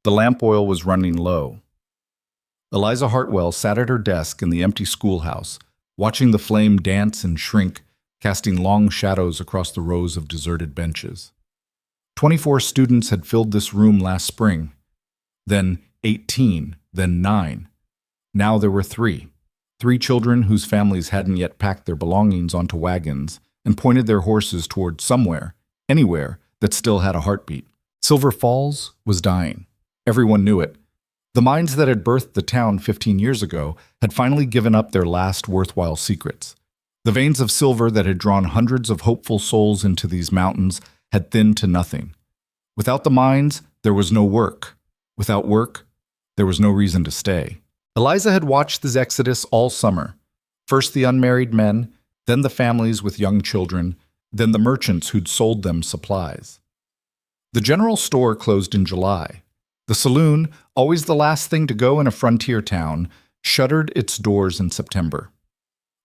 The lamp oil was running low. Eliza Hartwell sat at her desk in the empty schoolhouse, watching the flame dance and shrink, casting long shadows across the rows of deserted benches. 24 students had filled this room last spring, then 18, then 9. Now there were 3. 3 children whose families hadn't yet packed their belongings onto wagons and pointed their horses toward somewhere, anywhere, that still had a heartbeat. Silver Falls was dying. Everyone knew it. The minds that had birthed the town 15 years ago had finally given up their last worthwhile secrets. The veins of silver that had drawn hundreds of hopeful souls into these mountains had thinned to nothing. Without the mines, there was no work. Without work, there was no reason to stay. Eliza had watched this exodus all summer. First the unmarried men, then the families with young children, then the merchants who'd sold them supplies. The general store closed in July. The saloon, always the last thing to go in a frontier town, shuttered its doors in September.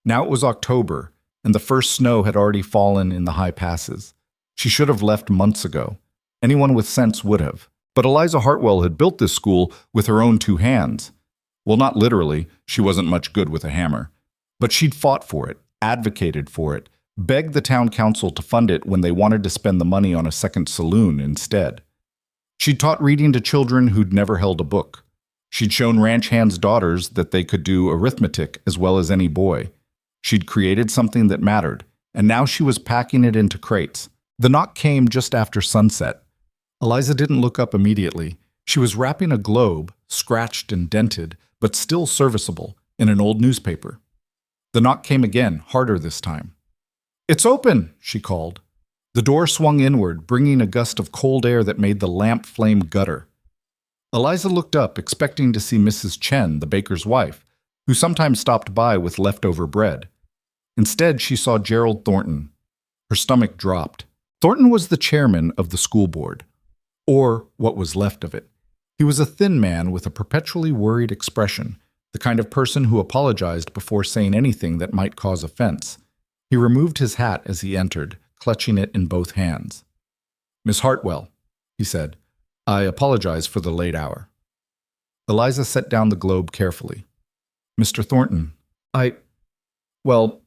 Now it was October, and the first snow had already fallen in the high passes. She should have left months ago. Anyone with sense would have. But Eliza Hartwell had built this school with her own 2 hands. Well, not literally, she wasn't much good with a hammer. But she'd fought for it, advocated for it, begged the town council to fund it when they wanted to spend the money on a second saloon instead. She'd taught reading to children who'd never held a book. She'd shown ranch hands' daughters that they could do arithmetic as well as any boy. She'd created something that mattered, and now she was packing it into crates. The knock came just after sunset. Eliza didn't look up immediately. She was wrapping a globe, scratched and dented, but still serviceable, in an old newspaper. The knock came again, harder this time. "It's open," she called. The door swung inward, bringing a gust of cold air that made the lamp flame gutter. Eliza looked up, expecting to see Mrs. Chen, the baker's wife, who sometimes stopped by with leftover bread. Instead, she saw Gerald Thornton. Her stomach dropped. Thornton was the chairman of the school board, or what was left of it. He was a thin man with a perpetually worried expression, the kind of person who apologized before saying anything that might cause offense. He removed his hat as he entered, clutching it in both hands. "Miss Hartwell," he said, "I apologize for the late hour." Eliza set down the globe carefully. "Mr. Thornton, well,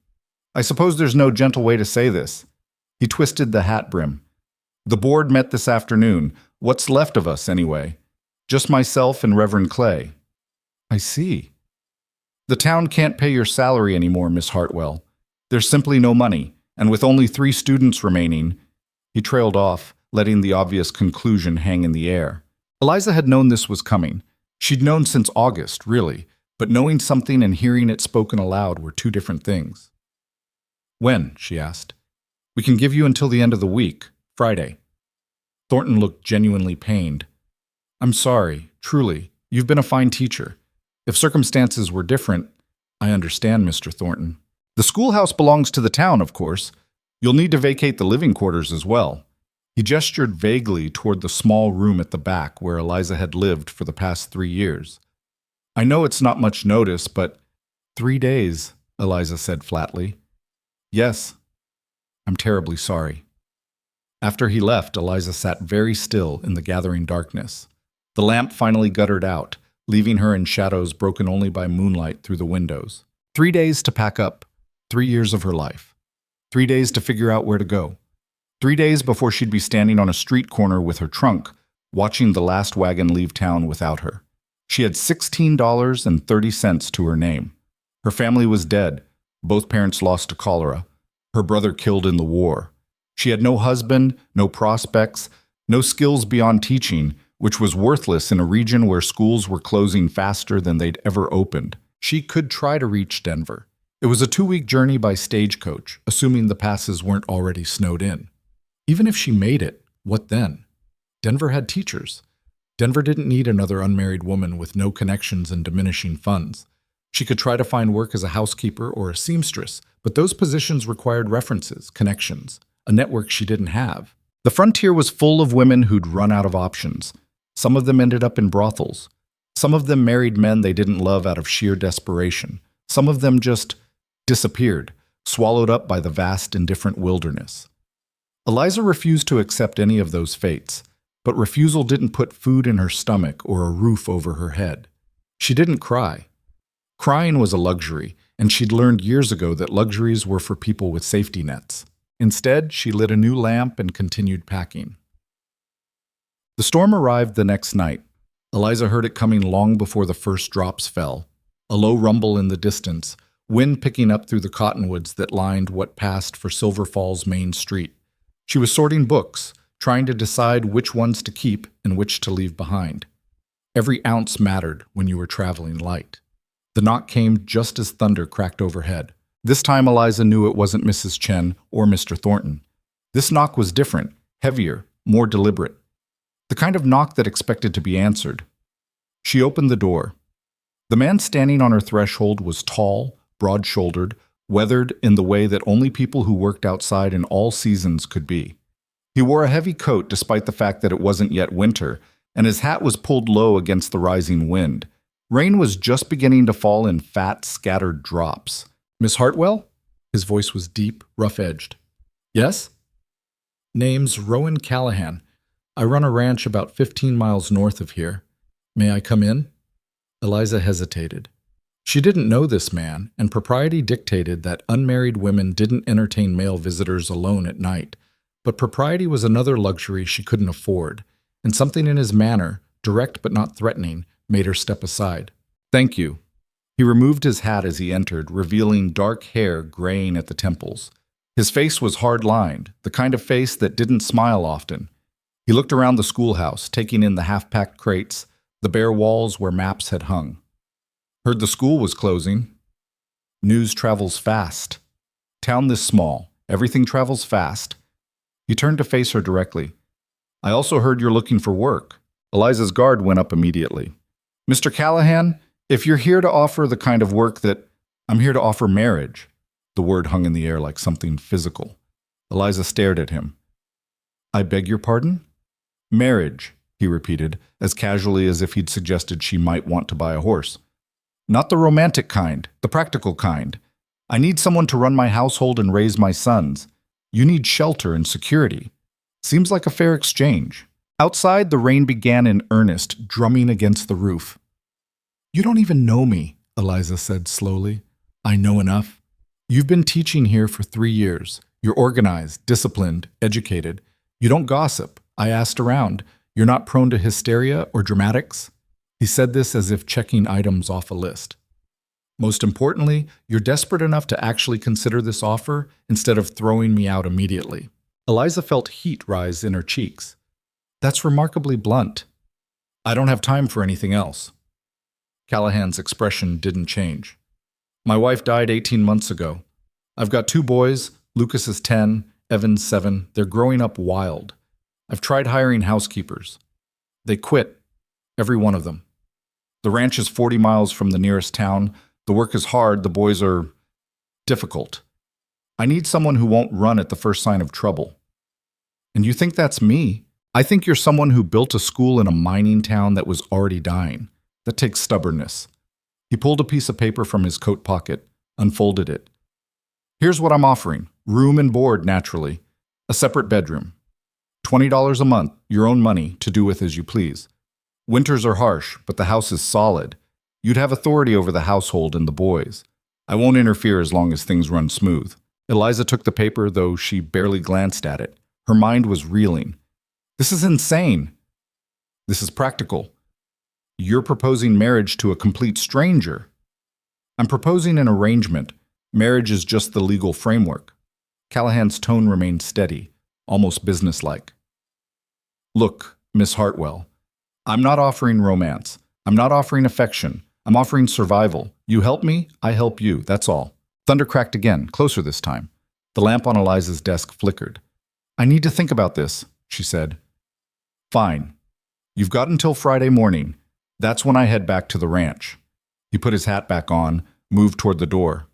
I suppose there's no gentle way to say this." He twisted the hat brim. "The board met this afternoon. What's left of us, anyway? Just myself and Reverend Clay." "I see." "The town can't pay your salary anymore, Miss Hartwell. There's simply no money, and with only 3 students remaining—" He trailed off, letting the obvious conclusion hang in the air. Eliza had known this was coming. She'd known since August, really, but knowing something and hearing it spoken aloud were 2 different things. "When?" she asked. "We can give you until the end of the week, Friday." Thornton looked genuinely pained. "I'm sorry, truly. You've been a fine teacher. If circumstances were different—" "I understand, Mr. Thornton. The schoolhouse belongs to the town, of course. You'll need to vacate the living quarters as well." He gestured vaguely toward the small room at the back where Eliza had lived for the past 3 years. "I know it's not much notice, but—" "3 days," Eliza said flatly. "Yes. I'm terribly sorry." After he left, Eliza sat very still in the gathering darkness. The lamp finally guttered out, leaving her in shadows broken only by moonlight through the windows. 3 days to pack up. 3 years of her life. 3 days to figure out where to go. 3 days before she'd be standing on a street corner with her trunk, watching the last wagon leave town without her. She had $16.30 to her name. Her family was dead. Both parents lost to cholera. Her brother killed in the war. She had no husband, no prospects, no skills beyond teaching, which was worthless in a region where schools were closing faster than they'd ever opened. She could try to reach Denver. It was a 2-week journey by stagecoach, assuming the passes weren't already snowed in. Even if she made it, what then? Denver had teachers. Denver didn't need another unmarried woman with no connections and diminishing funds. She could try to find work as a housekeeper or a seamstress, but those positions required references, connections, a network she didn't have. The frontier was full of women who'd run out of options. Some of them ended up in brothels. Some of them married men they didn't love out of sheer desperation. Some of them just disappeared, swallowed up by the vast, indifferent wilderness. Eliza refused to accept any of those fates. but refusal didn't put food in her stomach or a roof over her head. She didn't cry. Crying was a luxury, and she'd learned years ago that luxuries were for people with safety nets. Instead, she lit a new lamp and continued packing. The storm arrived the next night. Eliza heard it coming long before the first drops fell. A low rumble in the distance, wind picking up through the cottonwoods that lined what passed for Silver Falls Main Street. She was sorting books, trying to decide which ones to keep and which to leave behind. Every ounce mattered when you were traveling light. The knock came just as thunder cracked overhead. This time Eliza knew it wasn't Mrs. Chen or Mr. Thornton. This knock was different, heavier, more deliberate. The kind of knock that expected to be answered. She opened the door. The man standing on her threshold was tall, broad-shouldered, weathered in the way that only people who worked outside in all seasons could be. He wore a heavy coat despite the fact that it wasn't yet winter, and his hat was pulled low against the rising wind. Rain was just beginning to fall in fat, scattered drops. "Miss Hartwell?" His voice was deep, rough-edged. "Yes?" "Name's Rowan Callahan. I run a ranch about 15 miles north of here. May I come in?" Eliza hesitated. She didn't know this man, and propriety dictated that unmarried women didn't entertain male visitors alone at night. But propriety was another luxury she couldn't afford, and something in his manner, direct but not threatening, made her step aside. "Thank you." He removed his hat as he entered, revealing dark hair graying at the temples. His face was hard-lined, the kind of face that didn't smile often. He looked around the schoolhouse, taking in the half-packed crates, the bare walls where maps had hung. "Heard the school was closing." "News travels fast. Town this small. Everything travels fast." He turned to face her directly. "I also heard you're looking for work." Eliza's guard went up immediately. "Mr. Callahan, if you're here to offer the kind of work that... I'm here to offer marriage." The word hung in the air like something physical. Eliza stared at him. "I beg your pardon?" "Marriage," he repeated, as casually as if he'd suggested she might want to buy a horse. "Not the romantic kind, the practical kind. I need someone to run my household and raise my sons. You need shelter and security. Seems like a fair exchange." Outside, the rain began in earnest, drumming against the roof. "You don't even know me," Eliza said slowly. "I know enough. You've been teaching here for 3 years. You're organized, disciplined, educated. You don't gossip. I asked around. You're not prone to hysteria or dramatics." He said this as if checking items off a list. "Most importantly, you're desperate enough to actually consider this offer instead of throwing me out immediately." Eliza felt heat rise in her cheeks. "That's remarkably blunt. I don't have time for anything else." Callahan's expression didn't change. "My wife died 18 months ago. I've got 2 boys. Lucas is 10, Evan's 7. They're growing up wild. I've tried hiring housekeepers. They quit, every one of them. The ranch is 40 miles from the nearest town. The work is hard. The boys are difficult. I need someone who won't run at the first sign of trouble." "And you think that's me?" "I think you're someone who built a school in a mining town that was already dying. That takes stubbornness." He pulled a piece of paper from his coat pocket, unfolded it. "Here's what I'm offering. Room and board, naturally. A separate bedroom. $20 a month, your own money, to do with as you please. Winters are harsh, but the house is solid. You'd have authority over the household and the boys. I won't interfere as long as things run smooth." Eliza took the paper, though she barely glanced at it. Her mind was reeling. "This is insane." "This is practical. You're proposing marriage to a complete stranger." "I'm proposing an arrangement. Marriage is just the legal framework." Callahan's tone remained steady, almost businesslike. "Look, Miss Hartwell, I'm not offering romance. I'm not offering affection. I'm offering survival. You help me, I help you, that's all." Thunder cracked again, closer this time. The lamp on Eliza's desk flickered. "I need to think about this," she said. "Fine. You've got until Friday morning. That's when I head back to the ranch." He put his hat back on, moved toward the door.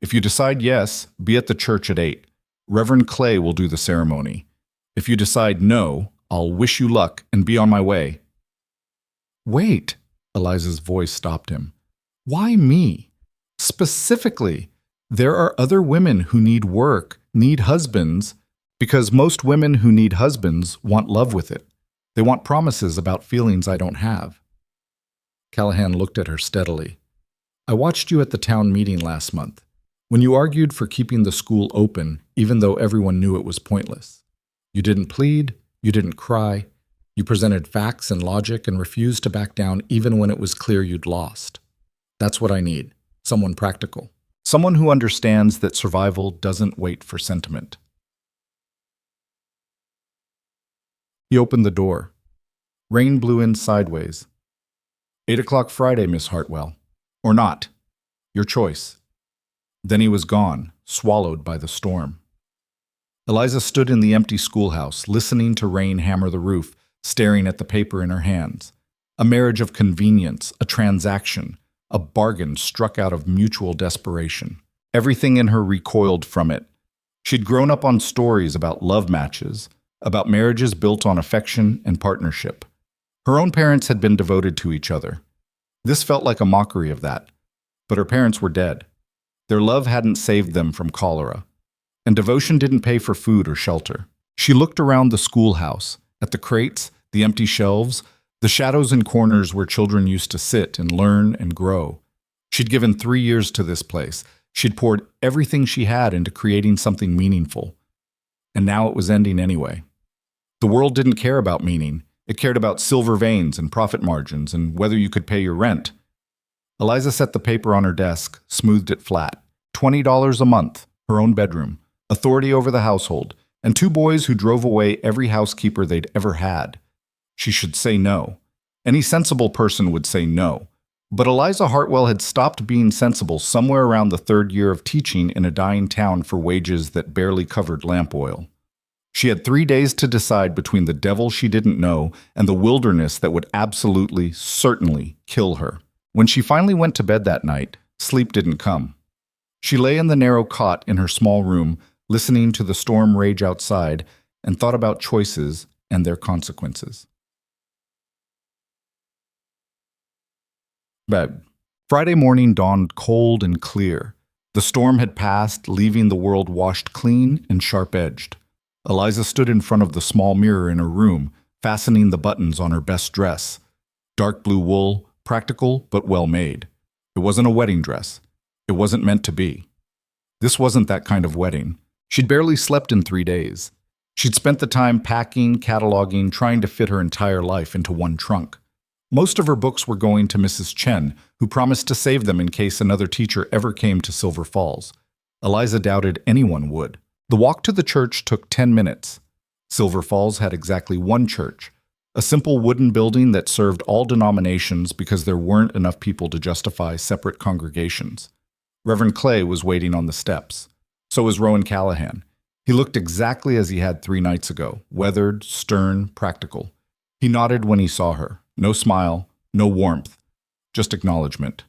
"If you decide yes, be at the church at 8. Reverend Clay will do the ceremony. If you decide no, I'll wish you luck and be on my way." "Wait," Eliza's voice stopped him. "Why me? Specifically, there are other women who need work, need husbands, because most women who need husbands want love with it. They want promises about feelings I don't have. Callahan looked at her steadily. I watched you at the town meeting last month, when you argued for keeping the school open, even though everyone knew it was pointless. You didn't plead, you didn't cry, you presented facts and logic and refused to back down even when it was clear you'd lost. That's what I need, someone practical. Someone who understands that survival doesn't wait for sentiment. He opened the door. Rain blew in sideways. 8 o'clock Friday, Miss Hartwell. Or not. Your choice. Then he was gone, swallowed by the storm. Eliza stood in the empty schoolhouse, listening to rain hammer the roof, staring at the paper in her hands. A marriage of convenience, a transaction, a bargain struck out of mutual desperation. Everything in her recoiled from it. She'd grown up on stories about love matches, about marriages built on affection and partnership. Her own parents had been devoted to each other. This felt like a mockery of that. But her parents were dead. Their love hadn't saved them from cholera. And devotion didn't pay for food or shelter. She looked around the schoolhouse, at the crates, the empty shelves, the shadows and corners where children used to sit and learn and grow. She'd given 3 years to this place. She'd poured everything she had into creating something meaningful. And now it was ending anyway. The world didn't care about meaning. It cared about silver veins and profit margins and whether you could pay your rent. Eliza set the paper on her desk, smoothed it flat. $20 a month, her own bedroom, authority over the household, and 2 boys who drove away every housekeeper they'd ever had. She should say no. Any sensible person would say no. But Eliza Hartwell had stopped being sensible somewhere around the 3rd year of teaching in a dying town for wages that barely covered lamp oil. She had 3 days to decide between the devil she didn't know and the wilderness that would absolutely, certainly kill her. When she finally went to bed that night, sleep didn't come. She lay in the narrow cot in her small room, listening to the storm rage outside, and thought about choices and their consequences. Bed. Friday morning dawned cold and clear. The storm had passed, leaving the world washed clean and sharp-edged. Eliza stood in front of the small mirror in her room, fastening the buttons on her best dress. Dark blue wool, practical but well-made. It wasn't a wedding dress. It wasn't meant to be. This wasn't that kind of wedding. She'd barely slept in 3 days. She'd spent the time packing, cataloging, trying to fit her entire life into one trunk. Most of her books were going to Mrs. Chen, who promised to save them in case another teacher ever came to Silver Falls. Eliza doubted anyone would. The walk to the church took 10 minutes. Silver Falls had exactly one church, a simple wooden building that served all denominations because there weren't enough people to justify separate congregations. Reverend Clay was waiting on the steps. So was Rowan Callahan. He looked exactly as he had 3 nights ago, weathered, stern, practical. He nodded when he saw her. No smile, no warmth, just acknowledgement.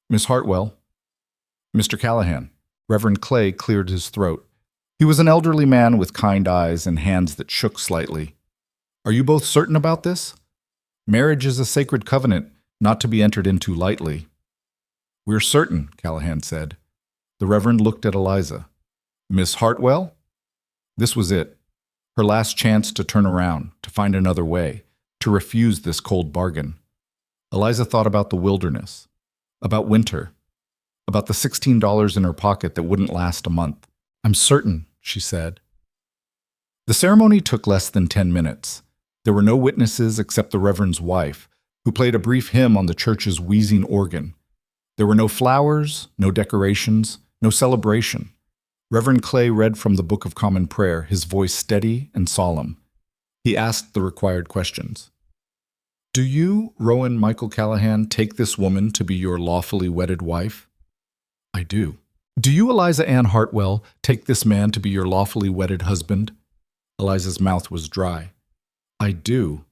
Miss Hartwell. Mr. Callahan. Reverend Clay cleared his throat. He was an elderly man with kind eyes and hands that shook slightly. Are you both certain about this? Marriage is a sacred covenant, not to be entered into lightly. We're certain, Callahan said. The Reverend looked at Eliza. Miss Hartwell? This was it. Her last chance to turn around, to find another way, to refuse this cold bargain. Eliza thought about the wilderness, about winter, about the $16 in her pocket that wouldn't last a month. I'm certain, she said. The ceremony took less than 10 minutes. There were no witnesses except the Reverend's wife, who played a brief hymn on the church's wheezing organ. There were no flowers, no decorations, no celebration. Reverend Clay read from the Book of Common Prayer, his voice steady and solemn. He asked the required questions. Do you, Rowan Michael Callahan, take this woman to be your lawfully wedded wife? I do. Do you, Eliza Ann Hartwell, take this man to be your lawfully wedded husband? Eliza's mouth was dry. I do.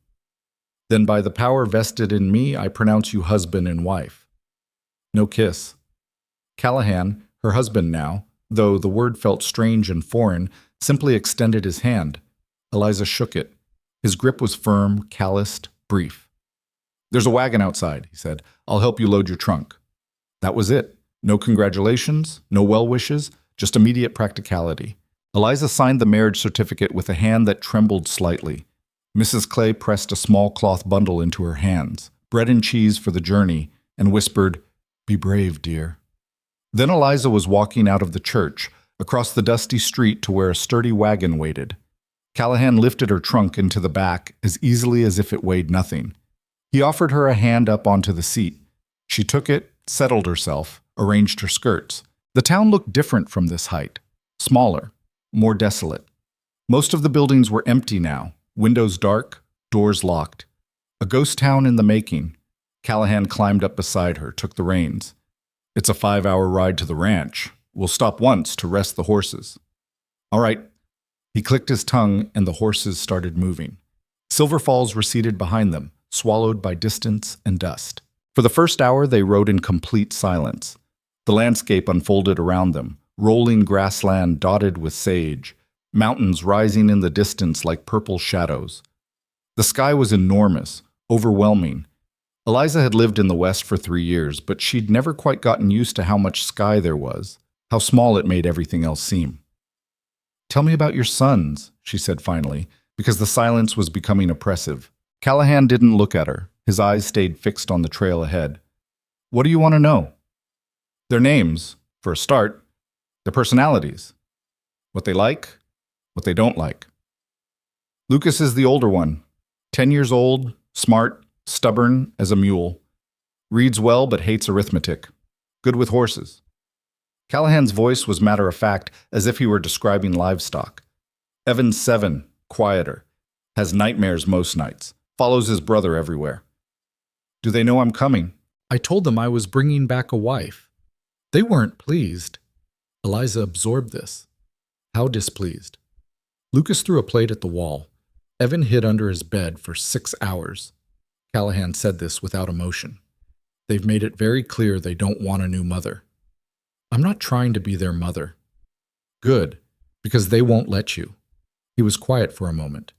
Then by the power vested in me, I pronounce you husband and wife. No kiss. Callahan, her husband now, though the word felt strange and foreign, simply extended his hand. Eliza shook it. His grip was firm, calloused, brief. There's a wagon outside, he said. I'll help you load your trunk. That was it. No congratulations, no well wishes, just immediate practicality. Eliza signed the marriage certificate with a hand that trembled slightly. Mrs. Clay pressed a small cloth bundle into her hands, bread and cheese for the journey, and whispered, "Be brave, dear." Then Eliza was walking out of the church, across the dusty street to where a sturdy wagon waited. Callahan lifted her trunk into the back as easily as if it weighed nothing. He offered her a hand up onto the seat. She took it, settled herself, arranged her skirts. The town looked different from this height. Smaller, more desolate. Most of the buildings were empty now, windows dark, doors locked. A ghost town in the making. Callahan climbed up beside her, took the reins. "It's a 5-hour ride to the ranch. We'll stop once to rest the horses." "All right." He clicked his tongue and the horses started moving. Silver Falls receded behind them, swallowed by distance and dust. For the first hour, they rode in complete silence. The landscape unfolded around them, rolling grassland dotted with sage, mountains rising in the distance like purple shadows. The sky was enormous, overwhelming. Eliza had lived in the West for 3 years, but she'd never quite gotten used to how much sky there was, how small it made everything else seem. "Tell me about your sons," she said finally, because the silence was becoming oppressive. Callahan didn't look at her. His eyes stayed fixed on the trail ahead. "What do you want to know?" "Their names, for a start. Their personalities. What they like, what they don't like." "Lucas is the older one. 10 years old, smart, stubborn as a mule. Reads well but hates arithmetic. Good with horses." Callahan's voice was matter-of-fact, as if he were describing livestock. "Evan's 7, quieter. Has nightmares most nights. Follows his brother everywhere." "Do they know I'm coming?" "I told them I was bringing back a wife. They weren't pleased." Eliza absorbed this. How displeased? Lucas threw a plate at the wall. Evan hid under his bed for 6 hours. Callahan said this without emotion. "They've made it very clear they don't want a new mother." "I'm not trying to be their mother." "Good, because they won't let you." He was quiet for a moment.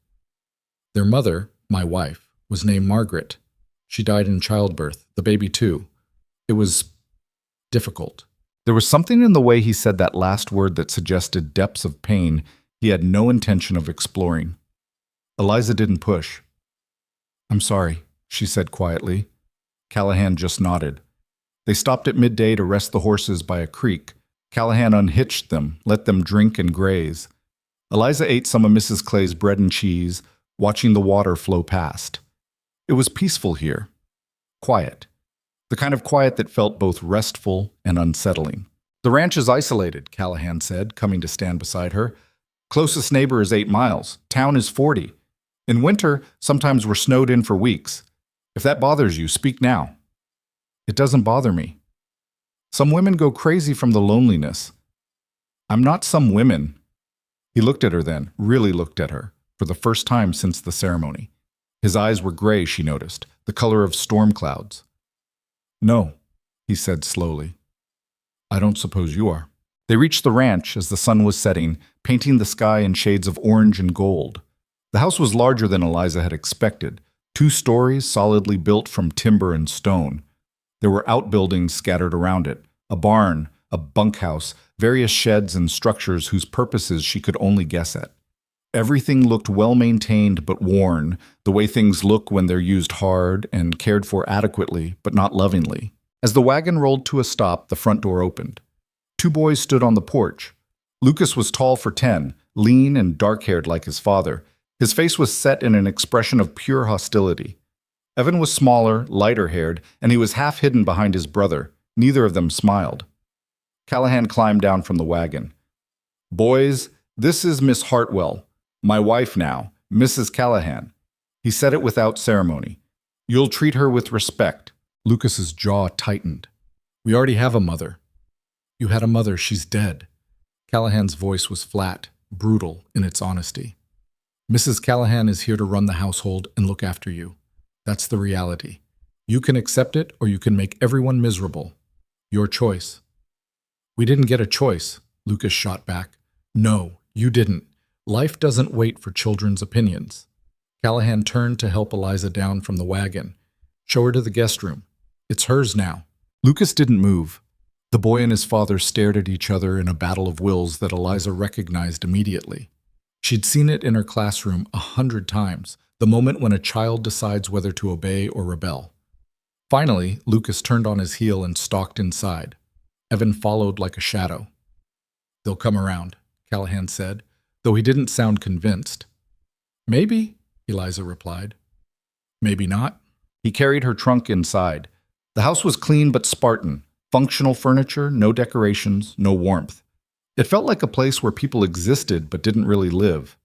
"Their mother, my wife, was named Margaret. She died in childbirth, the baby too. It was difficult." There was something in the way he said that last word that suggested depths of pain he had no intention of exploring. Eliza didn't push. "I'm sorry," she said quietly. Callahan just nodded. They stopped at midday to rest the horses by a creek. Callahan unhitched them, let them drink and graze. Eliza ate some of Mrs. Clay's bread and cheese, watching the water flow past. It was peaceful here. Quiet. The kind of quiet that felt both restful and unsettling. "The ranch is isolated," Callahan said, coming to stand beside her. "Closest neighbor is 8 miles. Town is 40. In winter, sometimes we're snowed in for weeks. If that bothers you, speak now." "It doesn't bother me. Some women go crazy from the loneliness." "I'm not some women." He looked at her then, really looked at her, for the first time since the ceremony. His eyes were gray, she noticed, the color of storm clouds. "No," he said slowly. "I don't suppose you are." They reached the ranch as the sun was setting, painting the sky in shades of orange and gold. The house was larger than Eliza had expected, 2 stories solidly built from timber and stone. There were outbuildings scattered around it, a barn, a bunkhouse, various sheds and structures whose purposes she could only guess at. Everything looked well-maintained but worn, the way things look when they're used hard and cared for adequately but not lovingly. As the wagon rolled to a stop, the front door opened. 2 boys stood on the porch. Lucas was tall for 10, lean and dark-haired like his father. His face was set in an expression of pure hostility. Evan was smaller, lighter-haired, and he was half hidden behind his brother. Neither of them smiled. Callahan climbed down from the wagon. "Boys, this is Miss Hartwell, my wife now, Mrs. Callahan." He said it without ceremony. "You'll treat her with respect." Lucas's jaw tightened. "We already have a mother." "You had a mother, she's dead." Callahan's voice was flat, brutal in its honesty. "Mrs. Callahan is here to run the household and look after you. That's the reality. You can accept it or you can make everyone miserable. Your choice." "We didn't get a choice," Lucas shot back. "No, you didn't. Life doesn't wait for children's opinions." Callahan turned to help Eliza down from the wagon. "Show her to the guest room. It's hers now." Lucas didn't move. The boy and his father stared at each other in a battle of wills that Eliza recognized immediately. She'd seen it in her classroom 100 times, the moment when a child decides whether to obey or rebel. Finally, Lucas turned on his heel and stalked inside. Evan followed like a shadow. "They'll come around," Callahan said, though he didn't sound convinced. "Maybe," Eliza replied. "Maybe not." He carried her trunk inside. The house was clean but Spartan. Functional furniture, no decorations, no warmth. It felt like a place where people existed but didn't really live.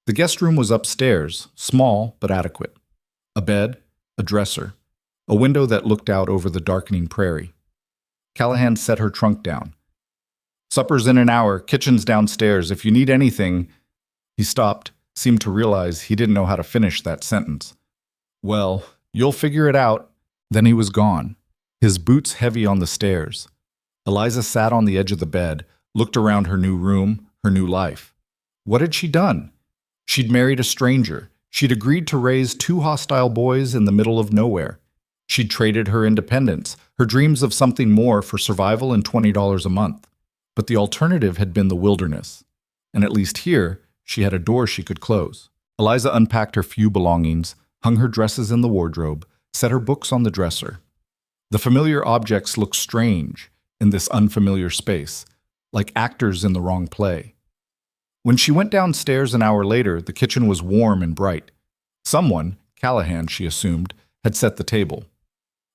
The guest room was upstairs, small but adequate. A bed, a dresser, a window that looked out over the darkening prairie. Callahan set her trunk down. "Supper's in an hour, kitchen's downstairs. If you need anything—" He stopped, seemed to realize he didn't know how to finish that sentence. "Well, you'll figure it out." Then he was gone, his boots heavy on the stairs. Eliza sat on the edge of the bed, looked around her new room, her new life. What had she done? She'd married a stranger. She'd agreed to raise 2 hostile boys in the middle of nowhere. She'd traded her independence, her dreams of something more for survival and $20 a month. But the alternative had been the wilderness. And at least here, she had a door she could close. Eliza unpacked her few belongings, hung her dresses in the wardrobe, set her books on the dresser. The familiar objects looked strange in this unfamiliar space, like actors in the wrong play. When she went downstairs an hour later, the kitchen was warm and bright. Someone, Callahan, she assumed, had set the table.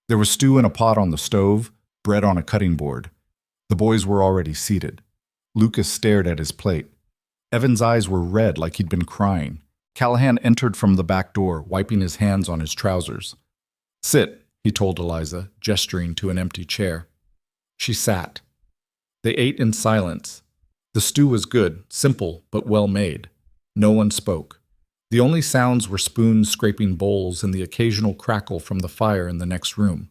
There was stew in a pot on the stove, bread on a cutting board. The boys were already seated. Lucas stared at his plate. Evan's eyes were red like he'd been crying. Callahan entered from the back door, wiping his hands on his trousers. "Sit," he told Eliza, gesturing to an empty chair. She sat. They ate in silence. The stew was good, simple, but well made. No one spoke. The only sounds were spoons scraping bowls and the occasional crackle from the fire in the next room.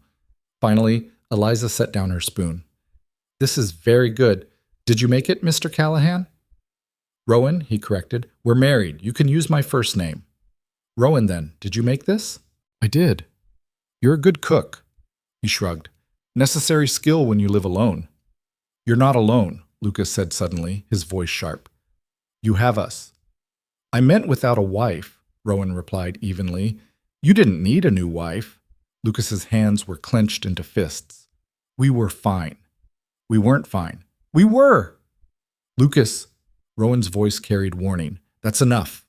Finally, Eliza set down her spoon. "This is very good. Did you make it, Mr. Callahan?" "Rowan," he corrected. "We're married. You can use my first name." "Rowan, then. Did you make this?" "I did." "You're a good cook." He shrugged. "Necessary skill when you live alone." "You're not alone," Lucas said suddenly, his voice sharp. "You have us." "I meant without a wife," Rowan replied evenly. "You didn't need a new wife." Lucas's hands were clenched into fists. "We were fine." "We weren't fine." "We were!" "Lucas," Rowan's voice carried warning. "That's enough."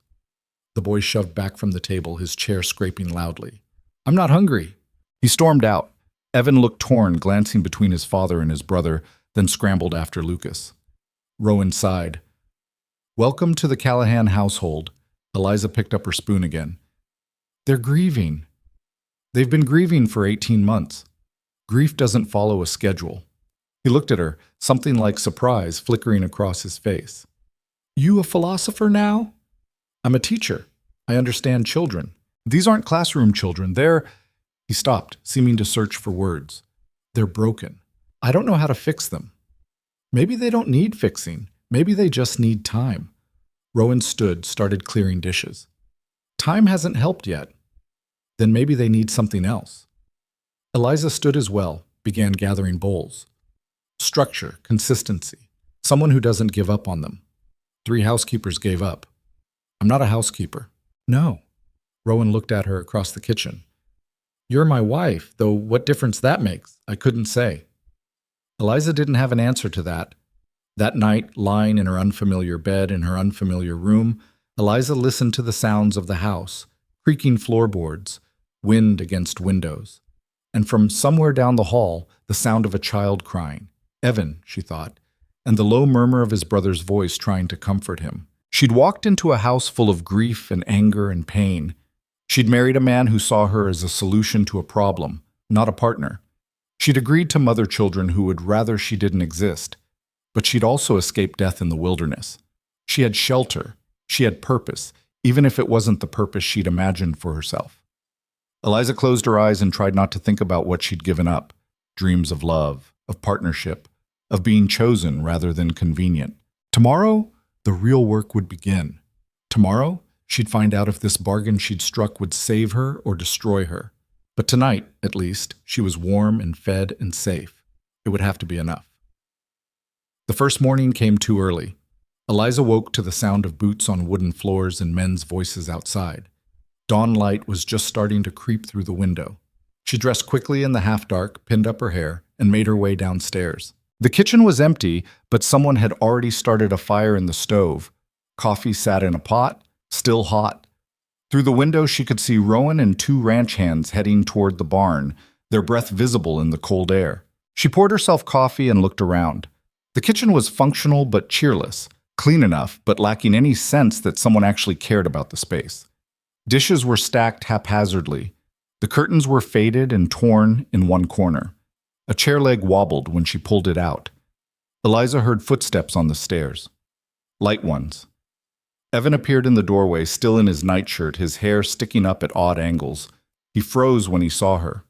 The boy shoved back from the table, his chair scraping loudly. "I'm not hungry." He stormed out. Evan looked torn, glancing between his father and his brother, then scrambled after Lucas. Rowan sighed. "Welcome to the Callahan household." Eliza picked up her spoon again. "They're grieving." "They've been grieving for 18 months. Grief doesn't follow a schedule." He looked at her, something like surprise flickering across his face. "You a philosopher now?" "I'm a teacher. I understand children. These aren't classroom children. They're—" He stopped, seeming to search for words. "They're broken. I don't know how to fix them." "Maybe they don't need fixing. Maybe they just need time." Rowan stood, started clearing dishes. "Time hasn't helped yet." "Then maybe they need something else." Eliza stood as well, began gathering bowls. Structure, consistency, someone who doesn't give up on them. 3 housekeepers gave up. "I'm not a housekeeper." "No." Rowan looked at her across the kitchen. "You're my wife, though what difference that makes, I couldn't say." Eliza didn't have an answer to that. That night, lying in her unfamiliar bed in her unfamiliar room, Eliza listened to the sounds of the house, creaking floorboards, wind against windows. And from somewhere down the hall, the sound of a child crying. Evan, she thought, and the low murmur of his brother's voice trying to comfort him. She'd walked into a house full of grief and anger and pain. She'd married a man who saw her as a solution to a problem, not a partner. She'd agreed to mother children who would rather she didn't exist. But she'd also escaped death in the wilderness. She had shelter. She had purpose, even if it wasn't the purpose she'd imagined for herself. Eliza closed her eyes and tried not to think about what she'd given up. Dreams of love, of partnership, of being chosen rather than convenient. Tomorrow, the real work would begin. Tomorrow, she'd find out if this bargain she'd struck would save her or destroy her. But tonight, at least, she was warm and fed and safe. It would have to be enough. The first morning came too early. Eliza woke to the sound of boots on wooden floors and men's voices outside. Dawn light was just starting to creep through the window. She dressed quickly in the half-dark, pinned up her hair, and made her way downstairs. The kitchen was empty, but someone had already started a fire in the stove. Coffee sat in a pot, still hot. Through the window, she could see Rowan and two ranch hands heading toward the barn, their breath visible in the cold air. She poured herself coffee and looked around. The kitchen was functional but cheerless, clean enough but lacking any sense that someone actually cared about the space. Dishes were stacked haphazardly. The curtains were faded and torn in one corner. A chair leg wobbled when she pulled it out. Eliza heard footsteps on the stairs. Light ones. Evan appeared in the doorway, still in his nightshirt, his hair sticking up at odd angles. He froze when he saw her.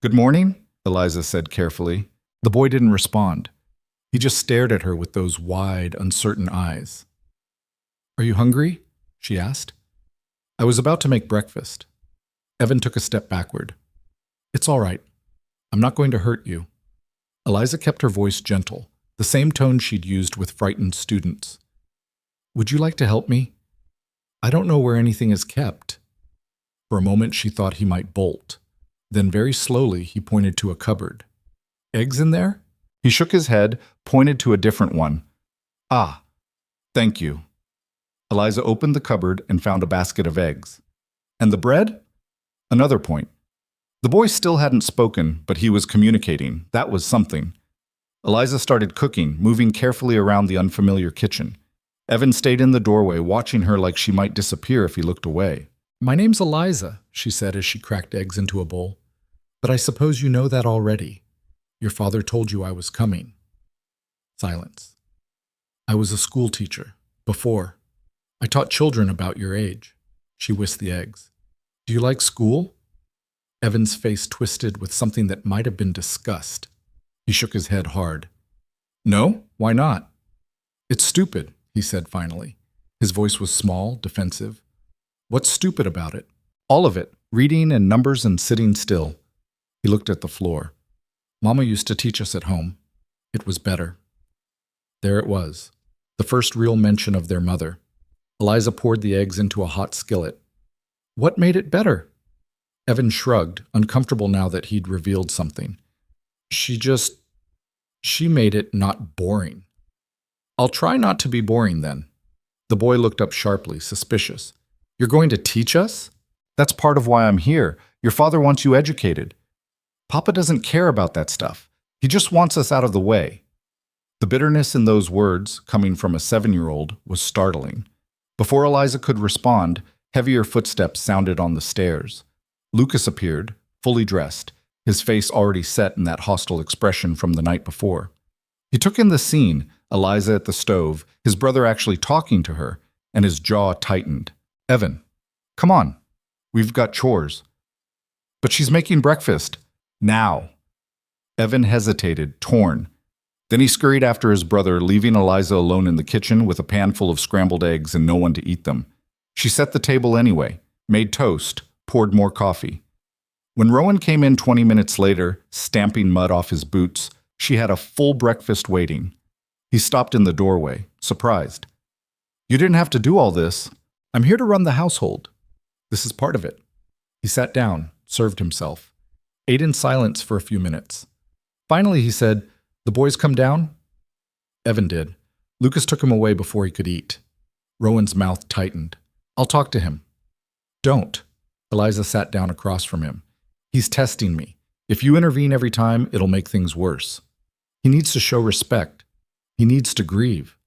"Good morning," Eliza said carefully. The boy didn't respond. He just stared at her with those wide, uncertain eyes. "Are you hungry?" she asked. "I was about to make breakfast." Evan took a step backward. "It's all right. I'm not going to hurt you." Eliza kept her voice gentle, the same tone she'd used with frightened students. "Would you like to help me? I don't know where anything is kept." For a moment she thought he might bolt. Then very slowly he pointed to a cupboard. "Eggs in there?" He shook his head, pointed to a different one. "Ah, thank you." Eliza opened the cupboard and found a basket of eggs. "And the bread?" Another point. The boy still hadn't spoken, but he was communicating. That was something. Eliza started cooking, moving carefully around the unfamiliar kitchen. Evan stayed in the doorway, watching her like she might disappear if he looked away. "My name's Eliza," she said as she cracked eggs into a bowl. "But I suppose you know that already. Your father told you I was coming." Silence. "I was a school teacher. Before. I taught children about your age." She whisked the eggs. "Do you like school?" Evan's face twisted with something that might have been disgust. He shook his head hard. "No? Why not?" "It's stupid," he said finally. His voice was small, defensive. "What's stupid about it?" "All of it. Reading and numbers and sitting still." He looked at the floor. "Mama used to teach us at home. It was better." There it was, the first real mention of their mother. Eliza poured the eggs into a hot skillet. "What made it better?" Evan shrugged, uncomfortable now that he'd revealed something. She made it not boring." "I'll try not to be boring then." The boy looked up sharply, suspicious. "You're going to teach us?" "That's part of why I'm here. Your father wants you educated." "Papa doesn't care about that stuff. He just wants us out of the way." The bitterness in those words, coming from a 7-year-old, was startling. Before Eliza could respond, heavier footsteps sounded on the stairs. Lucas appeared, fully dressed, his face already set in that hostile expression from the night before. He took in the scene, Eliza at the stove, his brother actually talking to her, and his jaw tightened. "Evan, come on. We've got chores." "But she's making breakfast. Now." Evan hesitated, torn. Then he scurried after his brother, leaving Eliza alone in the kitchen with a pan full of scrambled eggs and no one to eat them. She set the table anyway, made toast, poured more coffee. When Rowan came in 20 minutes later, stamping mud off his boots, she had a full breakfast waiting. He stopped in the doorway, surprised. "You didn't have to do all this. I'm here to run the household. This is part of it." He sat down, served himself, ate in silence for a few minutes. Finally he said, "The boys come down?" Evan did. Lucas took him away before he could eat. Rowan's mouth tightened. "I'll talk to him." "Don't." Eliza sat down across from him. "He's testing me. If you intervene every time, it'll make things worse. He needs to show respect. He needs to grieve.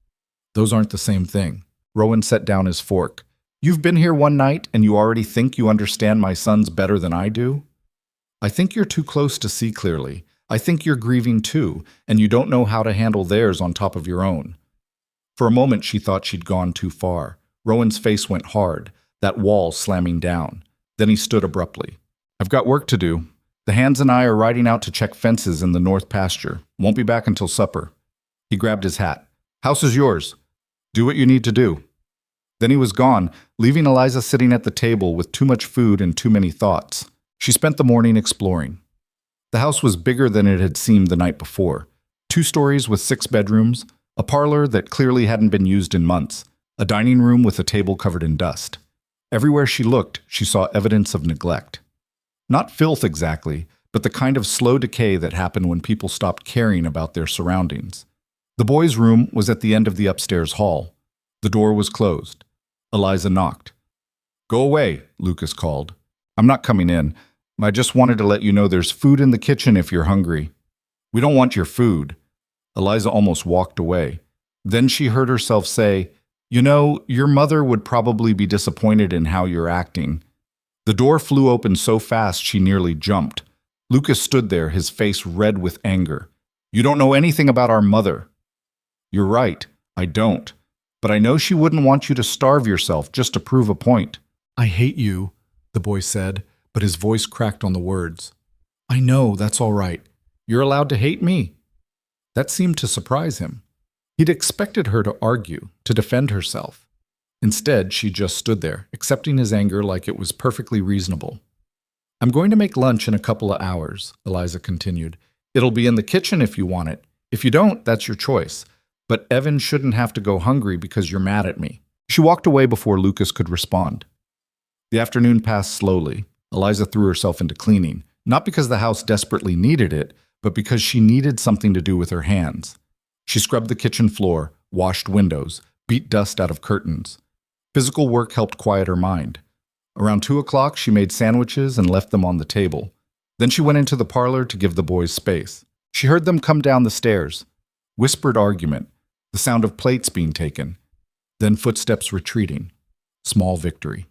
Those aren't the same thing." Rowan set down his fork. "You've been here one night and you already think you understand my sons better than I do? I think you're too close to see clearly. I think you're grieving too, and you don't know how to handle theirs on top of your own." For a moment she thought she'd gone too far. Rowan's face went hard, that wall slamming down. Then he stood abruptly. "I've got work to do. The hands and I are riding out to check fences in the north pasture. Won't be back until supper." He grabbed his hat. "House is yours. Do what you need to do." Then he was gone, leaving Eliza sitting at the table with too much food and too many thoughts. She spent the morning exploring. The house was bigger than it had seemed the night before. 2 stories with 6 bedrooms, a parlor that clearly hadn't been used in months, a dining room with a table covered in dust. Everywhere she looked, she saw evidence of neglect. Not filth exactly, but the kind of slow decay that happened when people stopped caring about their surroundings. The boys' room was at the end of the upstairs hall. The door was closed. Eliza knocked. "Go away," Lucas called. "I'm not coming in. I just wanted to let you know there's food in the kitchen if you're hungry." "We don't want your food." Eliza almost walked away. Then she heard herself say, "You know, your mother would probably be disappointed in how you're acting." The door flew open so fast she nearly jumped. Lucas stood there, his face red with anger. "You don't know anything about our mother." "You're right, I don't. But I know she wouldn't want you to starve yourself just to prove a point." "I hate you," the boy said, but his voice cracked on the words. "I know, that's all right. You're allowed to hate me." That seemed to surprise him. He'd expected her to argue, to defend herself. Instead, she just stood there, accepting his anger like it was perfectly reasonable. "I'm going to make lunch in a couple of hours," Eliza continued. "It'll be in the kitchen if you want it. If you don't, that's your choice. But Evan shouldn't have to go hungry because you're mad at me." She walked away before Lucas could respond. The afternoon passed slowly. Eliza threw herself into cleaning, not because the house desperately needed it, but because she needed something to do with her hands. She scrubbed the kitchen floor, washed windows, beat dust out of curtains. Physical work helped quiet her mind. Around 2 o'clock, she made sandwiches and left them on the table. Then she went into the parlor to give the boys space. She heard them come down the stairs. Whispered argument, the sound of plates being taken, then footsteps retreating. Small victory.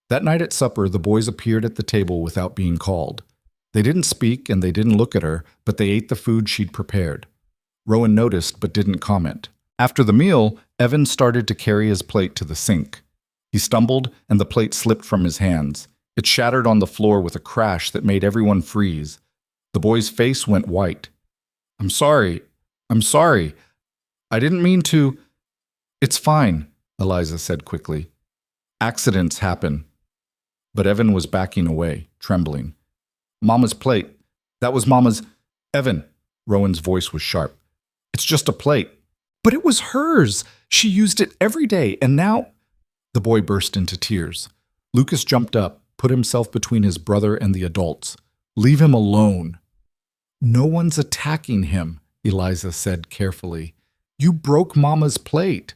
That night at supper, the boys appeared at the table without being called. They didn't speak and they didn't look at her, but they ate the food she'd prepared. Rowan noticed but didn't comment. After the meal, Evan started to carry his plate to the sink. He stumbled and the plate slipped from his hands. It shattered on the floor with a crash that made everyone freeze. The boy's face went white. I'm sorry. I didn't mean to." "It's fine," Eliza said quickly. "Accidents happen." But Evan was backing away, trembling. "Mama's plate. That was Mama's—" "Evan," Rowan's voice was sharp. "It's just a plate." "But it was hers. She used it every day, and now—" The boy burst into tears. Lucas jumped up, put himself between his brother and the adults. "Leave him alone." "No one's attacking him," Eliza said carefully. "You broke Mama's plate."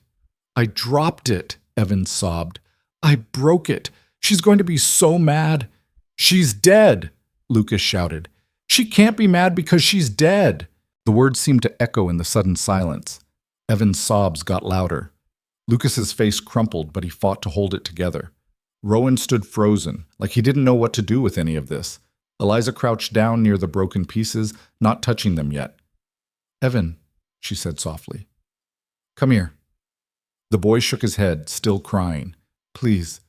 "I dropped it," Evan sobbed. "I broke it. She's going to be so mad." "She's dead," Lucas shouted. "She can't be mad because she's dead." The words seemed to echo in the sudden silence. Evan's sobs got louder. Lucas's face crumpled, but he fought to hold it together. Rowan stood frozen, like he didn't know what to do with any of this. Eliza crouched down near the broken pieces, not touching them yet. "Evan," she said softly. "Come here." The boy shook his head, still crying. "Please,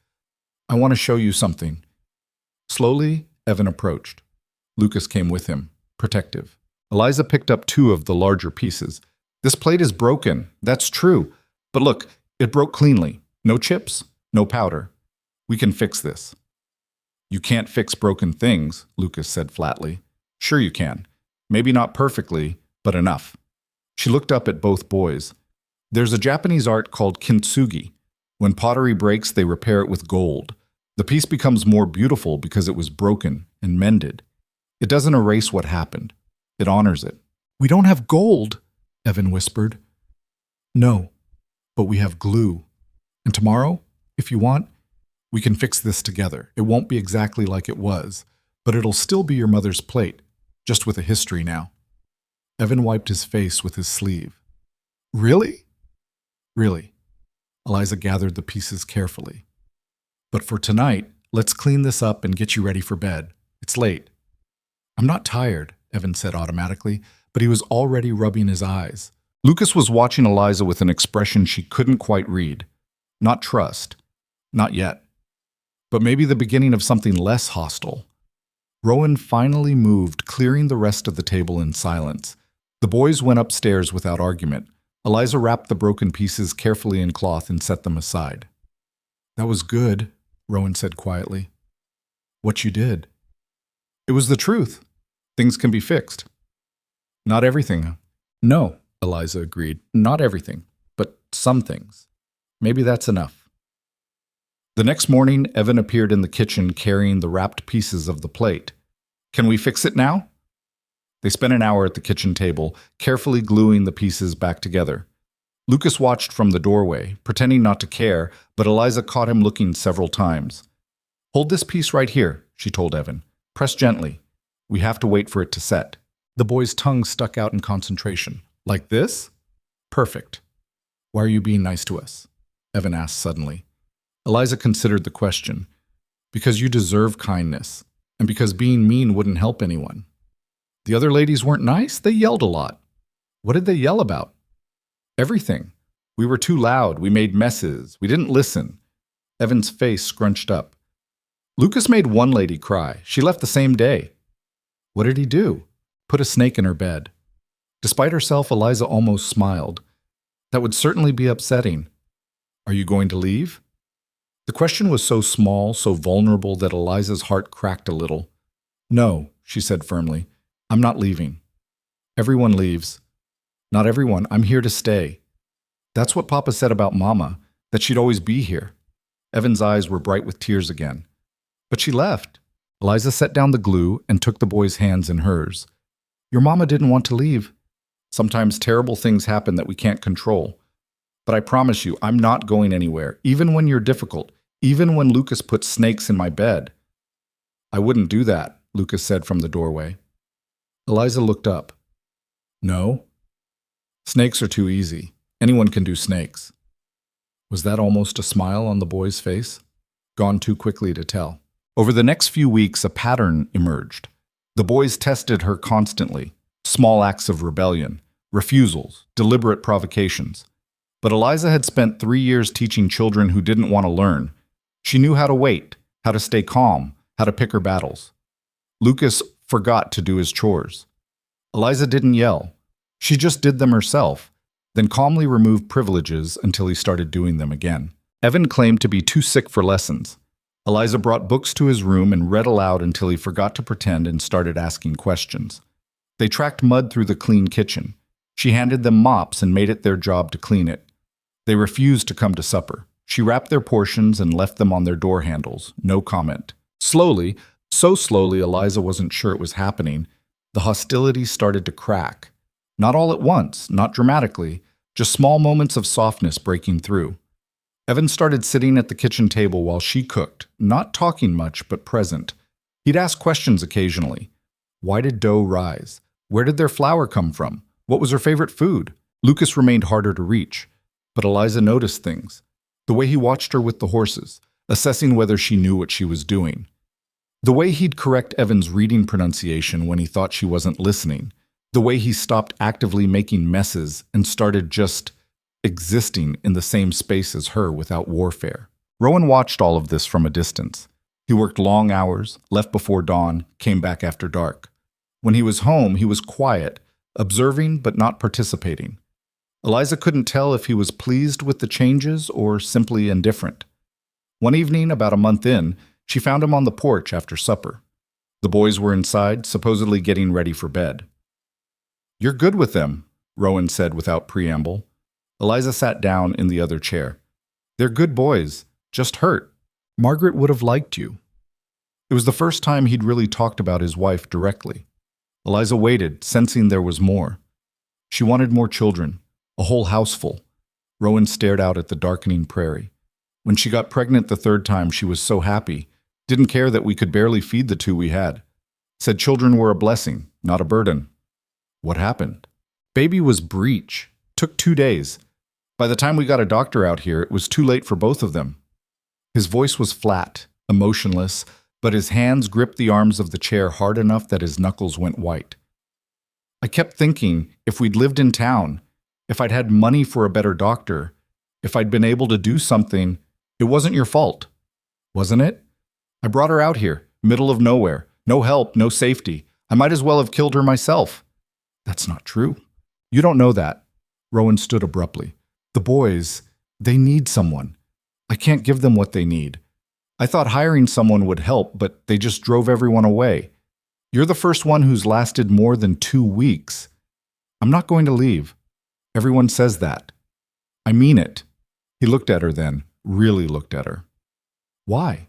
I want to show you something." Slowly, Evan approached. Lucas came with him, protective. Eliza picked up 2 of the larger pieces. "This plate is broken, that's true. But look, it broke cleanly. No chips, no powder. We can fix this." "You can't fix broken things," Lucas said flatly. "Sure you can. Maybe not perfectly, but enough." She looked up at both boys. "There's a Japanese art called kintsugi. When pottery breaks, they repair it with gold. The piece becomes more beautiful because it was broken and mended. It doesn't erase what happened. It honors it." "We don't have gold," Evan whispered. "No, but we have glue. And tomorrow, if you want, we can fix this together. It won't be exactly like it was, but it'll still be your mother's plate, just with a history now." Evan wiped his face with his sleeve. "Really?" "Really." Eliza gathered the pieces carefully. "But for tonight, let's clean this up and get you ready for bed. It's late." "I'm not tired," Evan said automatically, but he was already rubbing his eyes. Lucas was watching Eliza with an expression she couldn't quite read. Not trust. Not yet. But maybe the beginning of something less hostile. Rowan finally moved, clearing the rest of the table in silence. The boys went upstairs without argument. Eliza wrapped the broken pieces carefully in cloth and set them aside. "That was good," Rowan said quietly. "What you did." "It was the truth. Things can be fixed." "Not everything." "No," Eliza agreed. "Not everything, but some things. Maybe that's enough." The next morning, Evan appeared in the kitchen carrying the wrapped pieces of the plate. Can we fix it now? They spent an hour at the kitchen table, carefully gluing the pieces back together. Lucas watched from the doorway, pretending not to care, but Eliza caught him looking several times. Hold this piece right here, she told Evan. Press gently. We have to wait for it to set. The boy's tongue stuck out in concentration. Like this? Perfect. Why are you being nice to us? Evan asked suddenly. Eliza considered the question. Because you deserve kindness, and because being mean wouldn't help anyone. The other ladies weren't nice, they yelled a lot. What did they yell about? Everything. We were too loud, we made messes, we didn't listen. Evan's face scrunched up. Lucas made one lady cry. She left the same day. What did he do? Put a snake in her bed. Despite herself, Eliza almost smiled. That would certainly be upsetting. Are you going to leave? The question was so small, so vulnerable that Eliza's heart cracked a little. No, she said firmly. I'm not leaving. Everyone leaves. Not everyone. I'm here to stay. That's what Papa said about Mama, that she'd always be here. Evan's eyes were bright with tears again. But she left. Eliza set down the glue and took the boy's hands in hers. Your mama didn't want to leave. Sometimes terrible things happen that we can't control. But I promise you, I'm not going anywhere, even when you're difficult, even when Lucas puts snakes in my bed. I wouldn't do that, Lucas said from the doorway. Eliza looked up. No? Snakes are too easy. Anyone can do snakes. Was that almost a smile on the boy's face? Gone too quickly to tell. Over the next few weeks, a pattern emerged. The boys tested her constantly. Small acts of rebellion, refusals, deliberate provocations. But Eliza had spent 3 years teaching children who didn't want to learn. She knew how to wait, how to stay calm, how to pick her battles. Lucas forgot to do his chores. Eliza didn't yell. She just did them herself, then calmly removed privileges until he started doing them again. Evan claimed to be too sick for lessons. Eliza brought books to his room and read aloud until he forgot to pretend and started asking questions. They tracked mud through the clean kitchen. She handed them mops and made it their job to clean it. They refused to come to supper. She wrapped their portions and left them on their door handles. No comment. Slowly, so slowly Eliza wasn't sure it was happening, the hostility started to crack. Not all at once, not dramatically, just small moments of softness breaking through. Evan started sitting at the kitchen table while she cooked, not talking much, but present. He'd ask questions occasionally. Why did dough rise? Where did their flour come from? What was her favorite food? Lucas remained harder to reach. But Eliza noticed things. The way he watched her with the horses, assessing whether she knew what she was doing. The way he'd correct Evan's reading pronunciation when he thought she wasn't listening. The way he stopped actively making messes and started just existing in the same space as her without warfare. Rowan watched all of this from a distance. He worked long hours, left before dawn, came back after dark. When he was home, he was quiet, observing but not participating. Eliza couldn't tell if he was pleased with the changes or simply indifferent. One evening, about a month in, she found him on the porch after supper. The boys were inside, supposedly getting ready for bed. "You're good with them," Rowan said without preamble. Eliza sat down in the other chair. "They're good boys, just hurt. Margaret would have liked you." It was the first time he'd really talked about his wife directly. Eliza waited, sensing there was more. She wanted more children, a whole house full. Rowan stared out at the darkening prairie. When she got pregnant the third time, she was so happy, didn't care that we could barely feed the 2 we had. Said children were a blessing, not a burden. What happened? Baby was breech. Took 2 days. By the time we got a doctor out here, it was too late for both of them. His voice was flat, emotionless, but his hands gripped the arms of the chair hard enough that his knuckles went white. I kept thinking, if we'd lived in town, if I'd had money for a better doctor, if I'd been able to do something, it wasn't your fault. Wasn't it? I brought her out here, middle of nowhere, no help, no safety. I might as well have killed her myself. That's not true. You don't know that. Rowan stood abruptly. The boys, they need someone. I can't give them what they need. I thought hiring someone would help, but they just drove everyone away. You're the first one who's lasted more than 2 weeks. I'm not going to leave. Everyone says that. I mean it. He looked at her then, really looked at her. Why?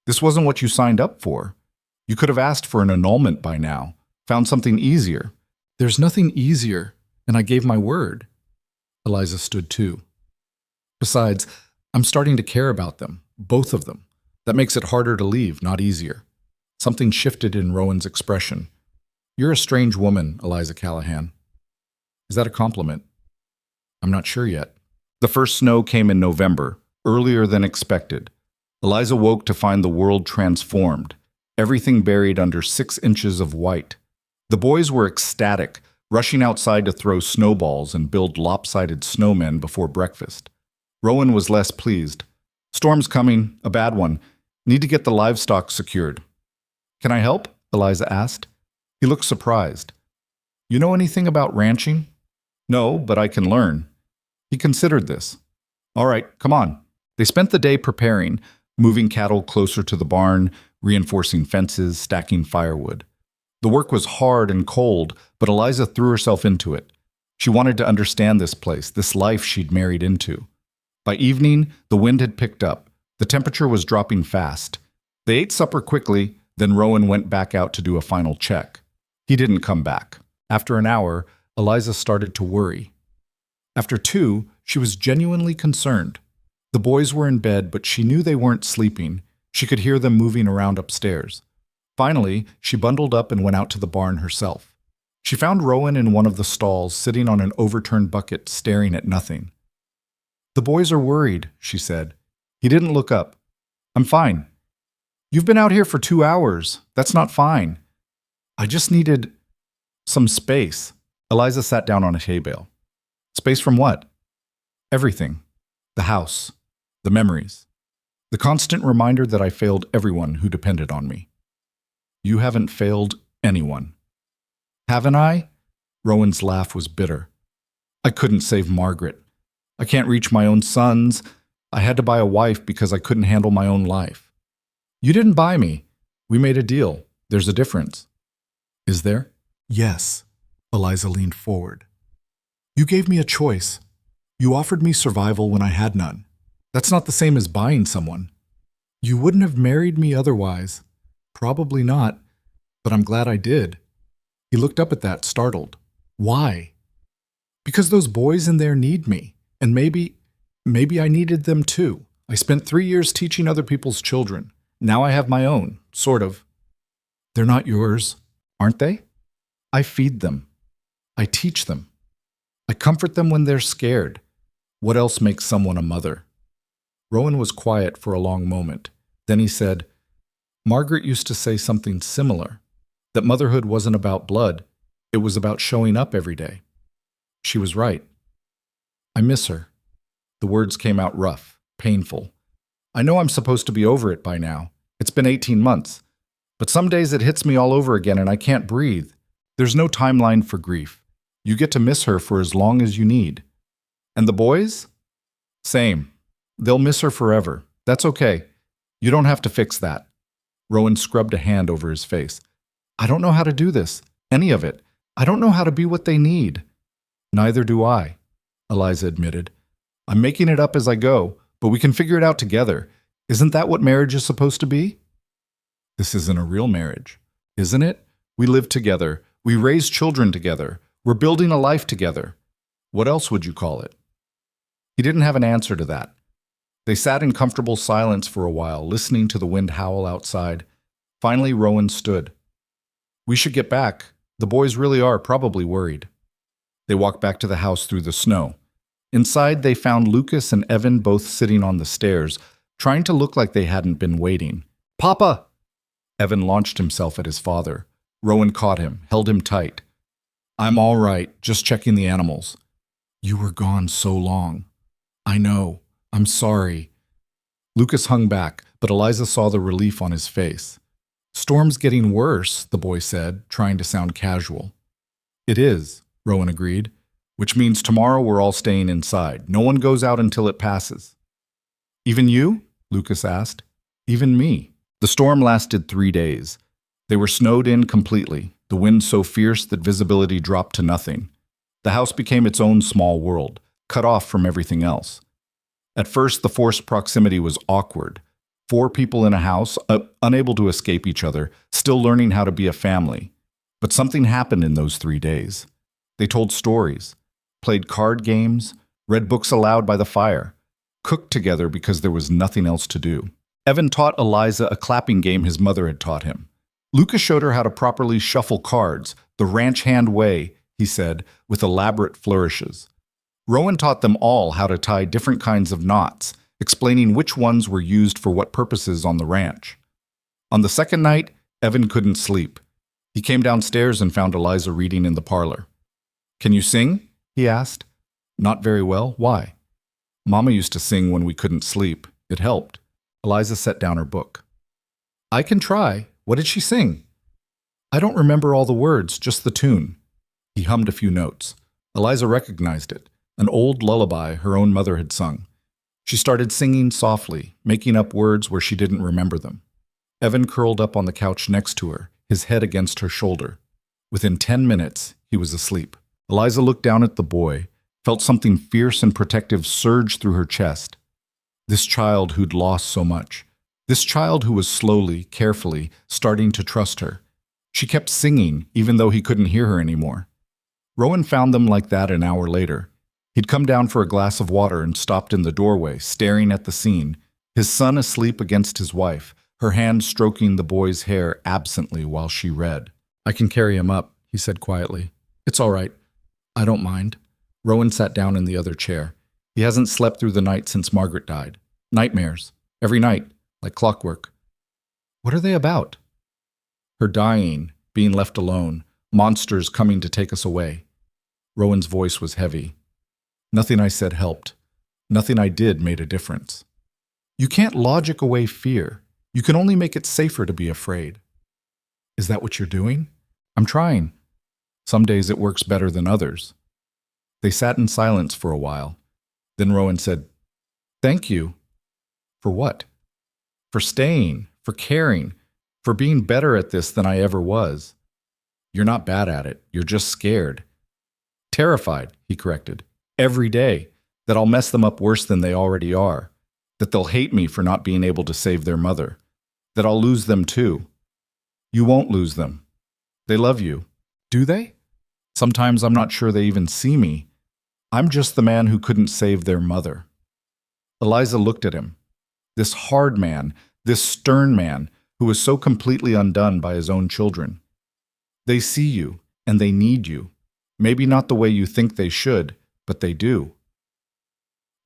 This wasn't what you signed up for. You could have asked for an annulment by now, found something easier. There's nothing easier, and I gave my word. Eliza stood too. Besides, I'm starting to care about them, both of them. That makes it harder to leave, not easier. Something shifted in Rowan's expression. You're a strange woman, Eliza Callahan. Is that a compliment? I'm not sure yet. The first snow came in November, earlier than expected. Eliza woke to find the world transformed, everything buried under 6 inches of white. The boys were ecstatic, rushing outside to throw snowballs and build lopsided snowmen before breakfast. Rowan was less pleased. Storm's coming, a bad one. Need to get the livestock secured. Can I help? Eliza asked. He looked surprised. You know anything about ranching? No, but I can learn. He considered this. All right, come on. They spent the day preparing, moving cattle closer to the barn, reinforcing fences, stacking firewood. The work was hard and cold, but Eliza threw herself into it. She wanted to understand this place, this life she'd married into. By evening, the wind had picked up. The temperature was dropping fast. They ate supper quickly, then Rowan went back out to do a final check. He didn't come back. After an hour, Eliza started to worry. After 2, she was genuinely concerned. The boys were in bed, but she knew they weren't sleeping. She could hear them moving around upstairs. Finally, she bundled up and went out to the barn herself. She found Rowan in one of the stalls, sitting on an overturned bucket, staring at nothing. The boys are worried, she said. He didn't look up. I'm fine. You've been out here for 2 hours. That's not fine. I just needed some space. Eliza sat down on a hay bale. Space from what? Everything. The house. The memories. The constant reminder that I failed everyone who depended on me. You haven't failed anyone. Haven't I? Rowan's laugh was bitter. I couldn't save Margaret. I can't reach my own sons. I had to buy a wife because I couldn't handle my own life. You didn't buy me. We made a deal. There's a difference. Is there? Yes. Eliza leaned forward. You gave me a choice. You offered me survival when I had none. That's not the same as buying someone. You wouldn't have married me otherwise. Probably not, but I'm glad I did. He looked up at that, startled. Why? Because those boys in there need me, and maybe I needed them too. I spent 3 years teaching other people's children. Now I have my own, sort of. They're not yours, aren't they? I feed them. I teach them. I comfort them when they're scared. What else makes someone a mother? Rowan was quiet for a long moment. Then he said, Margaret used to say something similar, that motherhood wasn't about blood, it was about showing up every day. She was right. I miss her. The words came out rough, painful. I know I'm supposed to be over it by now. It's been 18 months. But some days it hits me all over again and I can't breathe. There's no timeline for grief. You get to miss her for as long as you need. And the boys? Same. They'll miss her forever. That's okay. You don't have to fix that. Rowan scrubbed a hand over his face. I don't know how to do this, any of it. I don't know how to be what they need. Neither do I, Eliza admitted. I'm making it up as I go, but we can figure it out together. Isn't that what marriage is supposed to be? This isn't a real marriage, isn't it? We live together. We raise children together. We're building a life together. What else would you call it? He didn't have an answer to that. They sat in comfortable silence for a while, listening to the wind howl outside. Finally, Rowan stood. We should get back. The boys really are probably worried. They walked back to the house through the snow. Inside, they found Lucas and Evan both sitting on the stairs, trying to look like they hadn't been waiting. Papa! Evan launched himself at his father. Rowan caught him, held him tight. I'm all right, just checking the animals. You were gone so long. I know. I'm sorry. Lucas hung back, but Eliza saw the relief on his face. Storm's getting worse, the boy said, trying to sound casual. It is, Rowan agreed, which means tomorrow we're all staying inside. No one goes out until it passes. Even you? Lucas asked. Even me. The storm lasted 3 days. They were snowed in completely, the wind so fierce that visibility dropped to nothing. The house became its own small world, cut off from everything else. At first, the forced proximity was awkward. 4 people in a house, unable to escape each other, still learning how to be a family. But something happened in those 3 days. They told stories, played card games, read books aloud by the fire, cooked together because there was nothing else to do. Evan taught Eliza a clapping game his mother had taught him. Lucas showed her how to properly shuffle cards, the ranch hand way, he said, with elaborate flourishes. Rowan taught them all how to tie different kinds of knots, explaining which ones were used for what purposes on the ranch. On the second night, Evan couldn't sleep. He came downstairs and found Eliza reading in the parlor. "Can you sing?" he asked. "Not very well. Why?" "Mama used to sing when we couldn't sleep. It helped." Eliza set down her book. "I can try. What did she sing?" "I don't remember all the words, just the tune." He hummed a few notes. Eliza recognized it, an old lullaby her own mother had sung. She started singing softly, making up words where she didn't remember them. Evan curled up on the couch next to her, his head against her shoulder. Within 10 minutes, he was asleep. Eliza looked down at the boy, felt something fierce and protective surge through her chest. This child who'd lost so much. This child who was slowly, carefully, starting to trust her. She kept singing, even though he couldn't hear her anymore. Rowan found them like that an hour later. He'd come down for a glass of water and stopped in the doorway, staring at the scene, his son asleep against his wife, her hand stroking the boy's hair absently while she read. "I can carry him up," he said quietly. "It's all right. I don't mind." Rowan sat down in the other chair. He hasn't slept through the night since Margaret died. Nightmares. Every night, like clockwork. "What are they about?" "Her dying, being left alone, monsters coming to take us away." Rowan's voice was heavy. "Nothing I said helped. Nothing I did made a difference." "You can't logic away fear. You can only make it safer to be afraid." "Is that what you're doing?" "I'm trying. Some days it works better than others." They sat in silence for a while. Then Rowan said, "Thank you." "For what?" "For staying, for caring, for being better at this than I ever was." "You're not bad at it. You're just scared." "Terrified," he corrected. "Every day. That I'll mess them up worse than they already are. That they'll hate me for not being able to save their mother. That I'll lose them too." "You won't lose them. They love you." "Do they?" "Sometimes I'm not sure they even see me. I'm just the man who couldn't save their mother." Eliza looked at him. This hard man, this stern man, who was so completely undone by his own children. "They see you, and they need you. Maybe not the way you think they should, but they do."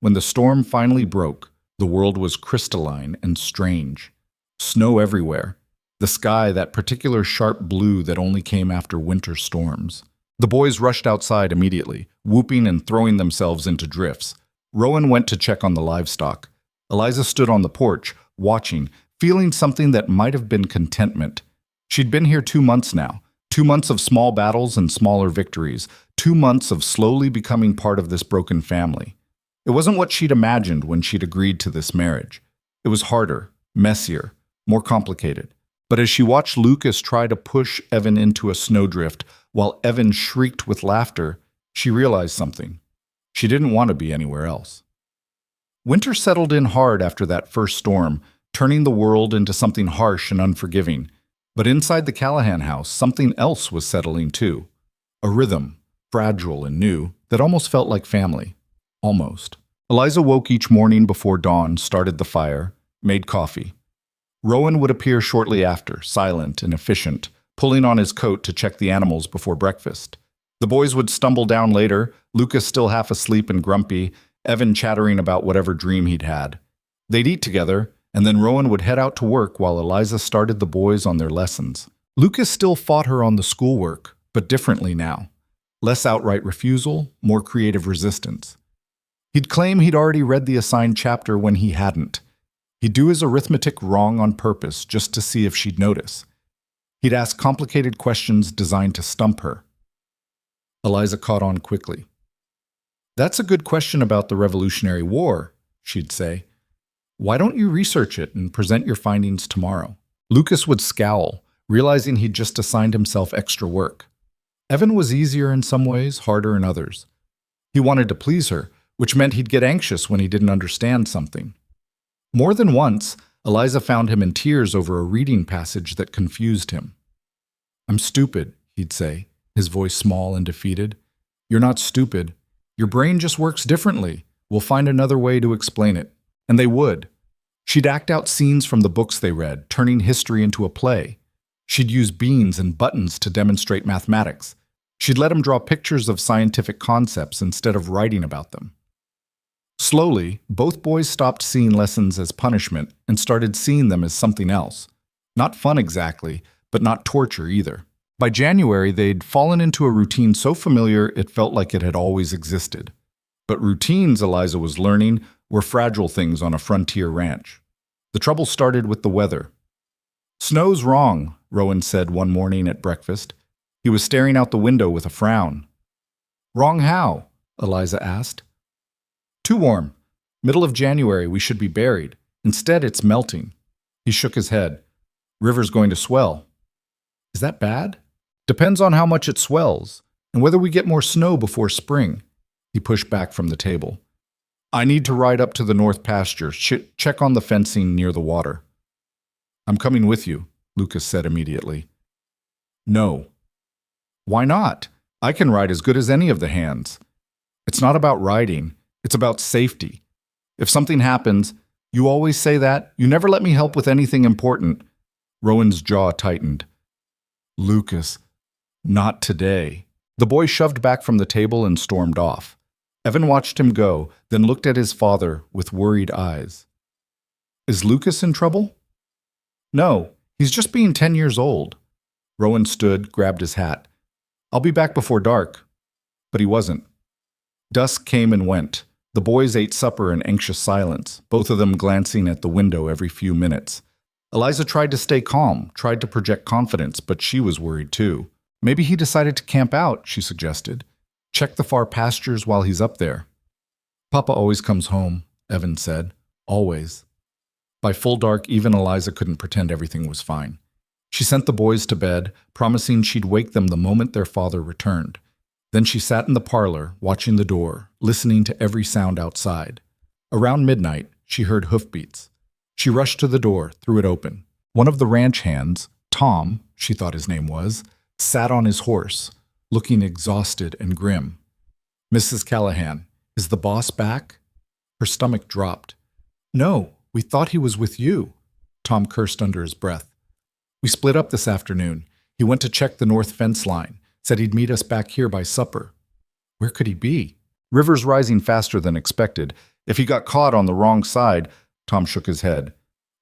When the storm finally broke, the world was crystalline and strange. Snow everywhere. The sky that particular sharp blue that only came after winter storms. The boys rushed outside immediately, whooping and throwing themselves into drifts. Rowan went to check on the livestock. Eliza stood on the porch, watching, feeling something that might have been contentment. She'd been here 2 months now. 2 months of small battles and smaller victories. 2 months of slowly becoming part of this broken family. It wasn't what she'd imagined when she'd agreed to this marriage. It was harder, messier, more complicated. But as she watched Lucas try to push Evan into a snowdrift, while Evan shrieked with laughter, she realized something. She didn't want to be anywhere else. Winter settled in hard after that first storm, turning the world into something harsh and unforgiving. But inside the Callahan house, something else was settling too. A rhythm, fragile and new, that almost felt like family. Almost. Eliza woke each morning before dawn, started the fire, made coffee. Rowan would appear shortly after, silent and efficient, pulling on his coat to check the animals before breakfast. The boys would stumble down later, Lucas still half asleep and grumpy, Evan chattering about whatever dream he'd had. They'd eat together, and then Rowan would head out to work while Eliza started the boys on their lessons. Lucas still fought her on the schoolwork, but differently now. Less outright refusal, more creative resistance. He'd claim he'd already read the assigned chapter when he hadn't. He'd do his arithmetic wrong on purpose just to see if she'd notice. He'd ask complicated questions designed to stump her. Eliza caught on quickly. "That's a good question about the Revolutionary War," she'd say. "Why don't you research it and present your findings tomorrow?" Lucas would scowl, realizing he'd just assigned himself extra work. Evan was easier in some ways, harder in others. He wanted to please her, which meant he'd get anxious when he didn't understand something. More than once, Eliza found him in tears over a reading passage that confused him. "I'm stupid," he'd say, his voice small and defeated. "You're not stupid. Your brain just works differently. We'll find another way to explain it." And they would. She'd act out scenes from the books they read, turning history into a play. She'd use beans and buttons to demonstrate mathematics. She'd let him draw pictures of scientific concepts instead of writing about them. Slowly, both boys stopped seeing lessons as punishment and started seeing them as something else. Not fun exactly, but not torture either. By January, they'd fallen into a routine so familiar it felt like it had always existed. But routines, Eliza was learning, were fragile things on a frontier ranch. The trouble started with the weather. "Snow's wrong," Rowan said one morning at breakfast. He was staring out the window with a frown. "Wrong how?" Eliza asked. "Too warm. Middle of January, we should be buried. Instead, it's melting." He shook his head. "River's going to swell." "Is that bad?" "Depends on how much it swells, and whether we get more snow before spring." He pushed back from the table. "I need to ride up to the north pasture, check on the fencing near the water." "I'm coming with you," Lucas said immediately. "No." "Why not? I can ride as good as any of the hands." "It's not about riding. It's about safety. If something happens, you always say that. You never let me help with anything important." Rowan's jaw tightened. "Lucas, not today." The boy shoved back from the table and stormed off. Evan watched him go, then looked at his father with worried eyes. "Is Lucas in trouble?" "No, he's just being 10 years old." Rowan stood, grabbed his hat. "I'll be back before dark." But he wasn't. Dusk came and went. The boys ate supper in anxious silence, both of them glancing at the window every few minutes. Eliza tried to stay calm, tried to project confidence, but she was worried too. "Maybe he decided to camp out," she suggested. "Check the far pastures while he's up there." "Papa always comes home," Evan said. "Always." By full dark, even Eliza couldn't pretend everything was fine. She sent the boys to bed, promising she'd wake them the moment their father returned. Then she sat in the parlor, watching the door, listening to every sound outside. Around midnight, she heard hoofbeats. She rushed to the door, threw it open. One of the ranch hands, Tom, she thought his name was, sat on his horse, looking exhausted and grim. "Mrs. Callahan, is the boss back?" Her stomach dropped. "No, we thought he was with you." Tom cursed under his breath. "We split up this afternoon. He went to check the north fence line, said he'd meet us back here by supper." "Where could he be?" "River's rising faster than expected. If he got caught on the wrong side—" Tom shook his head.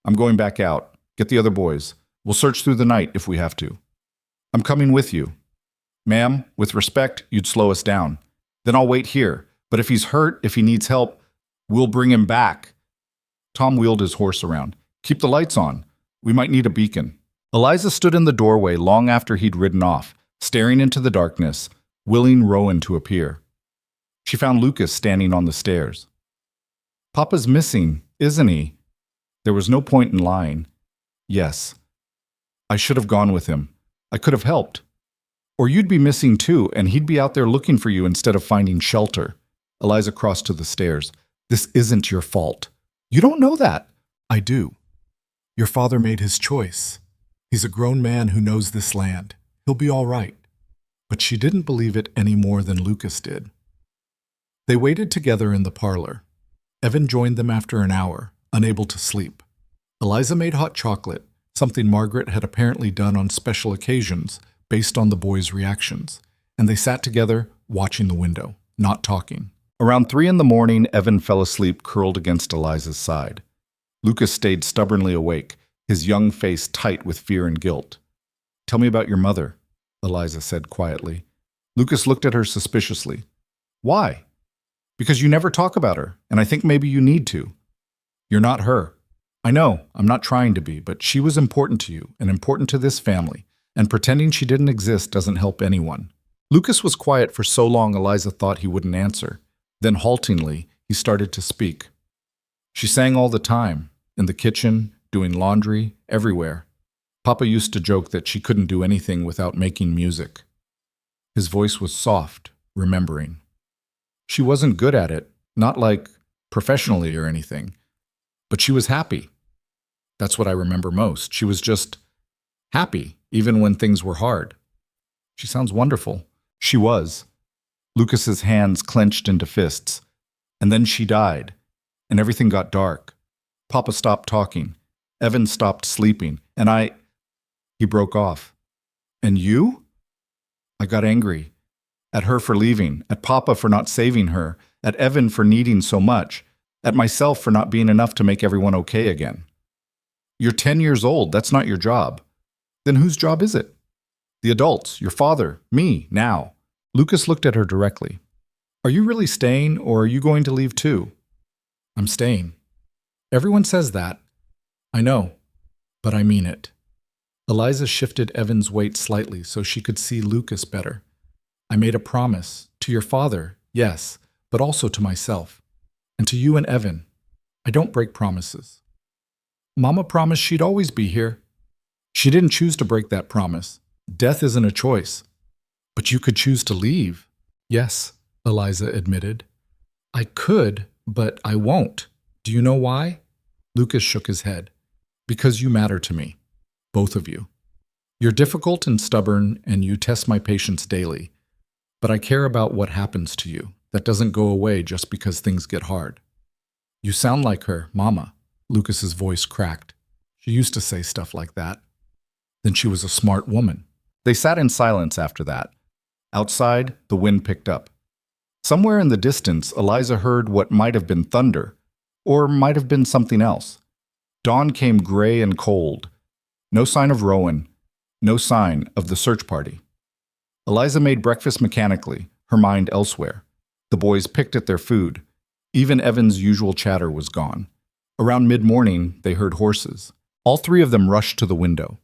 "I'm going back out. Get the other boys. We'll search through the night if we have to." "I'm coming with you." "Ma'am, with respect, you'd slow us down. Then I'll wait here. But if he's hurt, if he needs help, we'll bring him back." Tom wheeled his horse around. "Keep the lights on. We might need a beacon." Eliza stood in the doorway long after he'd ridden off, staring into the darkness, willing Rowan to appear. She found Lucas standing on the stairs. "Papa's missing, isn't he?" There was no point in lying. "Yes. I should have gone with him. I could have helped. Or you'd be missing too, and he'd be out there looking for you instead of finding shelter." Eliza crossed to the stairs. "This isn't your fault." "You don't know that." "I do. Your father made his choice. He's a grown man who knows this land. He'll be all right." But she didn't believe it any more than Lucas did. They waited together in the parlor. Evan joined them after an hour, unable to sleep. Eliza made hot chocolate, something Margaret had apparently done on special occasions, based on the boys' reactions, and they sat together, watching the window, not talking. Around 3 in the morning, Evan fell asleep curled against Eliza's side. Lucas stayed stubbornly awake, his young face tight with fear and guilt. "Tell me about your mother," Eliza said quietly. Lucas looked at her suspiciously. "Why?" "Because you never talk about her, and I think maybe you need to." "You're not her." "I know, I'm not trying to be, but she was important to you, and important to this family, and pretending she didn't exist doesn't help anyone." Lucas was quiet for so long Eliza thought he wouldn't answer. Then haltingly, he started to speak. "She sang all the time, in the kitchen, doing laundry, everywhere. Papa used to joke that she couldn't do anything without making music." His voice was soft, remembering. "She wasn't good at it, not like professionally or anything, but she was happy." That's what I remember most. She was just happy, even when things were hard. She sounds wonderful. She was. Lucas's hands clenched into fists. And then she died, and everything got dark. Papa stopped talking. Evan stopped sleeping, and He broke off. And you? I got angry. At her for leaving, at Papa for not saving her, at Evan for needing so much, at myself for not being enough to make everyone okay again. You're 10 years old. That's not your job. Then whose job is it? The adults, your father, me, now. Lucas looked at her directly. Are you really staying, or are you going to leave too? I'm staying. Everyone says that. I know, but I mean it. Eliza shifted Evan's weight slightly so she could see Lucas better. I made a promise. To your father, yes, but also to myself. And to you and Evan. I don't break promises. Mama promised she'd always be here. She didn't choose to break that promise. Death isn't a choice. But you could choose to leave. Yes, Eliza admitted. I could, but I won't. Do you know why? Lucas shook his head. Because you matter to me. Both of you. You're difficult and stubborn, and you test my patience daily. But I care about what happens to you. That doesn't go away just because things get hard. You sound like her, Mama. Lucas's voice cracked. She used to say stuff like that. Then she was a smart woman. They sat in silence after that. Outside, the wind picked up. Somewhere in the distance, Eliza heard what might have been thunder, or might have been something else. Dawn came gray and cold. No sign of Rowan. No sign of the search party. Eliza made breakfast mechanically, her mind elsewhere. The boys picked at their food. Even Evan's usual chatter was gone. Around mid-morning, they heard horses. All three of them rushed to the window.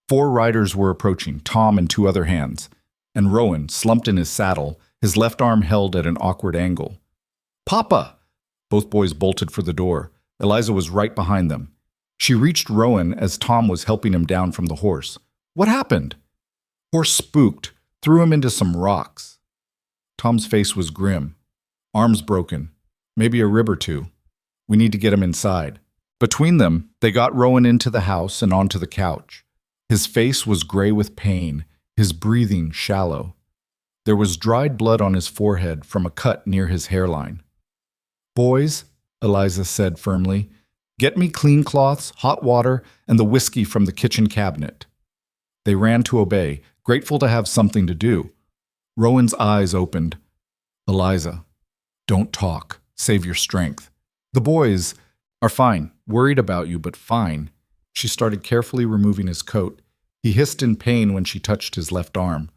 4 riders were approaching, Tom and 2 other hands, and Rowan, slumped in his saddle, his left arm held at an awkward angle. Papa! Both boys bolted for the door. Eliza was right behind them. She reached Rowan as Tom was helping him down from the horse. What happened? Horse spooked, threw him into some rocks. Tom's face was grim. Arms broken. Maybe a rib or 2. We need to get him inside. Between them, they got Rowan into the house and onto the couch. His face was gray with pain, his breathing shallow. There was dried blood on his forehead from a cut near his hairline. Boys, Eliza said firmly, get me clean cloths, hot water, and the whiskey from the kitchen cabinet. They ran to obey, grateful to have something to do. Rowan's eyes opened. Eliza, don't talk. Save your strength. The boys are fine, worried about you, but fine. She started carefully removing his coat. He hissed in pain when she touched his left arm.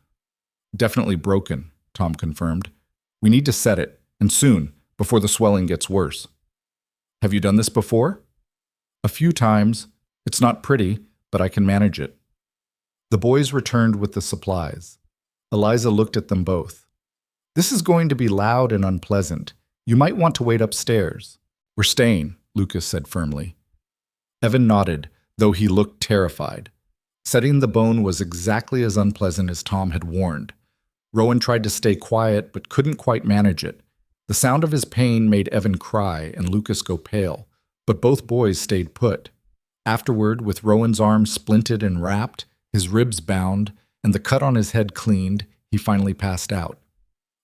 Definitely broken, Tom confirmed. We need to set it, and soon, before the swelling gets worse. Have you done this before? A few times. It's not pretty, but I can manage it. The boys returned with the supplies. Eliza looked at them both. This is going to be loud and unpleasant. You might want to wait upstairs. We're staying, Lucas said firmly. Evan nodded, though he looked terrified. Setting the bone was exactly as unpleasant as Tom had warned. Rowan tried to stay quiet, but couldn't quite manage it. The sound of his pain made Evan cry and Lucas go pale, but both boys stayed put. Afterward, with Rowan's arm splinted and wrapped, his ribs bound, and the cut on his head cleaned, he finally passed out.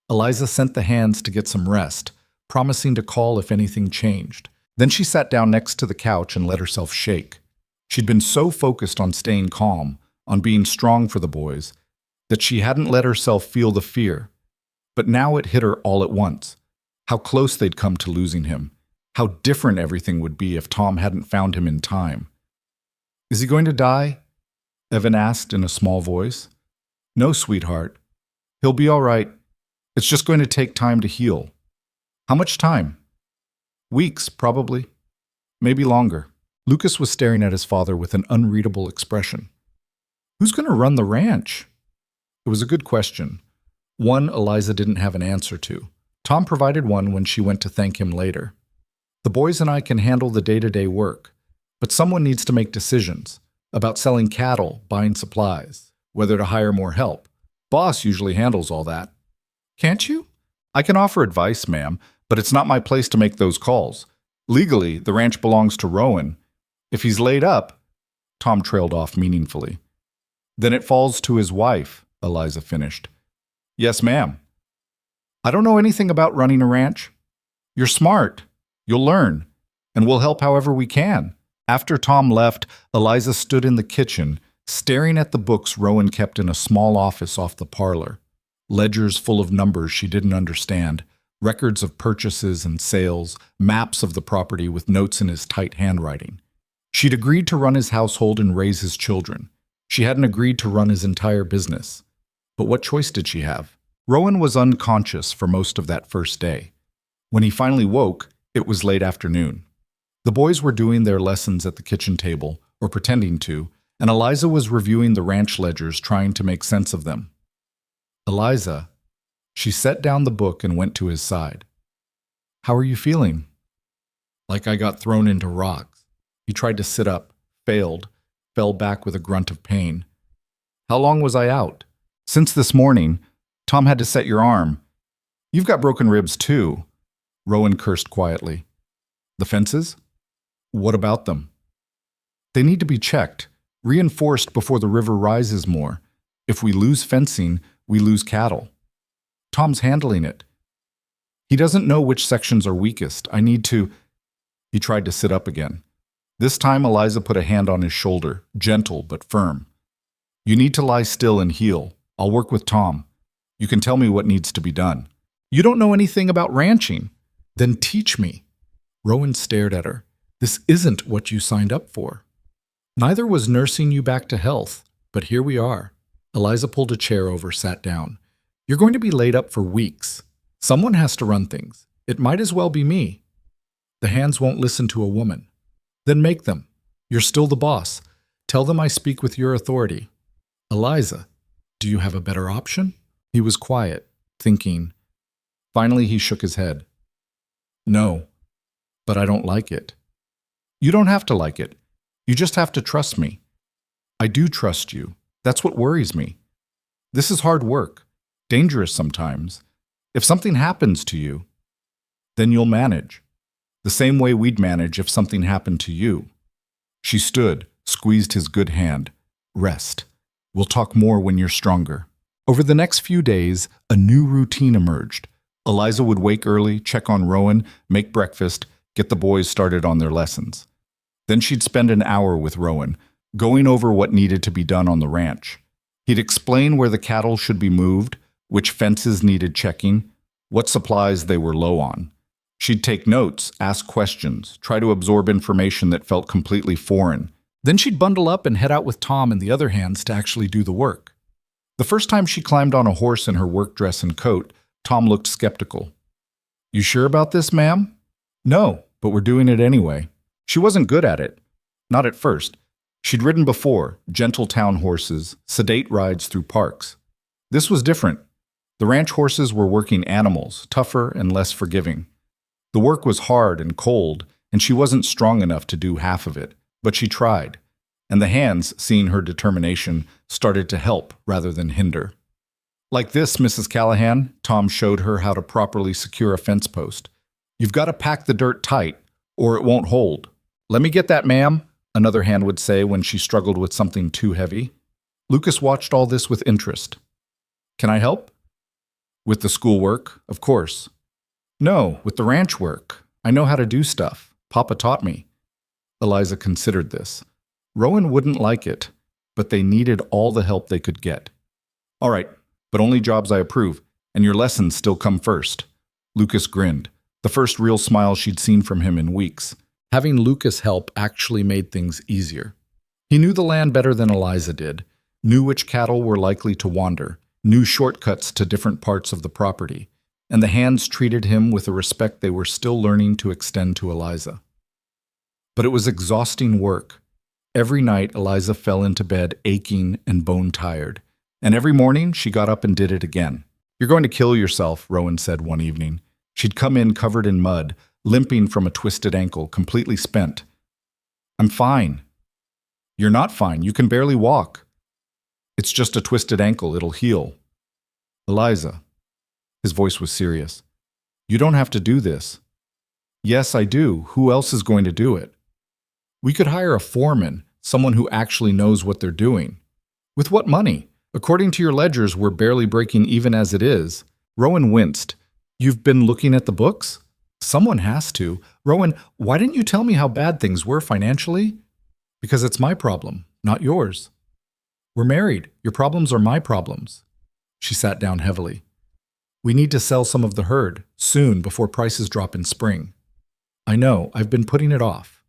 Eliza sent the hands to get some rest, promising to call if anything changed. Then she sat down next to the couch and let herself shake. She'd been so focused on staying calm, on being strong for the boys, that she hadn't let herself feel the fear. But now it hit her all at once. How close they'd come to losing him. How different everything would be if Tom hadn't found him in time. Is he going to die? Evan asked in a small voice. No, sweetheart. He'll be all right. It's just going to take time to heal. How much time? Weeks, probably. Maybe longer. Lucas was staring at his father with an unreadable expression. Who's going to run the ranch? It was a good question. One Eliza didn't have an answer to. Tom provided one when she went to thank him later. The boys and I can handle the day-to-day work, but someone needs to make decisions about selling cattle, buying supplies, whether to hire more help. Boss usually handles all that. Can't you? I can offer advice, ma'am, but it's not my place to make those calls. Legally, the ranch belongs to Rowan. If he's laid up, Tom trailed off meaningfully. Then it falls to his wife, Eliza finished. Yes, ma'am. I don't know anything about running a ranch. You're smart. You'll learn. And we'll help however we can. After Tom left, Eliza stood in the kitchen, staring at the books Rowan kept in a small office off the parlor. Ledgers full of numbers she didn't understand, records of purchases and sales, maps of the property with notes in his tight handwriting. She'd agreed to run his household and raise his children. She hadn't agreed to run his entire business. But what choice did she have? Rowan was unconscious for most of that first day. When he finally woke, it was late afternoon. The boys were doing their lessons at the kitchen table, or pretending to, and Eliza was reviewing the ranch ledgers, trying to make sense of them. Eliza, she set down the book and went to his side. How are you feeling? Like I got thrown into rocks. He tried to sit up, failed, fell back with a grunt of pain. How long was I out? Since this morning. Tom had to set your arm. You've got broken ribs too. Rowan cursed quietly. The fences? What about them? They need to be checked, reinforced before the river rises more. If we lose fencing, we lose cattle. Tom's handling it. He doesn't know which sections are weakest. I need to... He tried to sit up again. This time Eliza put a hand on his shoulder, gentle but firm. You need to lie still and heal. I'll work with Tom. You can tell me what needs to be done. You don't know anything about ranching. Then teach me. Rowan stared at her. This isn't what you signed up for. Neither was nursing you back to health, but here we are. Eliza pulled a chair over, sat down. You're going to be laid up for weeks. Someone has to run things. It might as well be me. The hands won't listen to a woman. Then make them. You're still the boss. Tell them I speak with your authority. Eliza, do you have a better option? He was quiet, thinking. Finally, he shook his head. No, but I don't like it. You don't have to like it. You just have to trust me. I do trust you. That's what worries me. This is hard work, dangerous sometimes. If something happens to you, then you'll manage. The same way we'd manage if something happened to you. She stood, squeezed his good hand. Rest. We'll talk more when you're stronger. Over the next few days, a new routine emerged. Eliza would wake early, check on Rowan, make breakfast, get the boys started on their lessons. Then she'd spend an hour with Rowan, going over what needed to be done on the ranch. He'd explain where the cattle should be moved, which fences needed checking, what supplies they were low on. She'd take notes, ask questions, try to absorb information that felt completely foreign. Then she'd bundle up and head out with Tom and the other hands to actually do the work. The first time she climbed on a horse in her work dress and coat, Tom looked skeptical. You sure about this, ma'am? No, but we're doing it anyway. She wasn't good at it. Not at first. She'd ridden before, gentle town horses, sedate rides through parks. This was different. The ranch horses were working animals, tougher and less forgiving. The work was hard and cold, and she wasn't strong enough to do half of it, but she tried. And the hands, seeing her determination, started to help rather than hinder. Like this, Mrs. Callahan, Tom showed her how to properly secure a fence post. You've got to pack the dirt tight, or it won't hold. Let me get that, ma'am, another hand would say when she struggled with something too heavy. Lucas watched all this with interest. Can I help? With the schoolwork, of course. No, with the ranch work. I know how to do stuff. Papa taught me. Eliza considered this. Rowan wouldn't like it, but they needed all the help they could get. All right, but only jobs I approve, and your lessons still come first. Lucas grinned, the first real smile she'd seen from him in weeks. Having Lucas help actually made things easier. He knew the land better than Eliza did, knew which cattle were likely to wander, knew shortcuts to different parts of the property, and the hands treated him with a respect they were still learning to extend to Eliza. But it was exhausting work. Every night, Eliza fell into bed aching and bone-tired, and every morning she got up and did it again. You're going to kill yourself, Rowan said one evening. She'd come in covered in mud, limping from a twisted ankle, completely spent. I'm fine. You're not fine. You can barely walk. It's just a twisted ankle. It'll heal. Eliza. His voice was serious. You don't have to do this. Yes, I do. Who else is going to do it? We could hire a foreman, someone who actually knows what they're doing. With what money? According to your ledgers, we're barely breaking even as it is. Rowan winced. You've been looking at the books? Someone has to. Rowan, why didn't you tell me how bad things were financially? Because it's my problem, not yours. We're married. Your problems are my problems. She sat down heavily. We need to sell some of the herd, soon, before prices drop in spring. I know, I've been putting it off.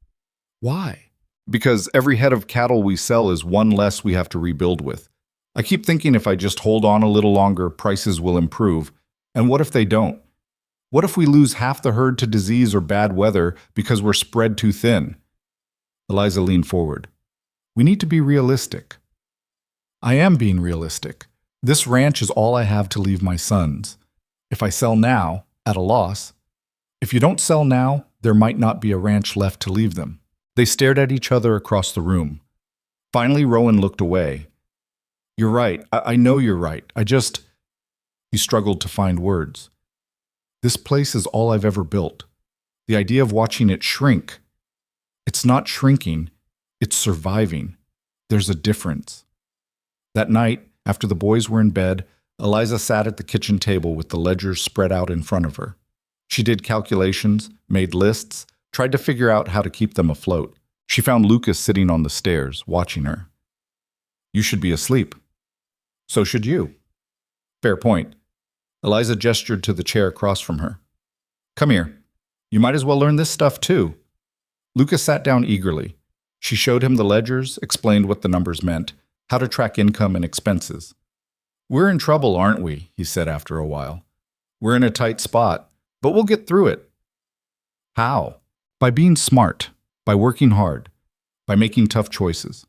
Why? Because every head of cattle we sell is one less we have to rebuild with. I keep thinking if I just hold on a little longer, prices will improve. And what if they don't? What if we lose half the herd to disease or bad weather because we're spread too thin? Eliza leaned forward. We need to be realistic. I am being realistic. This ranch is all I have to leave my sons. If I sell now, at a loss. If you don't sell now, there might not be a ranch left to leave them. They stared at each other across the room. Finally, Rowan looked away. You're right. I know you're right. He struggled to find words. This place is all I've ever built. The idea of watching it shrink. It's not shrinking, it's surviving. There's a difference. That night, after the boys were in bed, Eliza sat at the kitchen table with the ledgers spread out in front of her. She did calculations, made lists, tried to figure out how to keep them afloat. She found Lucas sitting on the stairs, watching her. You should be asleep. So should you. Fair point. Eliza gestured to the chair across from her. Come here. You might as well learn this stuff too. Lucas sat down eagerly. She showed him the ledgers, explained what the numbers meant, how to track income and expenses. We're in trouble, aren't we? He said after a while. We're in a tight spot, but we'll get through it. How? By being smart, by working hard, by making tough choices.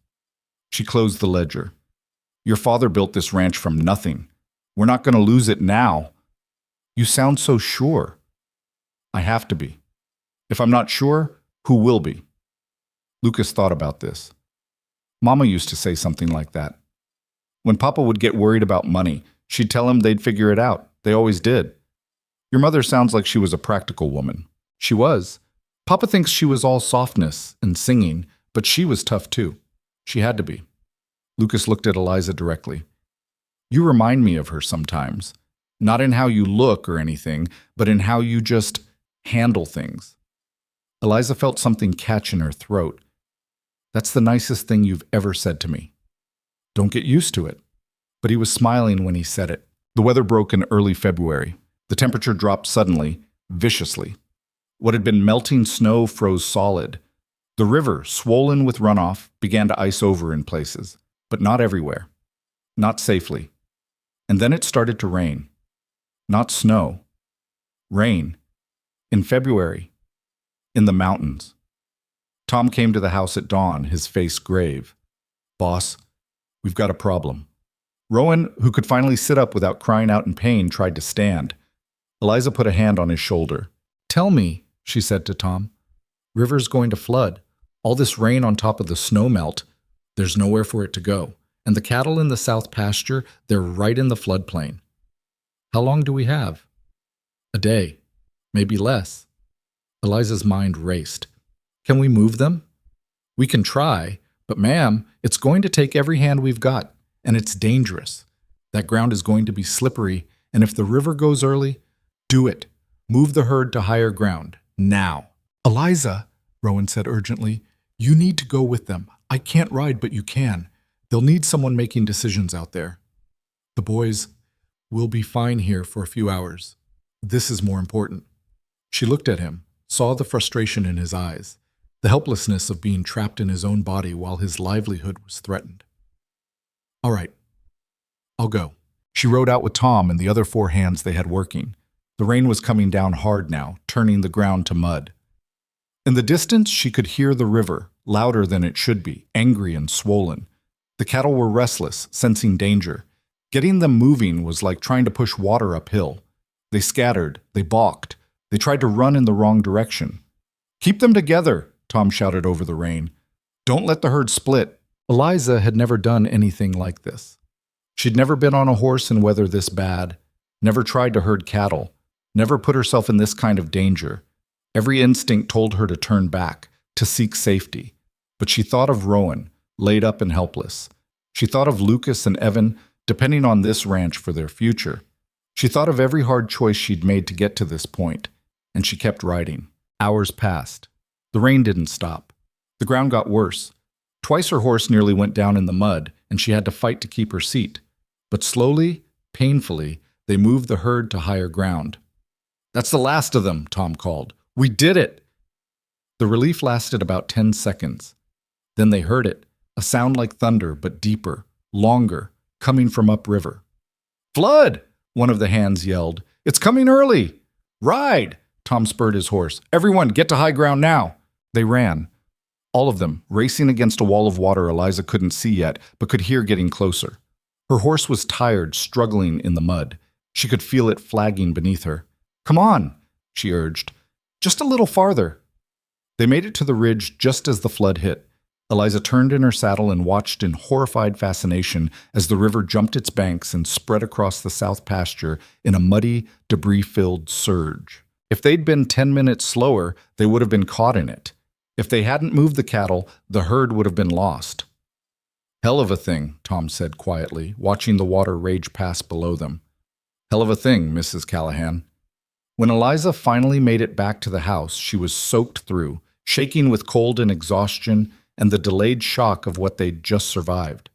She closed the ledger. Your father built this ranch from nothing. We're not going to lose it now. You sound so sure. I have to be. If I'm not sure, who will be? Lucas thought about this. Mama used to say something like that. When Papa would get worried about money, she'd tell him they'd figure it out. They always did. Your mother sounds like she was a practical woman. She was. Papa thinks she was all softness and singing, but she was tough too. She had to be. Lucas looked at Eliza directly. You remind me of her sometimes. Not in how you look or anything, but in how you just handle things. Eliza felt something catch in her throat. That's the nicest thing you've ever said to me. Don't get used to it. But he was smiling when he said it. The weather broke in early February. The temperature dropped suddenly, viciously. What had been melting snow froze solid. The river, swollen with runoff, began to ice over in places, but not everywhere. Not safely. And then it started to rain. Not snow. Rain. In February. In the mountains. Tom came to the house at dawn, his face grave. Boss, we've got a problem. Rowan, who could finally sit up without crying out in pain, tried to stand. Eliza put a hand on his shoulder. Tell me, she said to Tom. River's going to flood. All this rain on top of the snow melt. There's nowhere for it to go. And the cattle in the south pasture, they're right in the floodplain. How long do we have? A day. Maybe less. Eliza's mind raced. Can we move them? We can try, but ma'am, it's going to take every hand we've got, and it's dangerous. That ground is going to be slippery, and if the river goes early, do it. Move the herd to higher ground, now. Eliza, Rowan said urgently, you need to go with them. I can't ride, but you can. They'll need someone making decisions out there. The boys will be fine here for a few hours. This is more important. She looked at him, saw the frustration in his eyes, the helplessness of being trapped in his own body while his livelihood was threatened. All right, I'll go. She rode out with Tom and the other 4 hands they had working. The rain was coming down hard now, turning the ground to mud. In the distance, she could hear the river, louder than it should be, angry and swollen. The cattle were restless, sensing danger. Getting them moving was like trying to push water uphill. They scattered, they balked, they tried to run in the wrong direction. Keep them together, Tom shouted over the rain. Don't let the herd split. Eliza had never done anything like this. She'd never been on a horse in weather this bad, never tried to herd cattle, never put herself in this kind of danger. Every instinct told her to turn back, to seek safety. But she thought of Rowan, laid up and helpless. She thought of Lucas and Evan, depending on this ranch for their future. She thought of every hard choice she'd made to get to this point, and she kept riding. Hours passed. The rain didn't stop. The ground got worse. Twice her horse nearly went down in the mud, and she had to fight to keep her seat. But slowly, painfully, they moved the herd to higher ground. "That's the last of them," Tom called. "We did it!" The relief lasted about 10 seconds. Then they heard it, a sound like thunder, but deeper, longer, coming from upriver. "Flood!" one of the hands yelled. "It's coming early!" "Ride!" Tom spurred his horse. "Everyone, get to high ground now!" They ran. All of them, racing against a wall of water Eliza couldn't see yet, but could hear getting closer. Her horse was tired, struggling in the mud. She could feel it flagging beneath her. "Come on," she urged. "Just a little farther." They made it to the ridge just as the flood hit. Eliza turned in her saddle and watched in horrified fascination as the river jumped its banks and spread across the south pasture in a muddy, debris-filled surge. If they'd been 10 minutes slower, they would have been caught in it. If they hadn't moved the cattle, the herd would have been lost. "Hell of a thing," Tom said quietly, watching the water rage past below them. "Hell of a thing, Mrs. Callahan." When Eliza finally made it back to the house, she was soaked through, shaking with cold and exhaustion and the delayed shock of what they'd just survived.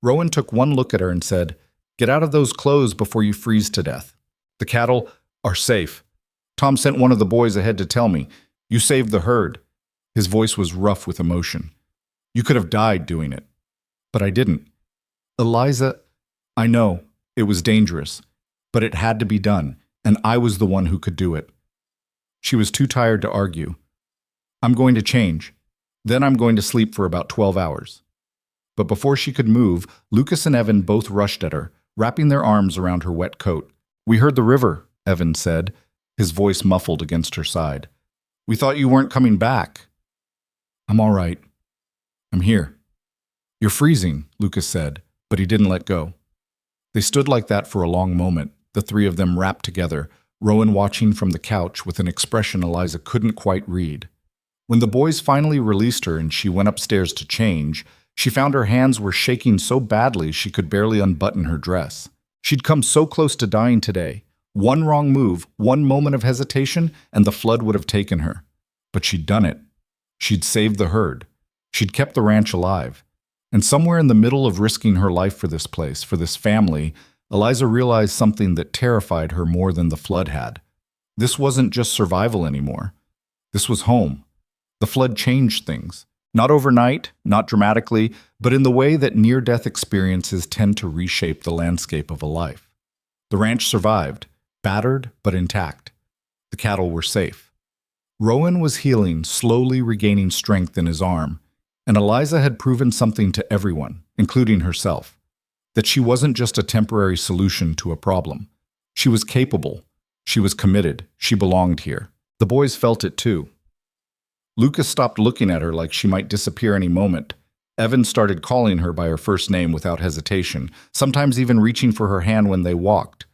Rowan took one look at her and said, "Get out of those clothes before you freeze to death. The cattle are safe. Tom sent one of the boys ahead to tell me. You saved the herd." His voice was rough with emotion. "You could have died doing it. But I didn't." "Eliza, I know, it was dangerous, but it had to be done, and I was the one who could do it." She was too tired to argue. "I'm going to change. Then I'm going to sleep for about 12 hours. But before she could move, Lucas and Evan both rushed at her, wrapping their arms around her wet coat. "We heard the river," Evan said, his voice muffled against her side. "We thought you weren't coming back." "I'm all right. I'm here." "You're freezing," Lucas said, but he didn't let go. They stood like that for a long moment, the three of them wrapped together, Rowan watching from the couch with an expression Eliza couldn't quite read. When the boys finally released her and she went upstairs to change, she found her hands were shaking so badly she could barely unbutton her dress. She'd come so close to dying today. One wrong move, one moment of hesitation, and the flood would have taken her. But she'd done it. She'd saved the herd. She'd kept the ranch alive. And somewhere in the middle of risking her life for this place, for this family, Eliza realized something that terrified her more than the flood had. This wasn't just survival anymore. This was home. The flood changed things. Not overnight, not dramatically, but in the way that near-death experiences tend to reshape the landscape of a life. The ranch survived, battered but intact. The cattle were safe. Rowan was healing, slowly regaining strength in his arm, and Eliza had proven something to everyone, including herself, that she wasn't just a temporary solution to a problem. She was capable. She was committed. She belonged here. The boys felt it too. Lucas stopped looking at her like she might disappear any moment. Evan started calling her by her first name without hesitation, sometimes even reaching for her hand when they walked.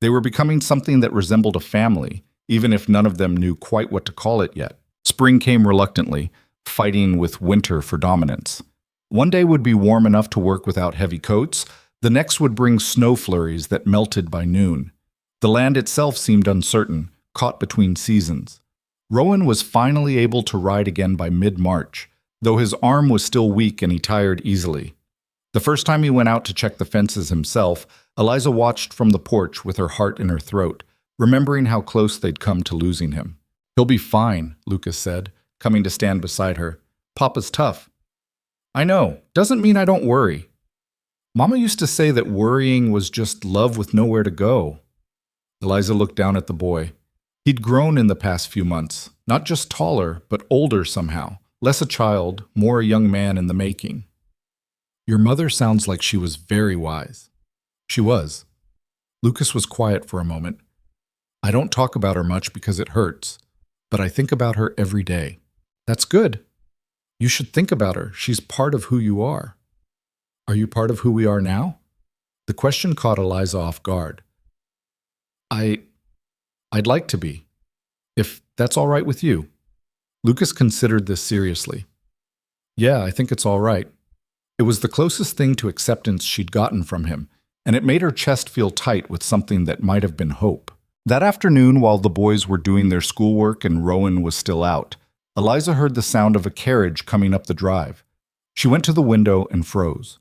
They were becoming something that resembled a family, even if none of them knew quite what to call it yet. Spring came reluctantly, fighting with winter for dominance. One day would be warm enough to work without heavy coats. The next would bring snow flurries that melted by noon. The land itself seemed uncertain, caught between seasons. Rowan was finally able to ride again by mid-March, though his arm was still weak and he tired easily. The first time he went out to check the fences himself, Eliza watched from the porch with her heart in her throat, remembering how close they'd come to losing him. "He'll be fine," Lucas said, coming to stand beside her. "Papa's tough." "I know. Doesn't mean I don't worry. Mama used to say that worrying was just love with nowhere to go." Eliza looked down at the boy. He'd grown in the past few months, not just taller, but older somehow, less a child, more a young man in the making. "Your mother sounds like she was very wise." She was. Lucas was quiet for a moment. "I don't talk about her much because it hurts, but I think about her every day." "That's good. You should think about her. She's part of who you are." "Are you part of who we are now?" The question caught Eliza off guard. I'd like to be, if that's all right with you." Lucas considered this seriously. Yeah, I think it's all right. It was the closest thing to acceptance she'd gotten from him, and it made her chest feel tight with something that might have been hope. That afternoon, while the boys were doing their schoolwork and Rowan was still out, Eliza heard the sound of a carriage coming up the drive. She went to the window and froze.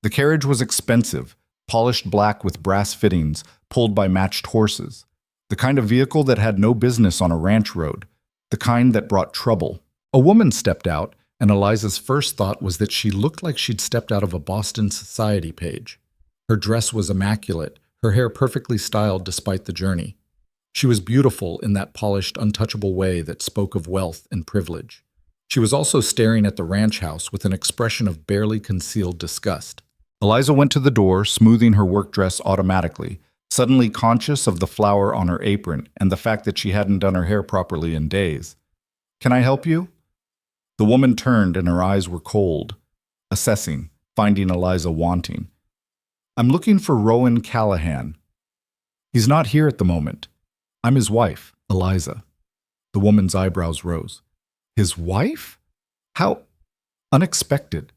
The carriage was expensive, polished black with brass fittings, pulled by matched horses. The kind of vehicle that had no business on a ranch road. The kind that brought trouble. A woman stepped out, and Eliza's first thought was that she looked like she'd stepped out of a Boston Society page. Her dress was immaculate, her hair perfectly styled despite the journey. She was beautiful in that polished, untouchable way that spoke of wealth and privilege. She was also staring at the ranch house with an expression of barely concealed disgust. Eliza went to the door, smoothing her work dress automatically, suddenly conscious of the flour on her apron and the fact that she hadn't done her hair properly in days. "Can I help you?" The woman turned and her eyes were cold, assessing, finding Eliza wanting. "I'm looking for Rowan Callahan. He's not here at the moment. I'm his wife, Eliza." The woman's eyebrows rose. His wife? How unexpected.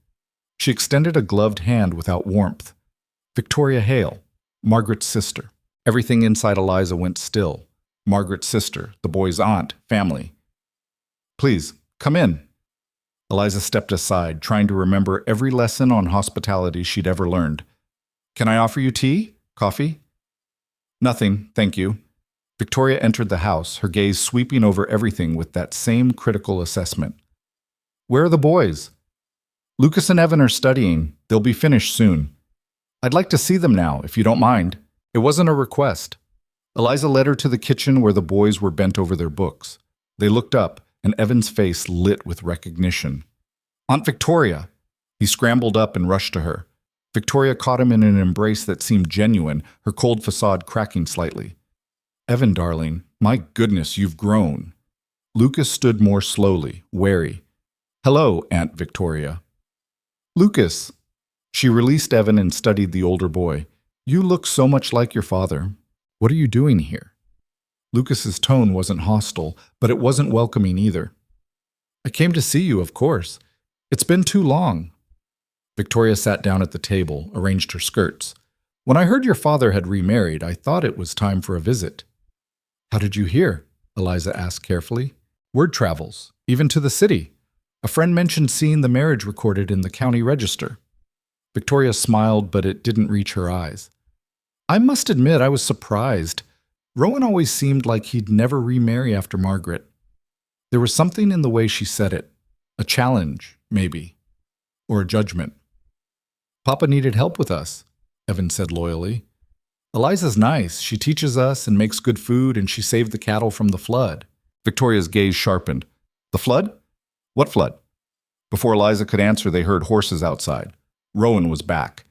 She extended a gloved hand without warmth. Victoria Hale, Margaret's sister. Everything inside Eliza went still. Margaret's sister, the boy's aunt, family. "Please, come in." Eliza stepped aside, trying to remember every lesson on hospitality she'd ever learned. "Can I offer you tea? Coffee?" "Nothing, thank you." Victoria entered the house, her gaze sweeping over everything with that same critical assessment. "Where are the boys?" "Lucas and Evan are studying. They'll be finished soon." "I'd like to see them now, if you don't mind." It wasn't a request. Eliza led her to the kitchen where the boys were bent over their books. They looked up, and Evan's face lit with recognition. "Aunt Victoria!" He scrambled up and rushed to her. Victoria caught him in an embrace that seemed genuine, her cold facade cracking slightly. "Evan, darling, my goodness, you've grown." Lucas stood more slowly, wary. "Hello, Aunt Victoria." "Lucas." She released Evan and studied the older boy. "You look so much like your father. What are you doing here?" Lucas's tone wasn't hostile, but it wasn't welcoming either. "I came to see you, of course. It's been too long." Victoria sat down at the table, arranged her skirts. "When I heard your father had remarried, I thought it was time for a visit." "How did you hear?" Eliza asked carefully. "Word travels, even to the city. A friend mentioned seeing the marriage recorded in the county register." Victoria smiled, but it didn't reach her eyes. "I must admit I was surprised. Rowan always seemed like he'd never remarry after Margaret." There was something in the way she said it. A challenge, maybe. Or a judgment. "Papa needed help with us," Evan said loyally. "Eliza's nice. She teaches us and makes good food, and she saved the cattle from the flood." Victoria's gaze sharpened. "The flood? What flood?" Before Eliza could answer, they heard horses outside. Rowan was back.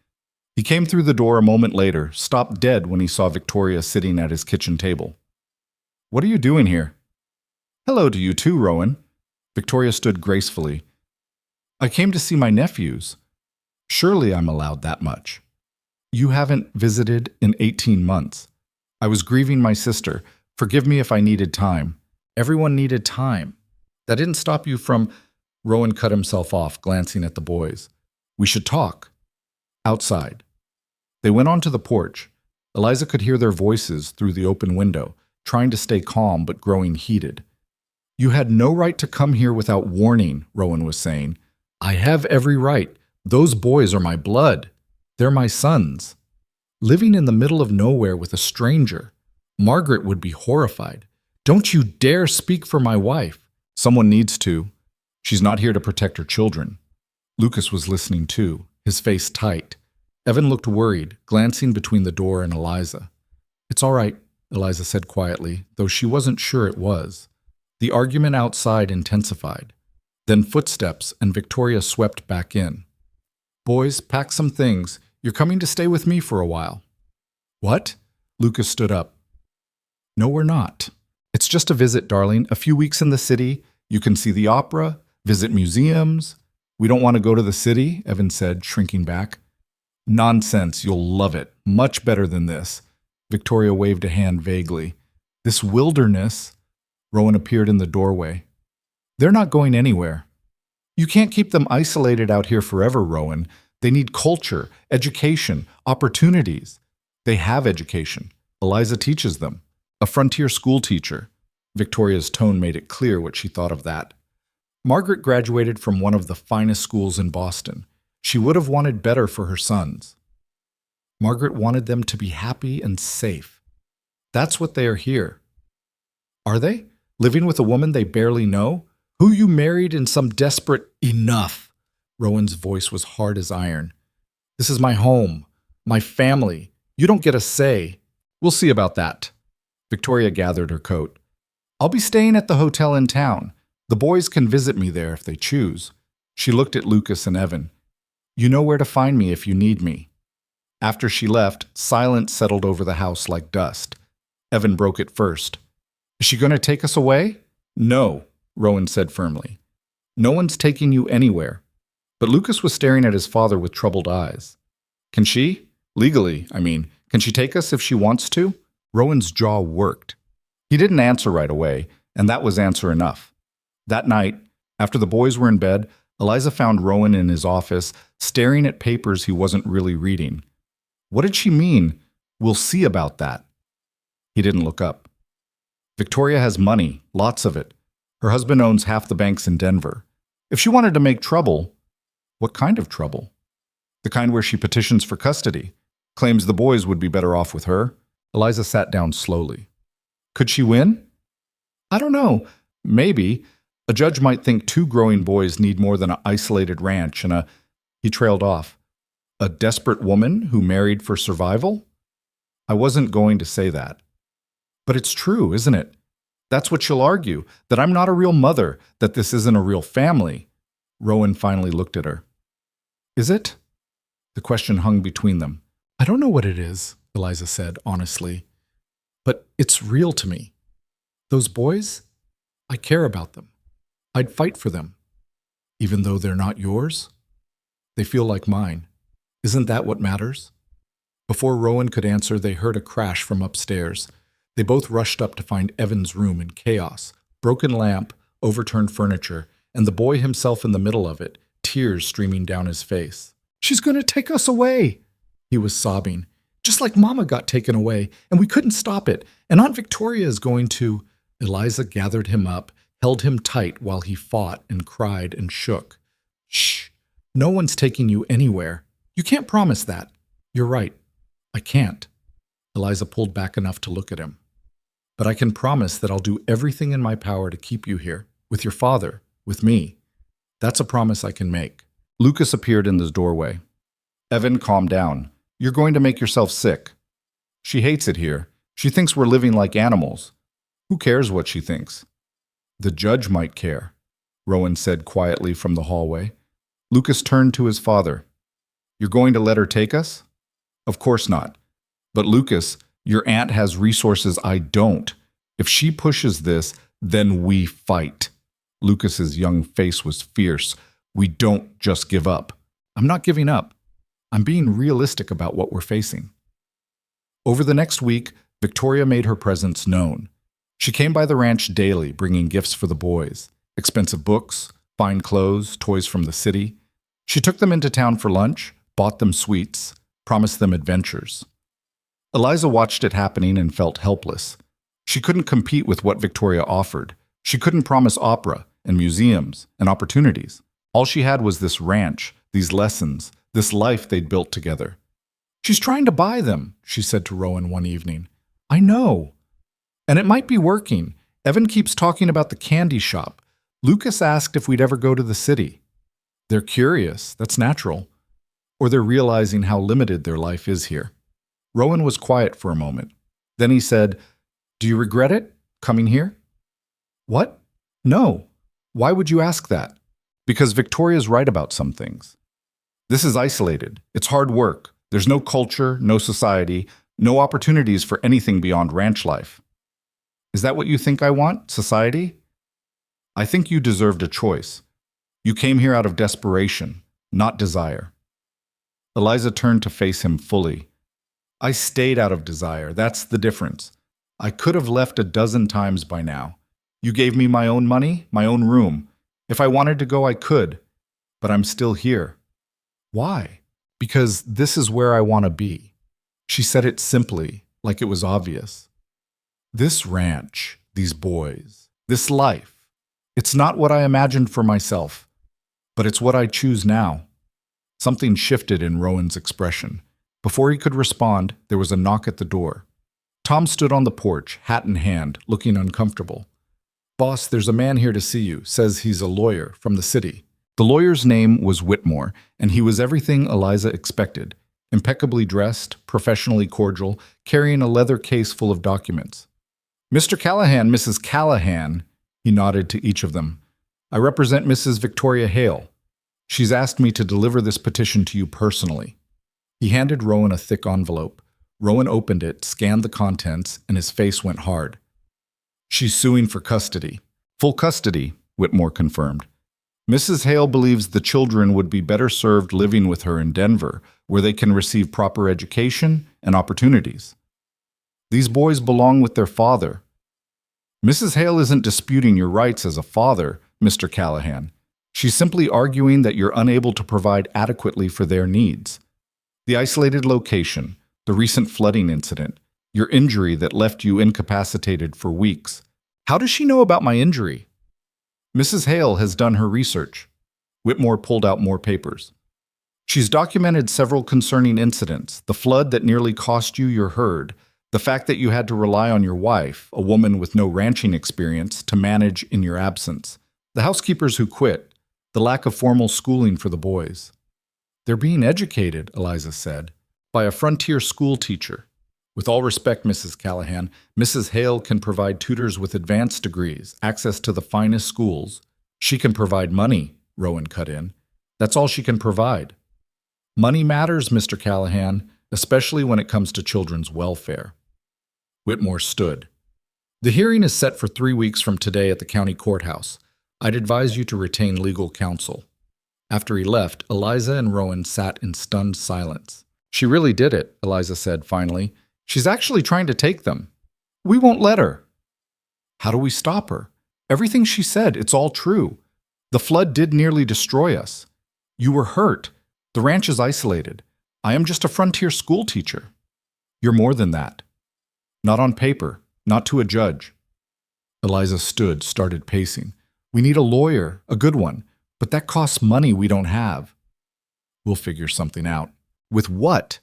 He came through the door a moment later, stopped dead when he saw Victoria sitting at his kitchen table. "What are you doing here?" "Hello to you too, Rowan." Victoria stood gracefully. "I came to see my nephews. Surely I'm allowed that much." "You haven't visited in 18 months. I was grieving my sister. Forgive me if I needed time." Everyone needed time. That didn't stop you from... Rowan cut himself off, glancing at the boys. "We should talk." Outside. They went onto the porch. Eliza could hear their voices through the open window, trying to stay calm but growing heated. "You had no right to come here without warning," Rowan was saying. "I have every right. Those boys are my blood. They're my sons. Living in the middle of nowhere with a stranger. Margaret would be horrified. Don't you dare speak for my wife." "Someone needs to. She's not here to protect her children." Lucas was listening too, his face tight. Evan looked worried, glancing between the door and Eliza. "It's all right," Eliza said quietly, though she wasn't sure it was. The argument outside intensified. Then footsteps, and Victoria swept back in. "Boys, pack some things. You're coming to stay with me for a while." "What?" Lucas stood up. "No, we're not. It's just a visit, darling. A few weeks in the city. You can see the opera, visit museums." "We don't want to go to the city," Evan said, shrinking back. "Nonsense. You'll love it. Much better than this." Victoria waved a hand vaguely. "This wilderness..." Rowan appeared in the doorway. "They're not going anywhere." You can't keep them isolated out here forever, Rowan. They need culture, education, opportunities. They have education. Eliza teaches them. A frontier school teacher. Victoria's tone made it clear what she thought of that. Margaret graduated from one of the finest schools in Boston. She would have wanted better for her sons. Margaret wanted them to be happy and safe. That's what they are here. Are they? Living with a woman they barely know? Who you married in some desperate— Enough! Rowan's voice was hard as iron. This is my home, my family. You don't get a say. We'll see about that. Victoria gathered her coat. I'll be staying at the hotel in town. The boys can visit me there if they choose. She looked at Lucas and Evan. You know where to find me if you need me. After she left, silence settled over the house like dust. Evan broke it first. Is she going to take us away? No, Rowan said firmly. No one's taking you anywhere. But Lucas was staring at his father with troubled eyes. Can she? Legally, I mean. Can she take us if she wants to? Rowan's jaw worked. He didn't answer right away, and that was answer enough. That night, after the boys were in bed, Eliza found Rowan in his office, staring at papers he wasn't really reading. What did she mean? We'll see about that. He didn't look up. Victoria has money, lots of it. Her husband owns half the banks in Denver. If she wanted to make trouble— What kind of trouble? The kind where she petitions for custody, claims the boys would be better off with her. Eliza sat down slowly. Could she win? I don't know. Maybe. A judge might think 2 growing boys need more than an isolated ranch and He trailed off. A desperate woman who married for survival? I wasn't going to say that. But it's true, isn't it? That's what she'll argue, that I'm not a real mother, that this isn't a real family. Rowan finally looked at her. Is it? The question hung between them. I don't know what it is, Eliza said honestly. But it's real to me. Those boys, I care about them. I'd fight for them. Even though they're not yours, they feel like mine. Isn't that what matters? Before Rowan could answer, they heard a crash from upstairs. They both rushed up to find Evan's room in chaos, broken lamp, overturned furniture, and the boy himself in the middle of it, tears streaming down his face. She's going to take us away, he was sobbing. Just like Mama got taken away, and we couldn't stop it. And Aunt Victoria is going to— Eliza gathered him up, held him tight while he fought and cried and shook. Shh, no one's taking you anywhere. You can't promise that. You're right. I can't. Eliza pulled back enough to look at him. But I can promise that I'll do everything in my power to keep you here, with your father, with me. That's a promise I can make. Lucas appeared in the doorway. Evan, calm down. You're going to make yourself sick. She hates it here. She thinks we're living like animals. Who cares what she thinks? The judge might care, Rowan said quietly from the hallway. Lucas turned to his father. You're going to let her take us? Of course not. But Lucas, your aunt has resources I don't. If she pushes this, then we fight. Lucas's young face was fierce. We don't just give up. I'm not giving up. I'm being realistic about what we're facing. Over the next week, Victoria made her presence known. She came by the ranch daily, bringing gifts for the boys, expensive books, fine clothes, toys from the city. She took them into town for lunch, bought them sweets, promised them adventures. Eliza watched it happening and felt helpless. She couldn't compete with what Victoria offered. She couldn't promise opera and museums and opportunities. All she had was this ranch, these lessons, this life they'd built together. She's trying to buy them, she said to Rowan one evening. I know. And it might be working. Evan keeps talking about the candy shop. Lucas asked if we'd ever go to the city. They're curious, that's natural. Or they're realizing how limited their life is here. Rowan was quiet for a moment. Then he said, Do you regret it, coming here? What? No. Why would you ask that? Because Victoria's right about some things. This is isolated. It's hard work. There's no culture, no society, no opportunities for anything beyond ranch life. Is that what you think I want, society? I think you deserved a choice. You came here out of desperation, not desire. Eliza turned to face him fully. I stayed out of desire. That's the difference. I could have left a dozen times by now. You gave me my own money, my own room. If I wanted to go, I could. but I'm still here. Why? Because this is where I want to be. She said it simply, like it was obvious. This ranch, these boys, this life, it's not what I imagined for myself, but it's what I choose now. Something shifted in Rowan's expression. Before he could respond, there was a knock at the door. Tom stood on the porch, hat in hand, looking uncomfortable. "Boss, there's a man here to see you. Says he's a lawyer from the city." The lawyer's name was Whitmore, and he was everything Eliza expected. Impeccably dressed, professionally cordial, carrying a leather case full of documents. "Mr. Callahan, Mrs. Callahan," he nodded to each of them. "I represent Mrs. Victoria Hale. She's asked me to deliver this petition to you personally." He handed Rowan a thick envelope. Rowan opened it, scanned the contents, and his face went hard. "She's suing for custody." "Full custody," Whitmore confirmed. "Mrs. Hale believes the children would be better served living with her in Denver, where they can receive proper education and opportunities. These boys belong with their father." "Mrs. Hale isn't disputing your rights as a father, Mr. Callahan. She's simply arguing that you're unable to provide adequately for their needs. The isolated location, the recent flooding incident, your injury that left you incapacitated for weeks. How does she know about my injury?" "Mrs. Hale has done her research." Whitmore pulled out more papers. "She's documented several concerning incidents, the flood that nearly cost you your herd, the fact that you had to rely on your wife, a woman with no ranching experience, to manage in your absence, the housekeepers who quit, the lack of formal schooling for the boys." "They're being educated," Eliza said, "by a frontier school teacher. With all respect, Mrs. Callahan, Mrs. Hale can provide tutors with advanced degrees, access to the finest schools. She can provide money," Rowan cut in. "That's all she can provide." "Money matters, Mr. Callahan, especially when it comes to children's welfare." Whitmore stood. "The hearing is set for 3 weeks from today at the county courthouse. I'd advise you to retain legal counsel." After he left, Eliza and Rowan sat in stunned silence. "She really did it," Eliza said finally. "She's actually trying to take them. We won't let her." "How do we stop her? Everything she said, it's all true. The flood did nearly destroy us. You were hurt. The ranch is isolated. I am just a frontier school teacher." "You're more than that." "Not on paper, not to a judge." Eliza stood, started pacing. "We need a lawyer, a good one. But that costs money we don't have." "We'll figure something out." "With what?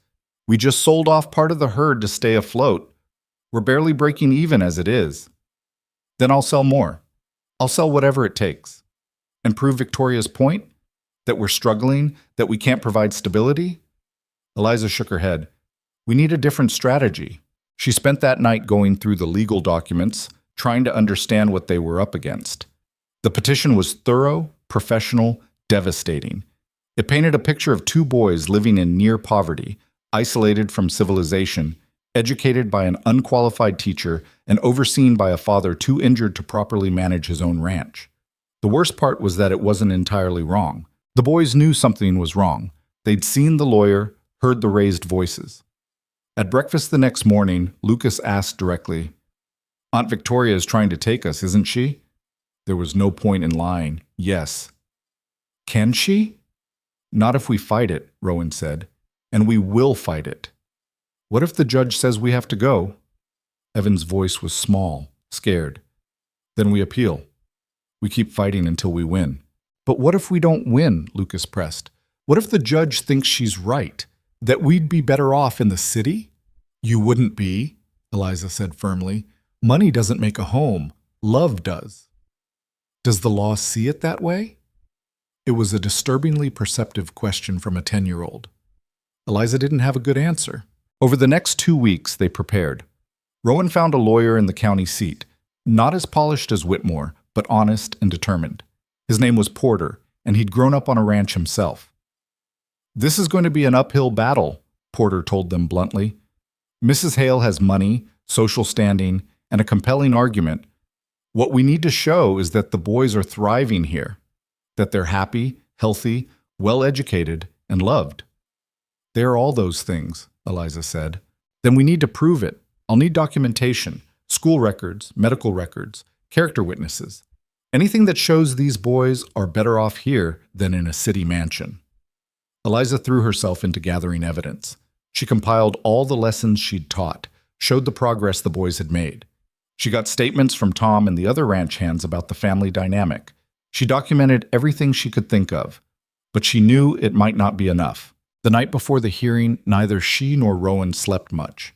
We just sold off part of the herd to stay afloat. We're barely breaking even as it is." "Then I'll sell more. I'll sell whatever it takes." "And prove Victoria's point? That we're struggling, that we can't provide stability?" Eliza shook her head. "We need a different strategy." She spent that night going through the legal documents, trying to understand what they were up against. The petition was thorough, professional, devastating. It painted a picture of 2 boys living in near poverty, isolated from civilization, educated by an unqualified teacher, and overseen by a father too injured to properly manage his own ranch. The worst part was that it wasn't entirely wrong. The boys knew something was wrong. They'd seen the lawyer, heard the raised voices. At breakfast the next morning, Lucas asked directly, "Aunt Victoria is trying to take us, isn't she?" There was no point in lying. Yes. "Can she?" "Not if we fight it," Rowan said. "And we will fight it." "What if the judge says we have to go?" Evan's voice was small, scared. "Then we appeal. We keep fighting until we win." "But what if we don't win?" Lucas pressed. "What if the judge thinks she's right? That we'd be better off in the city?" "You wouldn't be," Eliza said firmly. "Money doesn't make a home. Love does." "Does the law see it that way?" It was a disturbingly perceptive question from a 10-year-old. Eliza didn't have a good answer. Over the next 2 weeks, they prepared. Rowan found a lawyer in the county seat, not as polished as Whitmore, but honest and determined. His name was Porter, and he'd grown up on a ranch himself. "This is going to be an uphill battle," Porter told them bluntly. "Mrs. Hale has money, social standing, and a compelling argument. What we need to show is that the boys are thriving here, that they're happy, healthy, well-educated, and loved." "They're all those things," Eliza said. "Then we need to prove it. I'll need documentation, school records, medical records, character witnesses. Anything that shows these boys are better off here than in a city mansion. Eliza threw herself into gathering evidence. She compiled all the lessons she'd taught, showed the progress the boys had made. She got statements from Tom and the other ranch hands about the family dynamic. She documented everything she could think of, but she knew it might not be enough. The night before the hearing, neither she nor Rowan slept much.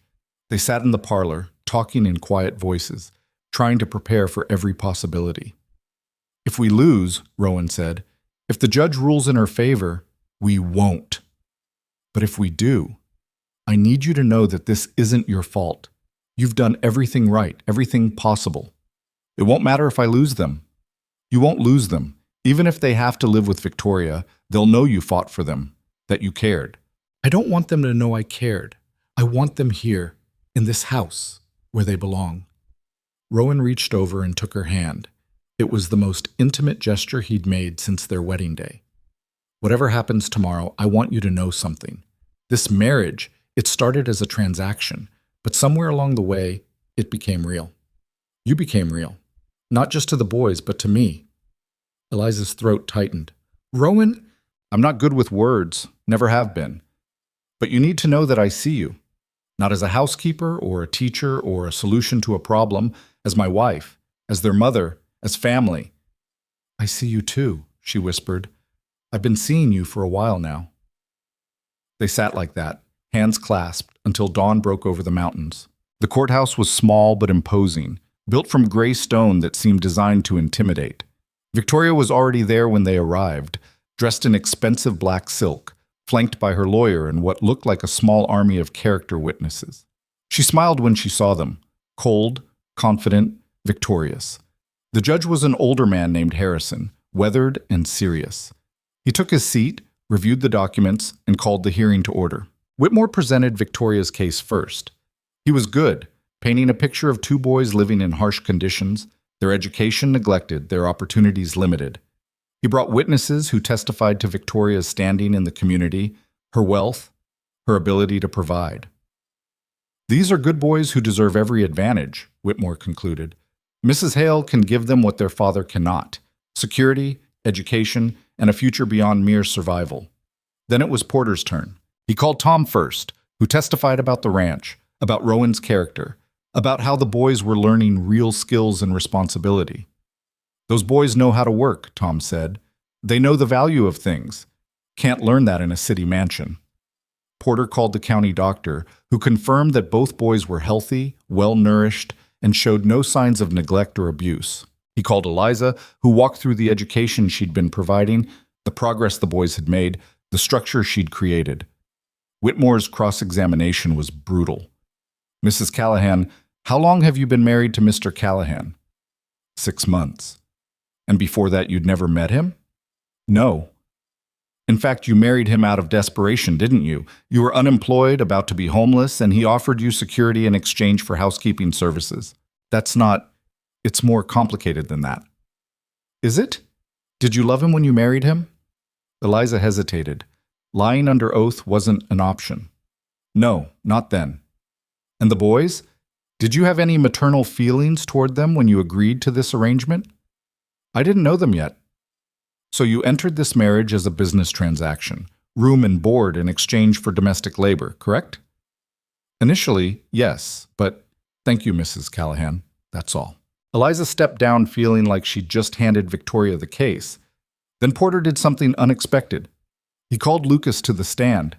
They sat in the parlor, talking in quiet voices, trying to prepare for every possibility. "If we lose," Rowan said, "if the judge rules in her favor, we won't. But if we do, I need you to know that this isn't your fault. You've done everything right, everything possible. It won't matter if I lose them. You won't lose them. Even if they have to live with Victoria, they'll know you fought for them, that you cared. I don't want them to know I cared. I want them here, in this house, where they belong." Rowan reached over and took her hand. It was the most intimate gesture he'd made since their wedding day. "Whatever happens tomorrow, I want you to know something. This marriage, it started as a transaction, but somewhere along the way, it became real. You became real. Not just to the boys, but to me." Eliza's throat tightened. "Rowan, I'm not good with words, never have been. But you need to know that I see you. Not as a housekeeper or a teacher or a solution to a problem, as my wife, as their mother, as family." "I see you too," she whispered. "I've been seeing you for a while now." They sat like that, hands clasped, until dawn broke over the mountains. The courthouse was small but imposing, built from gray stone that seemed designed to intimidate. Victoria was already there when they arrived, dressed in expensive black silk, flanked by her lawyer and what looked like a small army of character witnesses. She smiled when she saw them, cold, confident, victorious. The judge was an older man named Harrison, weathered and serious. He took his seat, reviewed the documents, and called the hearing to order. Whitmore presented Victoria's case first. He was good, painting a picture of two boys living in harsh conditions, their education neglected, their opportunities limited. He brought witnesses who testified to Victoria's standing in the community, her wealth, her ability to provide. "These are good boys who deserve every advantage," Whitmore concluded. "Mrs. Hale can give them what their father cannot: security, education, and a future beyond mere survival." Then it was Porter's turn. He called Tom first, who testified about the ranch, about Rowan's character, about how the boys were learning real skills and responsibility. "Those boys know how to work," Tom said. "They know the value of things. Can't learn that in a city mansion." Porter called the county doctor, who confirmed that both boys were healthy, well-nourished, and showed no signs of neglect or abuse. He called Eliza, who walked through the education she'd been providing, the progress the boys had made, the structure she'd created. Whitmore's cross-examination was brutal. "Mrs. Callahan, how long have you been married to Mr. Callahan?" 6 months. "And before that you'd never met him?" "No. In fact, you married him out of desperation, didn't you? You were unemployed, about to be homeless, and he offered you security in exchange for housekeeping services. That's not... It's more complicated than that." "Is it? Did you love him when you married him?" Eliza hesitated. Lying under oath wasn't an option. "No, not then." "And the boys? Did you have any maternal feelings toward them when you agreed to this arrangement?" "I didn't know them yet." "So you entered this marriage as a business transaction, room and board in exchange for domestic labor, correct?" "Initially, yes, but thank you, Mrs. Callahan. That's all." Eliza stepped down feeling like she'd just handed Victoria the case. Then Porter did something unexpected. He called Lucas to the stand.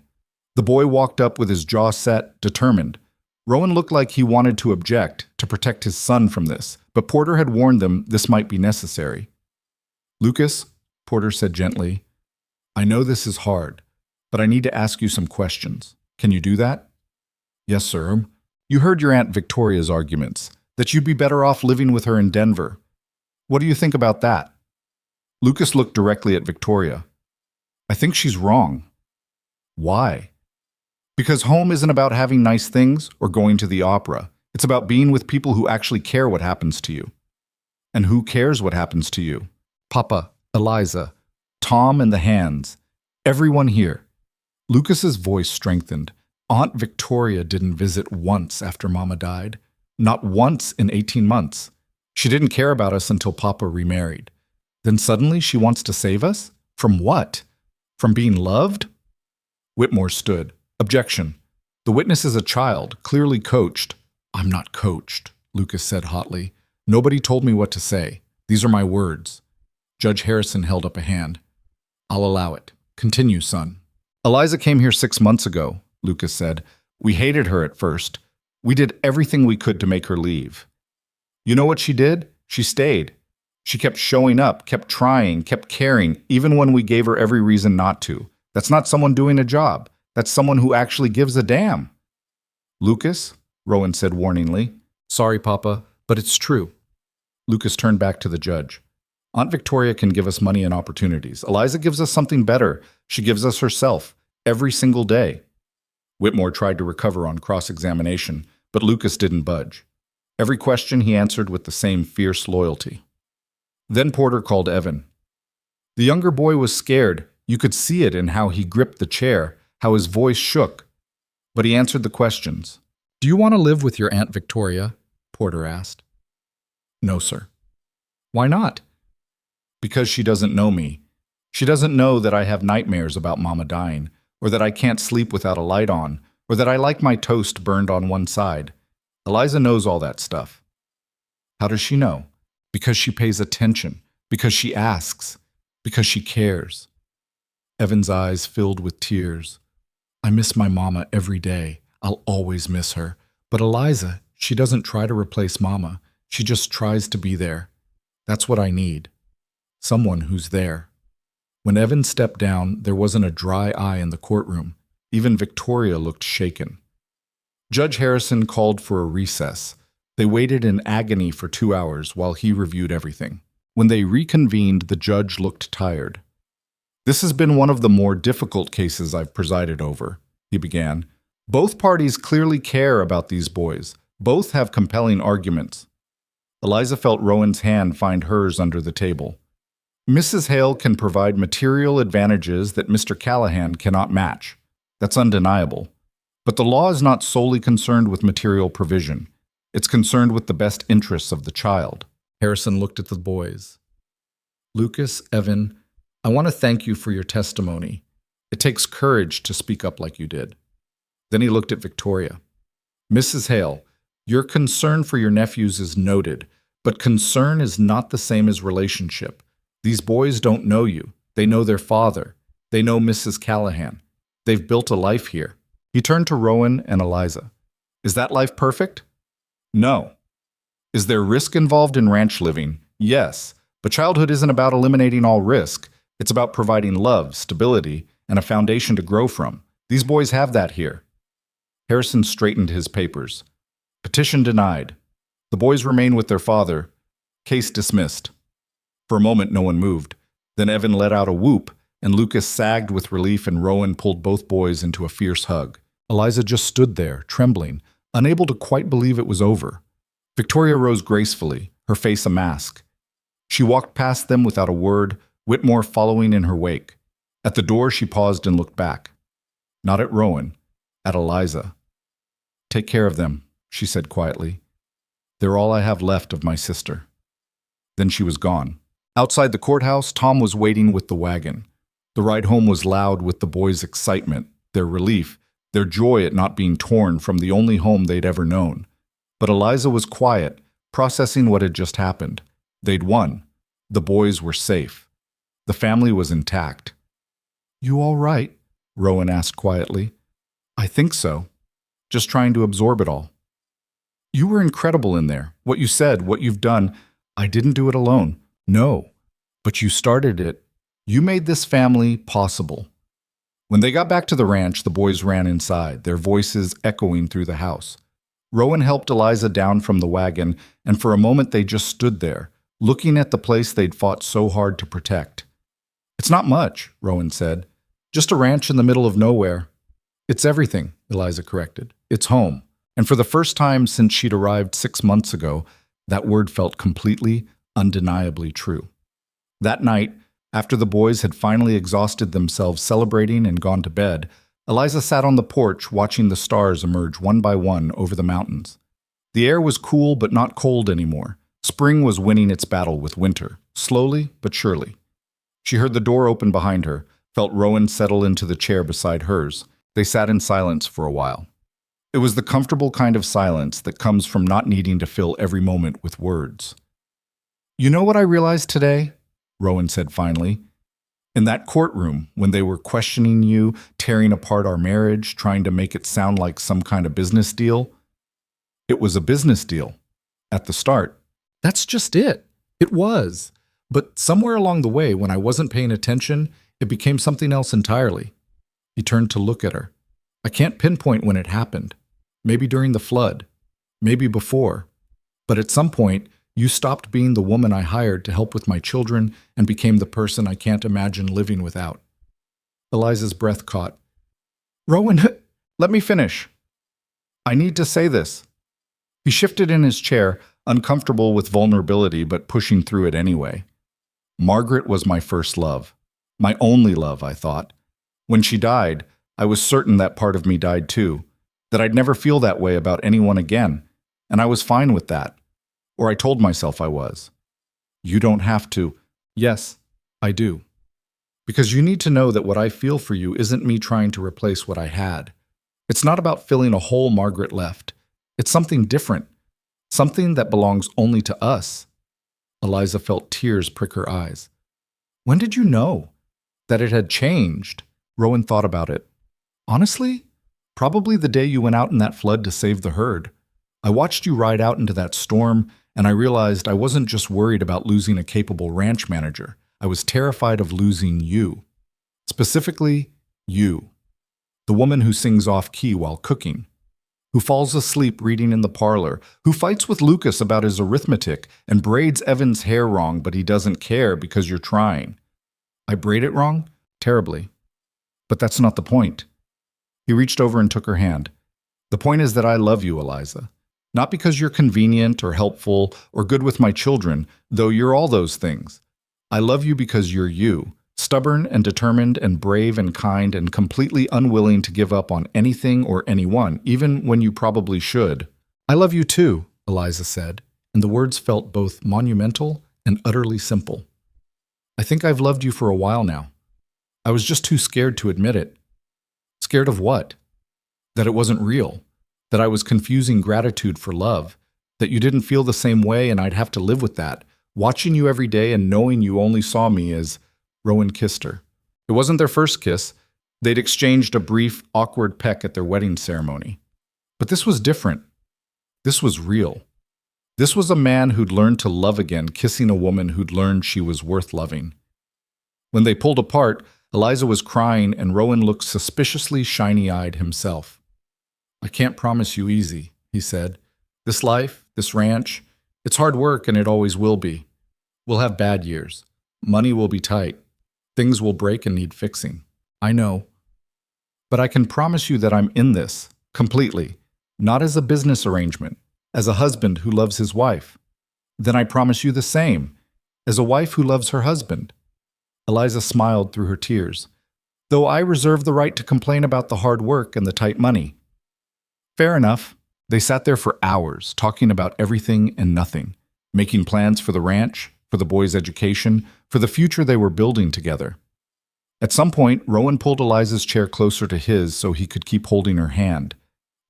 The boy walked up with his jaw set, determined. Rowan looked like he wanted to object, to protect his son from this, but Porter had warned them this might be necessary. "Lucas," Porter said gently, "I know this is hard, but I need to ask you some questions. Can you do that?" "Yes, sir." "You heard your Aunt Victoria's arguments, that you'd be better off living with her in Denver. What do you think about that?" Lucas looked directly at Victoria. "I think she's wrong." "Why?" "Because home isn't about having nice things or going to the opera. It's about being with people who actually care what happens to you." "And who cares what happens to you?" "Papa, Eliza, Tom and the hands. Everyone here." Lucas's voice strengthened. Aunt Victoria didn't visit once after Mama died. Not once in 18 months. She didn't care about us until Papa remarried. Then suddenly she wants to save us? From what? From being loved? Whitmore stood. Objection. The witness is a child, clearly coached. I'm not coached, Lucas said hotly. Nobody told me what to say. These are my words. Judge Harrison held up a hand. I'll allow it. Continue, son. Eliza came here 6 months ago, Lucas said. We hated her at first. We did everything we could to make her leave. You know what she did? She stayed. She kept showing up, kept trying, kept caring, even when we gave her every reason not to. That's not someone doing a job. That's someone who actually gives a damn. Lucas, Rowan said warningly. Sorry, Papa, but it's true. Lucas turned back to the judge. Aunt Victoria can give us money and opportunities. Eliza gives us something better. She gives us herself, every single day. Whitmore tried to recover on cross-examination, but Lucas didn't budge. Every question he answered with the same fierce loyalty. Then Porter called Evan. The younger boy was scared. You could see it in how he gripped the chair, how his voice shook. But he answered the questions. Do you want to live with your Aunt Victoria? Porter asked. No, sir. Why not? Because she doesn't know me. She doesn't know that I have nightmares about Mama dying, or that I can't sleep without a light on, or that I like my toast burned on one side. Eliza knows all that stuff. How does she know? Because she pays attention, because she asks, because she cares. Evan's eyes filled with tears. I miss my mama every day. I'll always miss her. But Eliza, she doesn't try to replace Mama. She just tries to be there. That's what I need. Someone who's there. When Evan stepped down, there wasn't a dry eye in the courtroom. Even Victoria looked shaken. Judge Harrison called for a recess. They waited in agony for 2 hours while he reviewed everything. When they reconvened, the judge looked tired. This has been one of the more difficult cases I've presided over, he began. Both parties clearly care about these boys. Both have compelling arguments. Eliza felt Rowan's hand find hers under the table. Mrs. Hale can provide material advantages that Mr. Callahan cannot match. That's undeniable. But the law is not solely concerned with material provision. It's concerned with the best interests of the child. Harrison looked at the boys. Lucas, Evan, I want to thank you for your testimony. It takes courage to speak up like you did. Then he looked at Victoria. Mrs. Hale, your concern for your nephews is noted, but concern is not the same as relationship. These boys don't know you. They know their father. They know Mrs. Callahan. They've built a life here. He turned to Rowan and Eliza. Is that life perfect? No. Is there risk involved in ranch living? Yes. But childhood isn't about eliminating all risk. It's about providing love, stability, and a foundation to grow from. These boys have that here. Harrison straightened his papers. Petition denied. The boys remain with their father. Case dismissed. For a moment, no one moved. Then Evan let out a whoop, and Lucas sagged with relief, and Rowan pulled both boys into a fierce hug. Eliza just stood there, trembling, unable to quite believe it was over. Victoria rose gracefully, her face a mask. She walked past them without a word, Whitmore following in her wake. At the door, she paused and looked back. Not at Rowan, at Eliza. Take care of them, she said quietly. They're all I have left of my sister. Then she was gone. Outside the courthouse, Tom was waiting with the wagon. The ride home was loud with the boys' excitement, their relief, their joy at not being torn from the only home they'd ever known. But Eliza was quiet, processing what had just happened. They'd won. The boys were safe. The family was intact. You all right? Rowan asked quietly. I think so. Just trying to absorb it all. You were incredible in there. What you said, what you've done. I didn't do it alone. No. But you started it. You made this family possible. When they got back to the ranch, the boys ran inside, their voices echoing through the house. Rowan helped Eliza down from the wagon, and for a moment they just stood there, looking at the place they'd fought so hard to protect. It's not much, Rowan said. Just a ranch in the middle of nowhere. It's everything, Eliza corrected. It's home. And for the first time since she'd arrived 6 months ago, that word felt completely, undeniably true. That night, after the boys had finally exhausted themselves celebrating and gone to bed, Eliza sat on the porch watching the stars emerge one by one over the mountains. The air was cool but not cold anymore, Spring was winning its battle with winter, slowly but surely. She heard the door open behind her, felt Rowan settle into the chair beside hers. They sat in silence for a while. It was the comfortable kind of silence that comes from not needing to fill every moment with words. "You know what I realized today?" Rowan said finally. "In that courtroom, when they were questioning you, tearing apart our marriage, trying to make it sound like some kind of business deal, it was a business deal. At the start. That's just it. It was. But somewhere along the way, when I wasn't paying attention, it became something else entirely." He turned to look at her. "I can't pinpoint when it happened. Maybe during the flood. Maybe before. But at some point, you stopped being the woman I hired to help with my children and became the person I can't imagine living without." Eliza's breath caught. "Rowan, let me finish. I need to say this." He shifted in his chair, uncomfortable with vulnerability but pushing through it anyway. "Margaret was my first love. My only love, I thought. When she died, I was certain that part of me died too, that I'd never feel that way about anyone again, and I was fine with that. Or I told myself I was. You don't have to." "Yes, I do. Because you need to know that what I feel for you isn't me trying to replace what I had. It's not about filling a hole Margaret left. It's something different. Something that belongs only to us." Eliza felt tears prick her eyes. "When did you know that it had changed?" Rowan thought about it. "Honestly, probably the day you went out in that flood to save the herd. I watched you ride out into that storm, and I realized I wasn't just worried about losing a capable ranch manager. I was terrified of losing you. Specifically, you. The woman who sings off-key while cooking, who falls asleep reading in the parlor, who fights with Lucas about his arithmetic and braids Evan's hair wrong, but he doesn't care because you're trying. I braid it wrong? Terribly. But that's not the point." He reached over and took her hand. "The point is that I love you, Eliza. Not because you're convenient or helpful or good with my children, though you're all those things. I love you because you're you, stubborn and determined and brave and kind and completely unwilling to give up on anything or anyone, even when you probably should." "I love you too," Eliza said, and the words felt both monumental and utterly simple. "I think I've loved you for a while now. I was just too scared to admit it." "Scared of what?" "That it wasn't real. That I was confusing gratitude for love. That you didn't feel the same way and I'd have to live with that. Watching you every day and knowing you only saw me as..." Rowan kissed her. It wasn't their first kiss. They'd exchanged a brief, awkward peck at their wedding ceremony. But this was different. This was real. This was a man who'd learned to love again, kissing a woman who'd learned she was worth loving. When they pulled apart, Eliza was crying and Rowan looked suspiciously shiny-eyed himself. "I can't promise you easy," he said. "This life, this ranch, it's hard work and it always will be. We'll have bad years. Money will be tight. Things will break and need fixing. I know. But I can promise you that I'm in this, completely, not as a business arrangement, as a husband who loves his wife. Then I promise you the same, as a wife who loves her husband." Eliza smiled through her tears. "Though I reserve the right to complain about the hard work and the tight money." Fair enough. They sat there for hours, talking about everything and nothing, making plans for the ranch, for the boys' education, for the future they were building together. At some point, Rowan pulled Eliza's chair closer to his so he could keep holding her hand.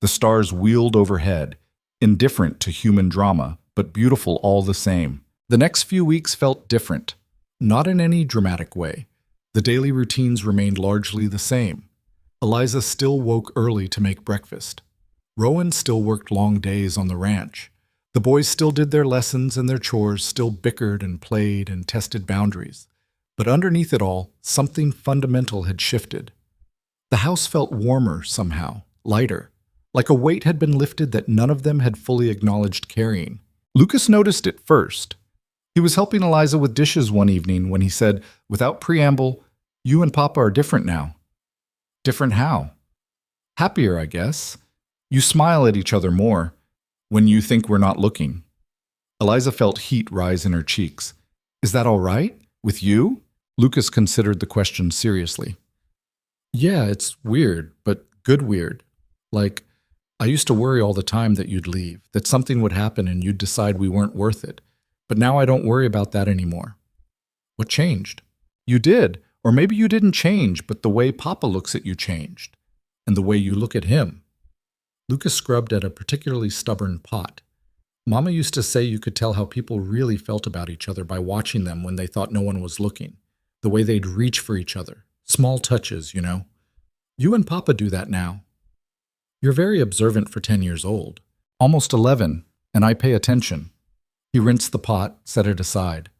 The stars wheeled overhead, indifferent to human drama, but beautiful all the same. The next few weeks felt different, not in any dramatic way. The daily routines remained largely the same. Eliza still woke early to make breakfast. Rowan still worked long days on the ranch. The boys still did their lessons and their chores, still bickered and played and tested boundaries. But underneath it all, something fundamental had shifted. The house felt warmer somehow, lighter, like a weight had been lifted that none of them had fully acknowledged carrying. Lucas noticed it first. He was helping Eliza with dishes one evening when he said, without preamble, "You and Papa are different now." "Different how?" "Happier, I guess. You smile at each other more, when you think we're not looking." Eliza felt heat rise in her cheeks. "Is that all right? With you?" Lucas considered the question seriously. "Yeah, it's weird, but good weird. Like, I used to worry all the time that you'd leave, that something would happen and you'd decide we weren't worth it. But now I don't worry about that anymore. What changed? You did, or maybe you didn't change, but the way Papa looks at you changed, and the way you look at him. Lucas scrubbed at a particularly stubborn pot. Mama used to say you could tell how people really felt about each other by watching them when they thought no one was looking, the way they'd reach for each other, small touches, you know. You and Papa do that now. You're very observant for 10 years old. Almost 11, and I pay attention. He rinsed the pot, set it aside.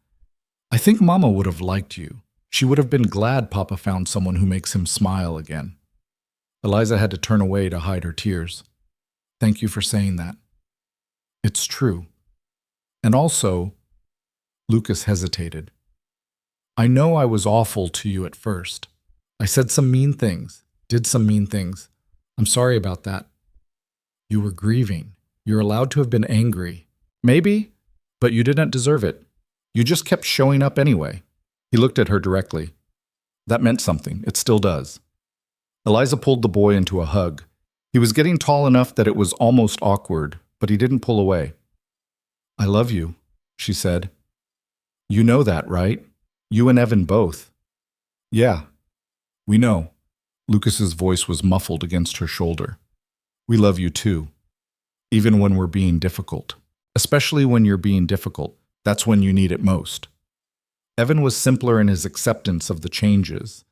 I think Mama would have liked you. She would have been glad Papa found someone who makes him smile again. Eliza had to turn away to hide her tears. Thank you for saying that. It's true. And also, Lucas hesitated. I know I was awful to you at first. I said some mean things, did some mean things. I'm sorry about that. You were grieving. You're allowed to have been angry. Maybe, but you didn't deserve it. You just kept showing up anyway. He looked at her directly. That meant something. It still does. Eliza pulled the boy into a hug. He was getting tall enough that it was almost awkward, but he didn't pull away. I love you, she said. You know that, right? You and Evan both. Yeah, we know. Lucas's voice was muffled against her shoulder. We love you too. Even when we're being difficult. Especially when you're being difficult. That's when you need it most. Evan was simpler in his acceptance of the changes.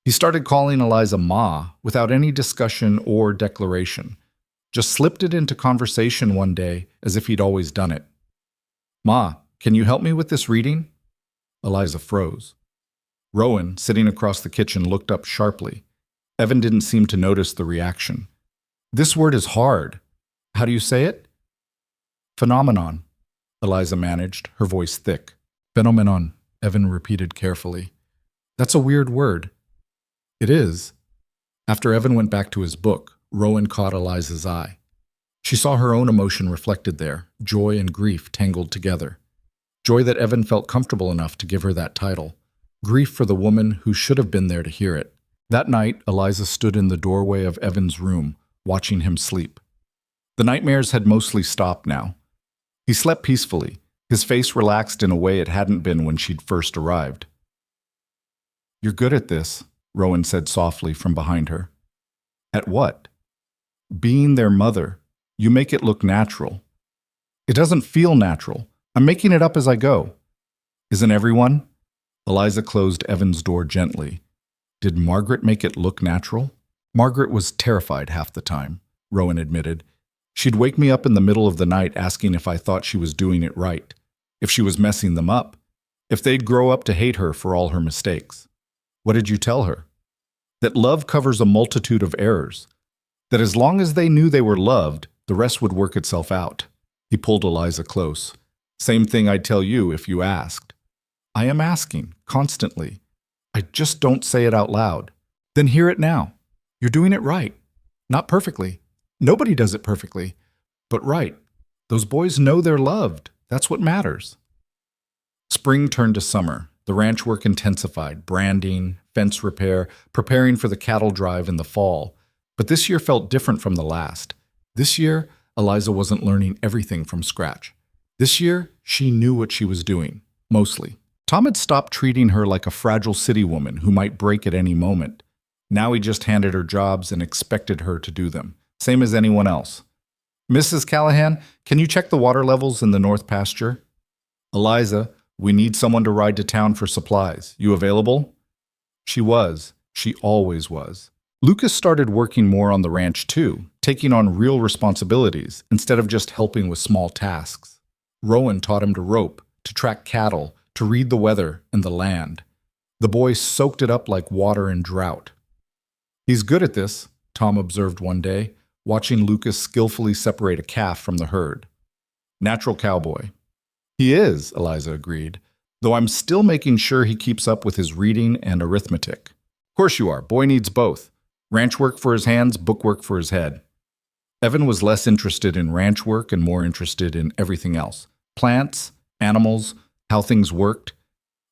He started calling Eliza Ma without any discussion or declaration. Just slipped it into conversation one day as if he'd always done it. Ma, can you help me with this reading? Eliza froze. Rowan, sitting across the kitchen, looked up sharply. Evan didn't seem to notice the reaction. This word is hard. How do you say it? Phenomenon, Eliza managed, her voice thick. Phenomenon, Evan repeated carefully. That's a weird word. It is. After Evan went back to his book, Rowan caught Eliza's eye. She saw her own emotion reflected there, joy and grief tangled together. Joy that Evan felt comfortable enough to give her that title. Grief for the woman who should have been there to hear it. That night, Eliza stood in the doorway of Evan's room, watching him sleep. The nightmares had mostly stopped now. He slept peacefully, his face relaxed in a way it hadn't been when she'd first arrived. You're good at this, Rowan said softly from behind her. At what? Being their mother. You make it look natural. It doesn't feel natural. I'm making it up as I go. Isn't everyone? Eliza closed Evan's door gently. Did Margaret make it look natural? Margaret was terrified half the time, Rowan admitted. She'd wake me up in the middle of the night asking if I thought she was doing it right, if she was messing them up, if they'd grow up to hate her for all her mistakes. What did you tell her? That love covers a multitude of errors. That as long as they knew they were loved, the rest would work itself out. He pulled Eliza close. Same thing I'd tell you if you asked. I am asking, constantly. I just don't say it out loud. Then hear it now. You're doing it right. Not perfectly. Nobody does it perfectly. But right. Those boys know they're loved. That's what matters. Spring turned to summer. The ranch work intensified, branding, fence repair, preparing for the cattle drive in the fall. But this year felt different from the last. This year, Eliza wasn't learning everything from scratch. This year, she knew what she was doing, mostly. Tom had stopped treating her like a fragile city woman who might break at any moment. Now he just handed her jobs and expected her to do them, same as anyone else. Mrs. Callahan, can you check the water levels in the north pasture? Eliza, we need someone to ride to town for supplies. You available? She was. She always was. Lucas started working more on the ranch too, taking on real responsibilities instead of just helping with small tasks. Rowan taught him to rope, to track cattle, to read the weather and the land. The boy soaked it up like water in drought. He's good at this, Tom observed one day, watching Lucas skillfully separate a calf from the herd. Natural cowboy. He is, Eliza agreed, though I'm still making sure he keeps up with his reading and arithmetic. Of course you are. Boy needs both. Ranch work for his hands, book work for his head. Evan was less interested in ranch work and more interested in everything else. Plants, animals, how things worked.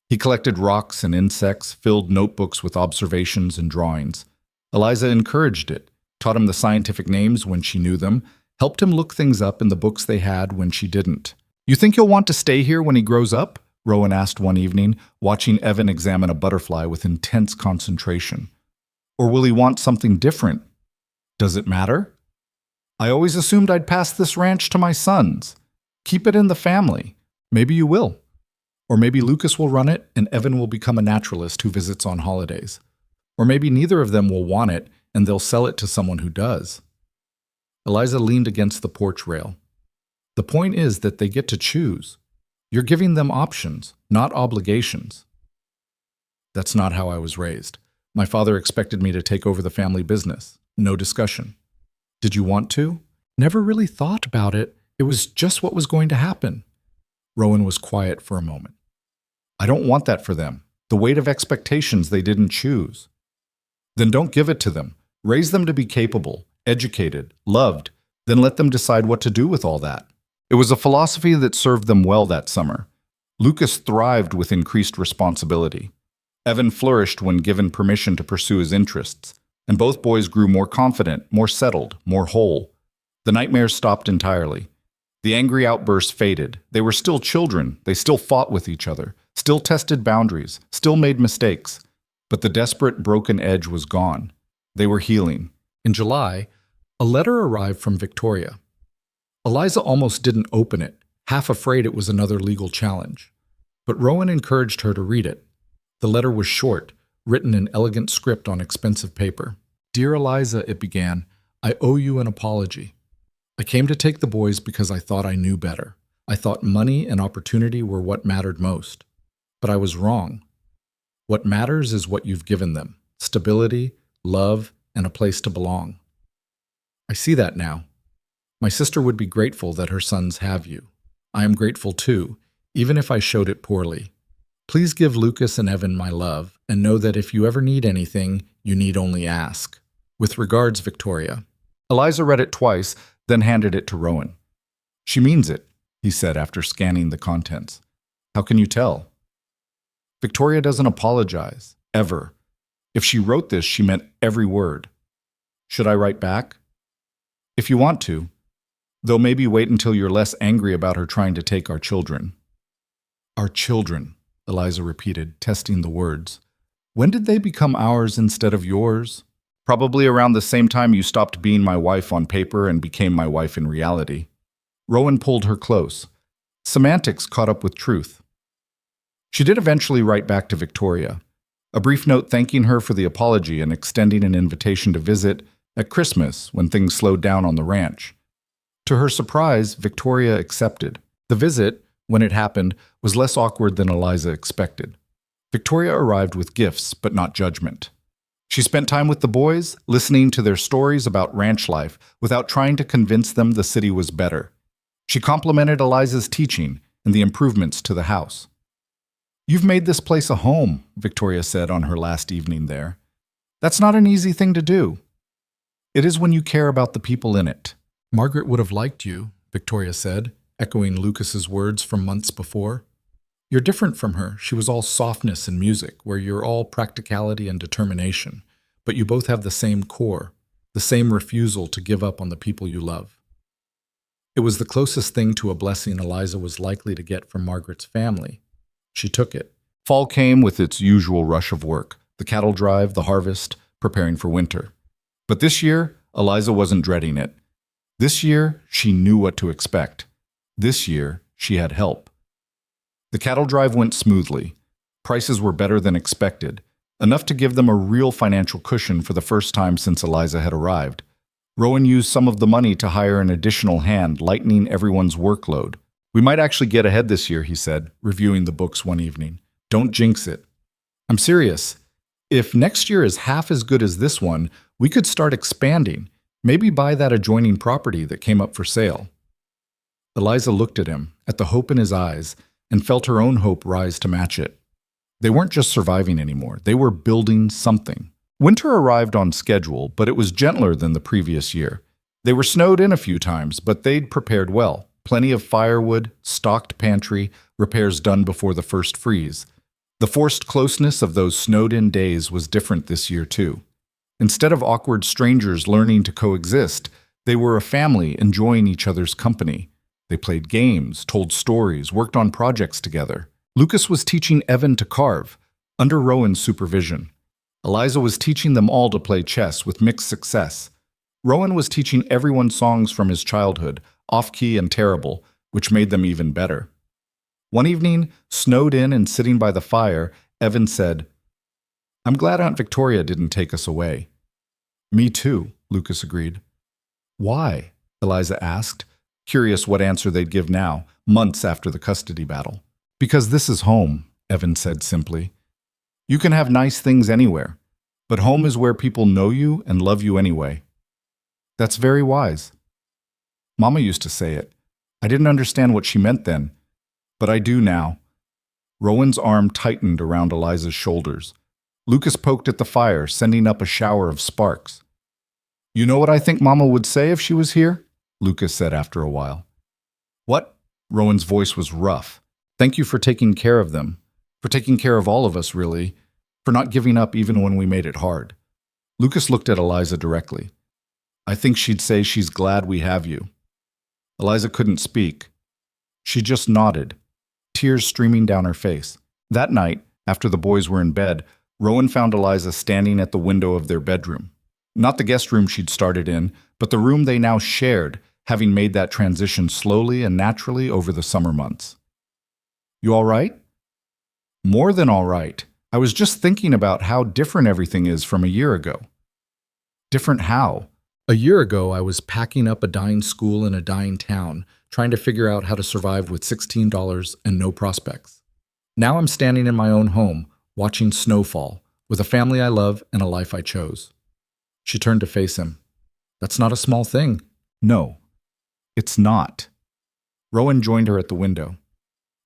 He collected rocks and insects, filled notebooks with observations and drawings. Eliza encouraged it, taught him the scientific names when she knew them, helped him look things up in the books they had when she didn't. You think he'll want to stay here when he grows up? Rowan asked one evening, watching Evan examine a butterfly with intense concentration. Or will he want something different? Does it matter? I always assumed I'd pass this ranch to my sons. Keep it in the family. Maybe you will. Or maybe Lucas will run it and Evan will become a naturalist who visits on holidays. Or maybe neither of them will want it and they'll sell it to someone who does. Eliza leaned against the porch rail. The point is that they get to choose. You're giving them options, not obligations. That's not how I was raised. My father expected me to take over the family business. No discussion. Did you want to? Never really thought about it. It was just what was going to happen. Rowan was quiet for a moment. I don't want that for them. The weight of expectations they didn't choose. Then don't give it to them. Raise them to be capable, educated, loved, then let them decide what to do with all that. It was a philosophy that served them well that summer. Lucas thrived with increased responsibility. Evan flourished when given permission to pursue his interests, and both boys grew more confident, more settled, more whole. The nightmares stopped entirely. The angry outbursts faded. They were still children. They still fought with each other, still tested boundaries, still made mistakes. But the desperate, broken edge was gone. They were healing. In July, a letter arrived from Victoria. Eliza almost didn't open it, half afraid it was another legal challenge. But Rowan encouraged her to read it. The letter was short, written in elegant script on expensive paper. Dear Eliza, it began, I owe you an apology. I came to take the boys because I thought I knew better. I thought money and opportunity were what mattered most. But I was wrong. What matters is what you've given them, stability, love, and a place to belong. I see that now. My sister would be grateful that her sons have you. I am grateful too, even if I showed it poorly. Please give Lucas and Evan my love, and know that if you ever need anything, you need only ask. With regards, Victoria. Eliza read it twice, then handed it to Rowan. She means it, he said after scanning the contents. How can you tell? Victoria doesn't apologize, ever. If she wrote this, she meant every word. Should I write back? If you want to. Though maybe wait until you're less angry about her trying to take our children. Our children, Eliza repeated, testing the words. When did they become ours instead of yours? Probably around the same time you stopped being my wife on paper and became my wife in reality. Rowan pulled her close. Semantics caught up with truth. She did eventually write back to Victoria. A brief note thanking her for the apology and extending an invitation to visit at Christmas when things slowed down on the ranch. To her surprise, Victoria accepted. The visit, when it happened, was less awkward than Eliza expected. Victoria arrived with gifts, but not judgment. She spent time with the boys, listening to their stories about ranch life without trying to convince them the city was better. She complimented Eliza's teaching and the improvements to the house. You've made this place a home, Victoria said on her last evening there. That's not an easy thing to do. It is when you care about the people in it. Margaret would have liked you, Victoria said, echoing Lucas's words from months before. You're different from her. She was all softness and music, where you're all practicality and determination. But you both have the same core, the same refusal to give up on the people you love. It was the closest thing to a blessing Eliza was likely to get from Margaret's family. She took it. Fall came with its usual rush of work, the cattle drive, the harvest, preparing for winter. But this year, Eliza wasn't dreading it. This year, she knew what to expect. This year, she had help. The cattle drive went smoothly. Prices were better than expected, enough to give them a real financial cushion for the first time since Eliza had arrived. Rowan used some of the money to hire an additional hand, lightening everyone's workload. We might actually get ahead this year, he said, reviewing the books one evening. Don't jinx it. I'm serious. If next year is half as good as this one, we could start expanding, maybe buy that adjoining property that came up for sale. Eliza looked at him, at the hope in his eyes, and felt her own hope rise to match it. They weren't just surviving anymore, they were building something. Winter arrived on schedule, but it was gentler than the previous year. They were snowed in a few times, but they'd prepared well. Plenty of firewood, stocked pantry, repairs done before the first freeze. The forced closeness of those snowed-in days was different this year, too. Instead of awkward strangers learning to coexist, they were a family enjoying each other's company. They played games, told stories, worked on projects together. Lucas was teaching Evan to carve, under Rowan's supervision. Eliza was teaching them all to play chess with mixed success. Rowan was teaching everyone songs from his childhood, off-key and terrible, which made them even better. One evening, snowed in and sitting by the fire, Evan said, "I'm glad Aunt Victoria didn't take us away." "Me too," Lucas agreed. "Why?" Eliza asked, curious what answer they'd give now, months after the custody battle. "Because this is home," Evan said simply. "You can have nice things anywhere, but home is where people know you and love you anyway." "That's very wise." Mama used to say it. I didn't understand what she meant then, but I do now. Rowan's arm tightened around Eliza's shoulders. Lucas poked at the fire, sending up a shower of sparks. "You know what I think Mama would say if she was here?" Lucas said after a while. "What?" Rowan's voice was rough. "Thank you for taking care of them. For taking care of all of us, really. For not giving up even when we made it hard." Lucas looked at Eliza directly. "I think she'd say she's glad we have you." Eliza couldn't speak. She just nodded, tears streaming down her face. That night, after the boys were in bed, Rowan found Eliza standing at the window of their bedroom. Not the guest room she'd started in, but the room they now shared, having made that transition slowly and naturally over the summer months. "You all right?" "More than all right. I was just thinking about how different everything is from a year ago." "Different how?" "A year ago, I was packing up a dying school in a dying town, trying to figure out how to survive with $16 and no prospects. Now I'm standing in my own home, watching snowfall, with a family I love and a life I chose." She turned to face him. "That's not a small thing." "No, it's not." Rowan joined her at the window.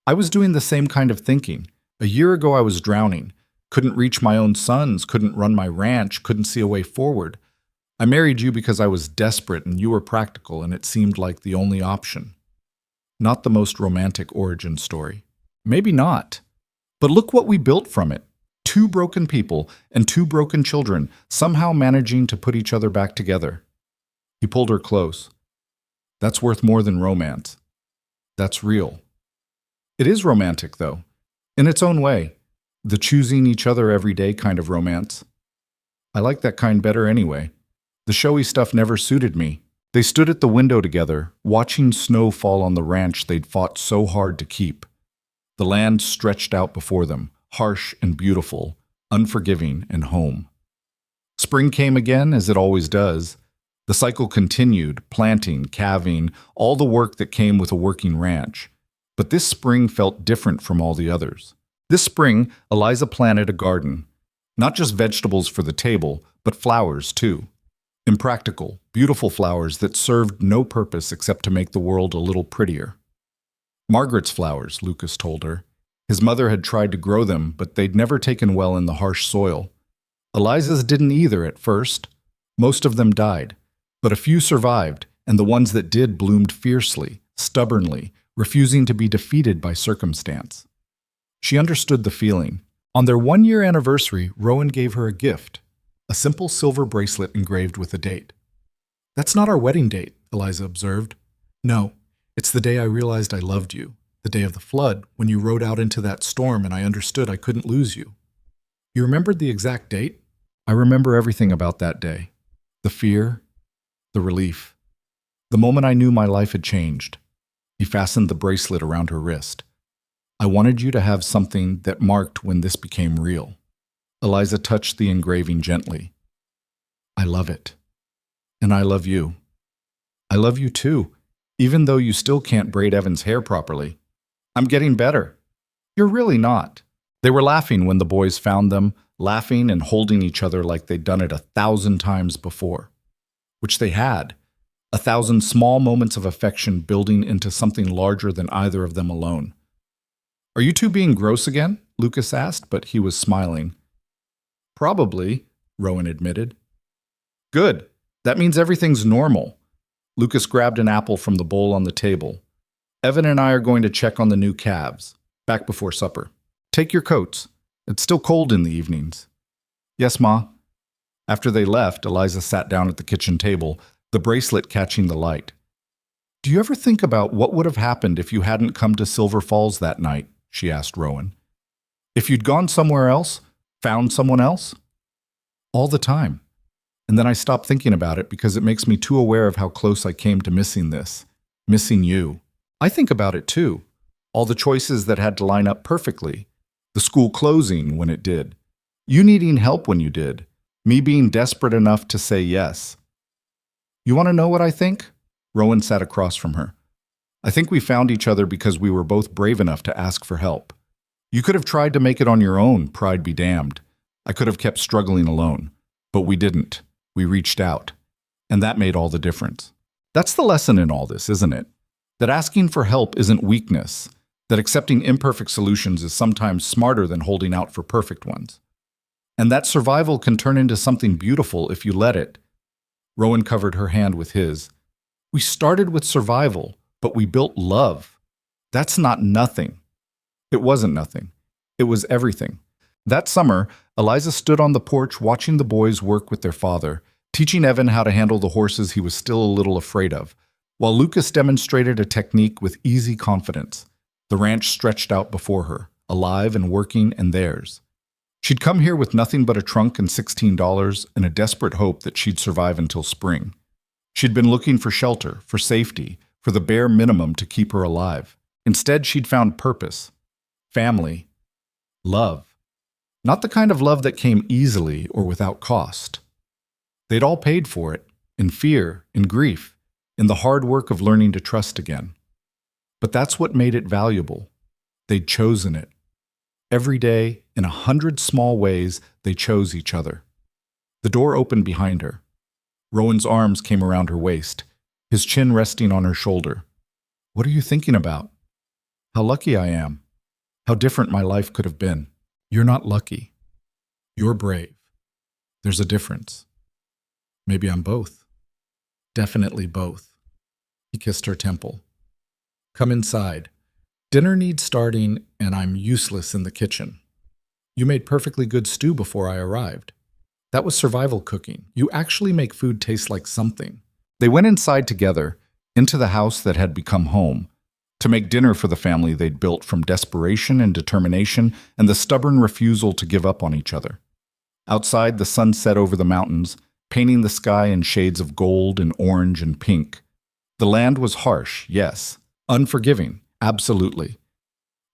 "I was doing the same kind of thinking. A year ago I was drowning, couldn't reach my own sons, couldn't run my ranch, couldn't see a way forward. I married you because I was desperate and you were practical and it seemed like the only option." Not the most romantic origin story. Maybe not. But look what we built from it. 2 broken people and 2 broken children, somehow managing to put each other back together. He pulled her close. "That's worth more than romance. That's real." It is romantic, though, in its own way. The choosing each other every day kind of romance. I like that kind better anyway. The showy stuff never suited me. They stood at the window together, watching snow fall on the ranch they'd fought so hard to keep. The land stretched out before them, harsh and beautiful, unforgiving and home. Spring came again, as it always does. The cycle continued, planting, calving, all the work that came with a working ranch. But this spring felt different from all the others. This spring, Eliza planted a garden. Not just vegetables for the table, but flowers too. Impractical, beautiful flowers that served no purpose except to make the world a little prettier. Margaret's flowers, Lucas told her. His mother had tried to grow them, but they'd never taken well in the harsh soil. Eliza's didn't either at first. Most of them died, but a few survived, and the ones that did bloomed fiercely, stubbornly, refusing to be defeated by circumstance. She understood the feeling. On their 1-year anniversary, Rowan gave her a gift. A simple silver bracelet engraved with a date. "That's not our wedding date," Eliza observed. "No, it's the day I realized I loved you, the day of the flood, when you rode out into that storm and I understood I couldn't lose you." "You remembered the exact date?" "I remember everything about that day. The fear, the relief, the moment I knew my life had changed." He fastened the bracelet around her wrist. "I wanted you to have something that marked when this became real." Eliza touched the engraving gently. "I love it. And I love you. I love you too, even though you still can't braid Evan's hair properly." "I'm getting better." "You're really not." They were laughing when the boys found them, laughing and holding each other like they'd done it 1,000 times before. Which they had. 1,000 small moments of affection building into something larger than either of them alone. "Are you two being gross again?" Lucas asked, but he was smiling. "Probably," Rowan admitted. "Good. That means everything's normal." Lucas grabbed an apple from the bowl on the table. "Evan and I are going to check on the new calves. Back before supper. Take your coats. It's still cold in the evenings." "Yes, Ma." After they left, Eliza sat down at the kitchen table, the bracelet catching the light. Do you ever think about what would have happened if you hadn't come to Silver Falls that night? She asked Rowan. If you'd gone somewhere else, found someone else? All the time. And then I stopped thinking about it because it makes me too aware of how close I came to missing this, missing you. I think about it too. All the choices that had to line up perfectly. The school closing when it did. You needing help when you did. Me being desperate enough to say yes. You want to know what I think? Rowan sat across from her. I think we found each other because we were both brave enough to ask for help. You could have tried to make it on your own, pride be damned. I could have kept struggling alone. But we didn't. We reached out. And that made all the difference. That's the lesson in all this, isn't it? That asking for help isn't weakness. That accepting imperfect solutions is sometimes smarter than holding out for perfect ones. And that survival can turn into something beautiful if you let it. Rowan covered her hand with his. We started with survival, but we built love. That's not nothing. It wasn't nothing. It was everything. That summer, Eliza stood on the porch watching the boys work with their father, teaching Evan how to handle the horses he was still a little afraid of, while Lucas demonstrated a technique with easy confidence. The ranch stretched out before her, alive and working and theirs. She'd come here with nothing but a trunk and $16 and a desperate hope that she'd survive until spring. She'd been looking for shelter, for safety, for the bare minimum to keep her alive. Instead, she'd found purpose, family, love. Not the kind of love that came easily or without cost. They'd all paid for it, in fear, in grief, in the hard work of learning to trust again. But that's what made it valuable. They'd chosen it. Every day, in 100 small ways, they chose each other. The door opened behind her. Rowan's arms came around her waist, his chin resting on her shoulder. What are you thinking about? How lucky I am. How different my life could have been. You're not lucky. You're brave. There's a difference. Maybe I'm both. Definitely both. He kissed her temple. Come inside. Dinner needs starting, and I'm useless in the kitchen. You made perfectly good stew before I arrived. That was survival cooking. You actually make food taste like something. They went inside together, into the house that had become home, to make dinner for the family they'd built from desperation and determination and the stubborn refusal to give up on each other. Outside, the sun set over the mountains, painting the sky in shades of gold and orange and pink. The land was harsh, yes. Unforgiving, absolutely.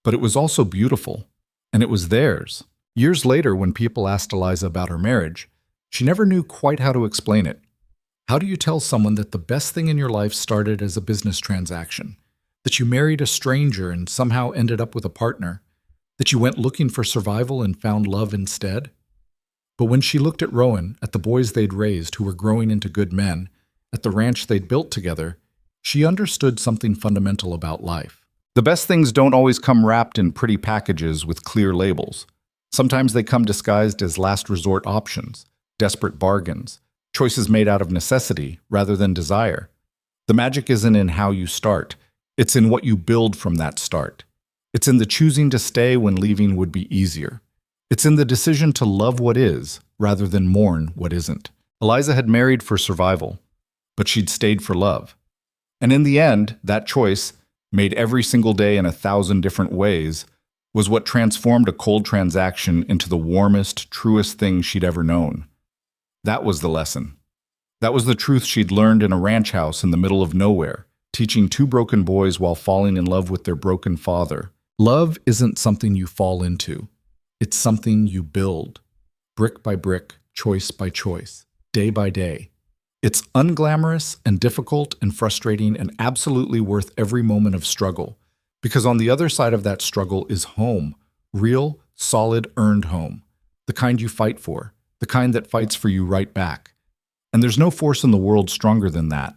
But it was also beautiful, and it was theirs. Years later, when people asked Eliza about her marriage, she never knew quite how to explain it. How do you tell someone that the best thing in your life started as a business transaction? That you married a stranger and somehow ended up with a partner? That you went looking for survival and found love instead? But when she looked at Rowan, at the boys they'd raised who were growing into good men, at the ranch they'd built together, she understood something fundamental about life. The best things don't always come wrapped in pretty packages with clear labels. Sometimes they come disguised as last resort options, desperate bargains, choices made out of necessity rather than desire. The magic isn't in how you start. It's in what you build from that start. It's in the choosing to stay when leaving would be easier. It's in the decision to love what is rather than mourn what isn't. Eliza had married for survival, but she'd stayed for love. And in the end, that choice, made every single day in 1,000 different ways, was what transformed a cold transaction into the warmest, truest thing she'd ever known. That was the lesson. That was the truth she'd learned in a ranch house in the middle of nowhere, teaching 2 broken boys while falling in love with their broken father. Love isn't something you fall into. It's something you build, brick by brick, choice by choice, day by day. It's unglamorous and difficult and frustrating and absolutely worth every moment of struggle, because on the other side of that struggle is home, real, solid, earned home, the kind you fight for, the kind that fights for you right back. And there's no force in the world stronger than that.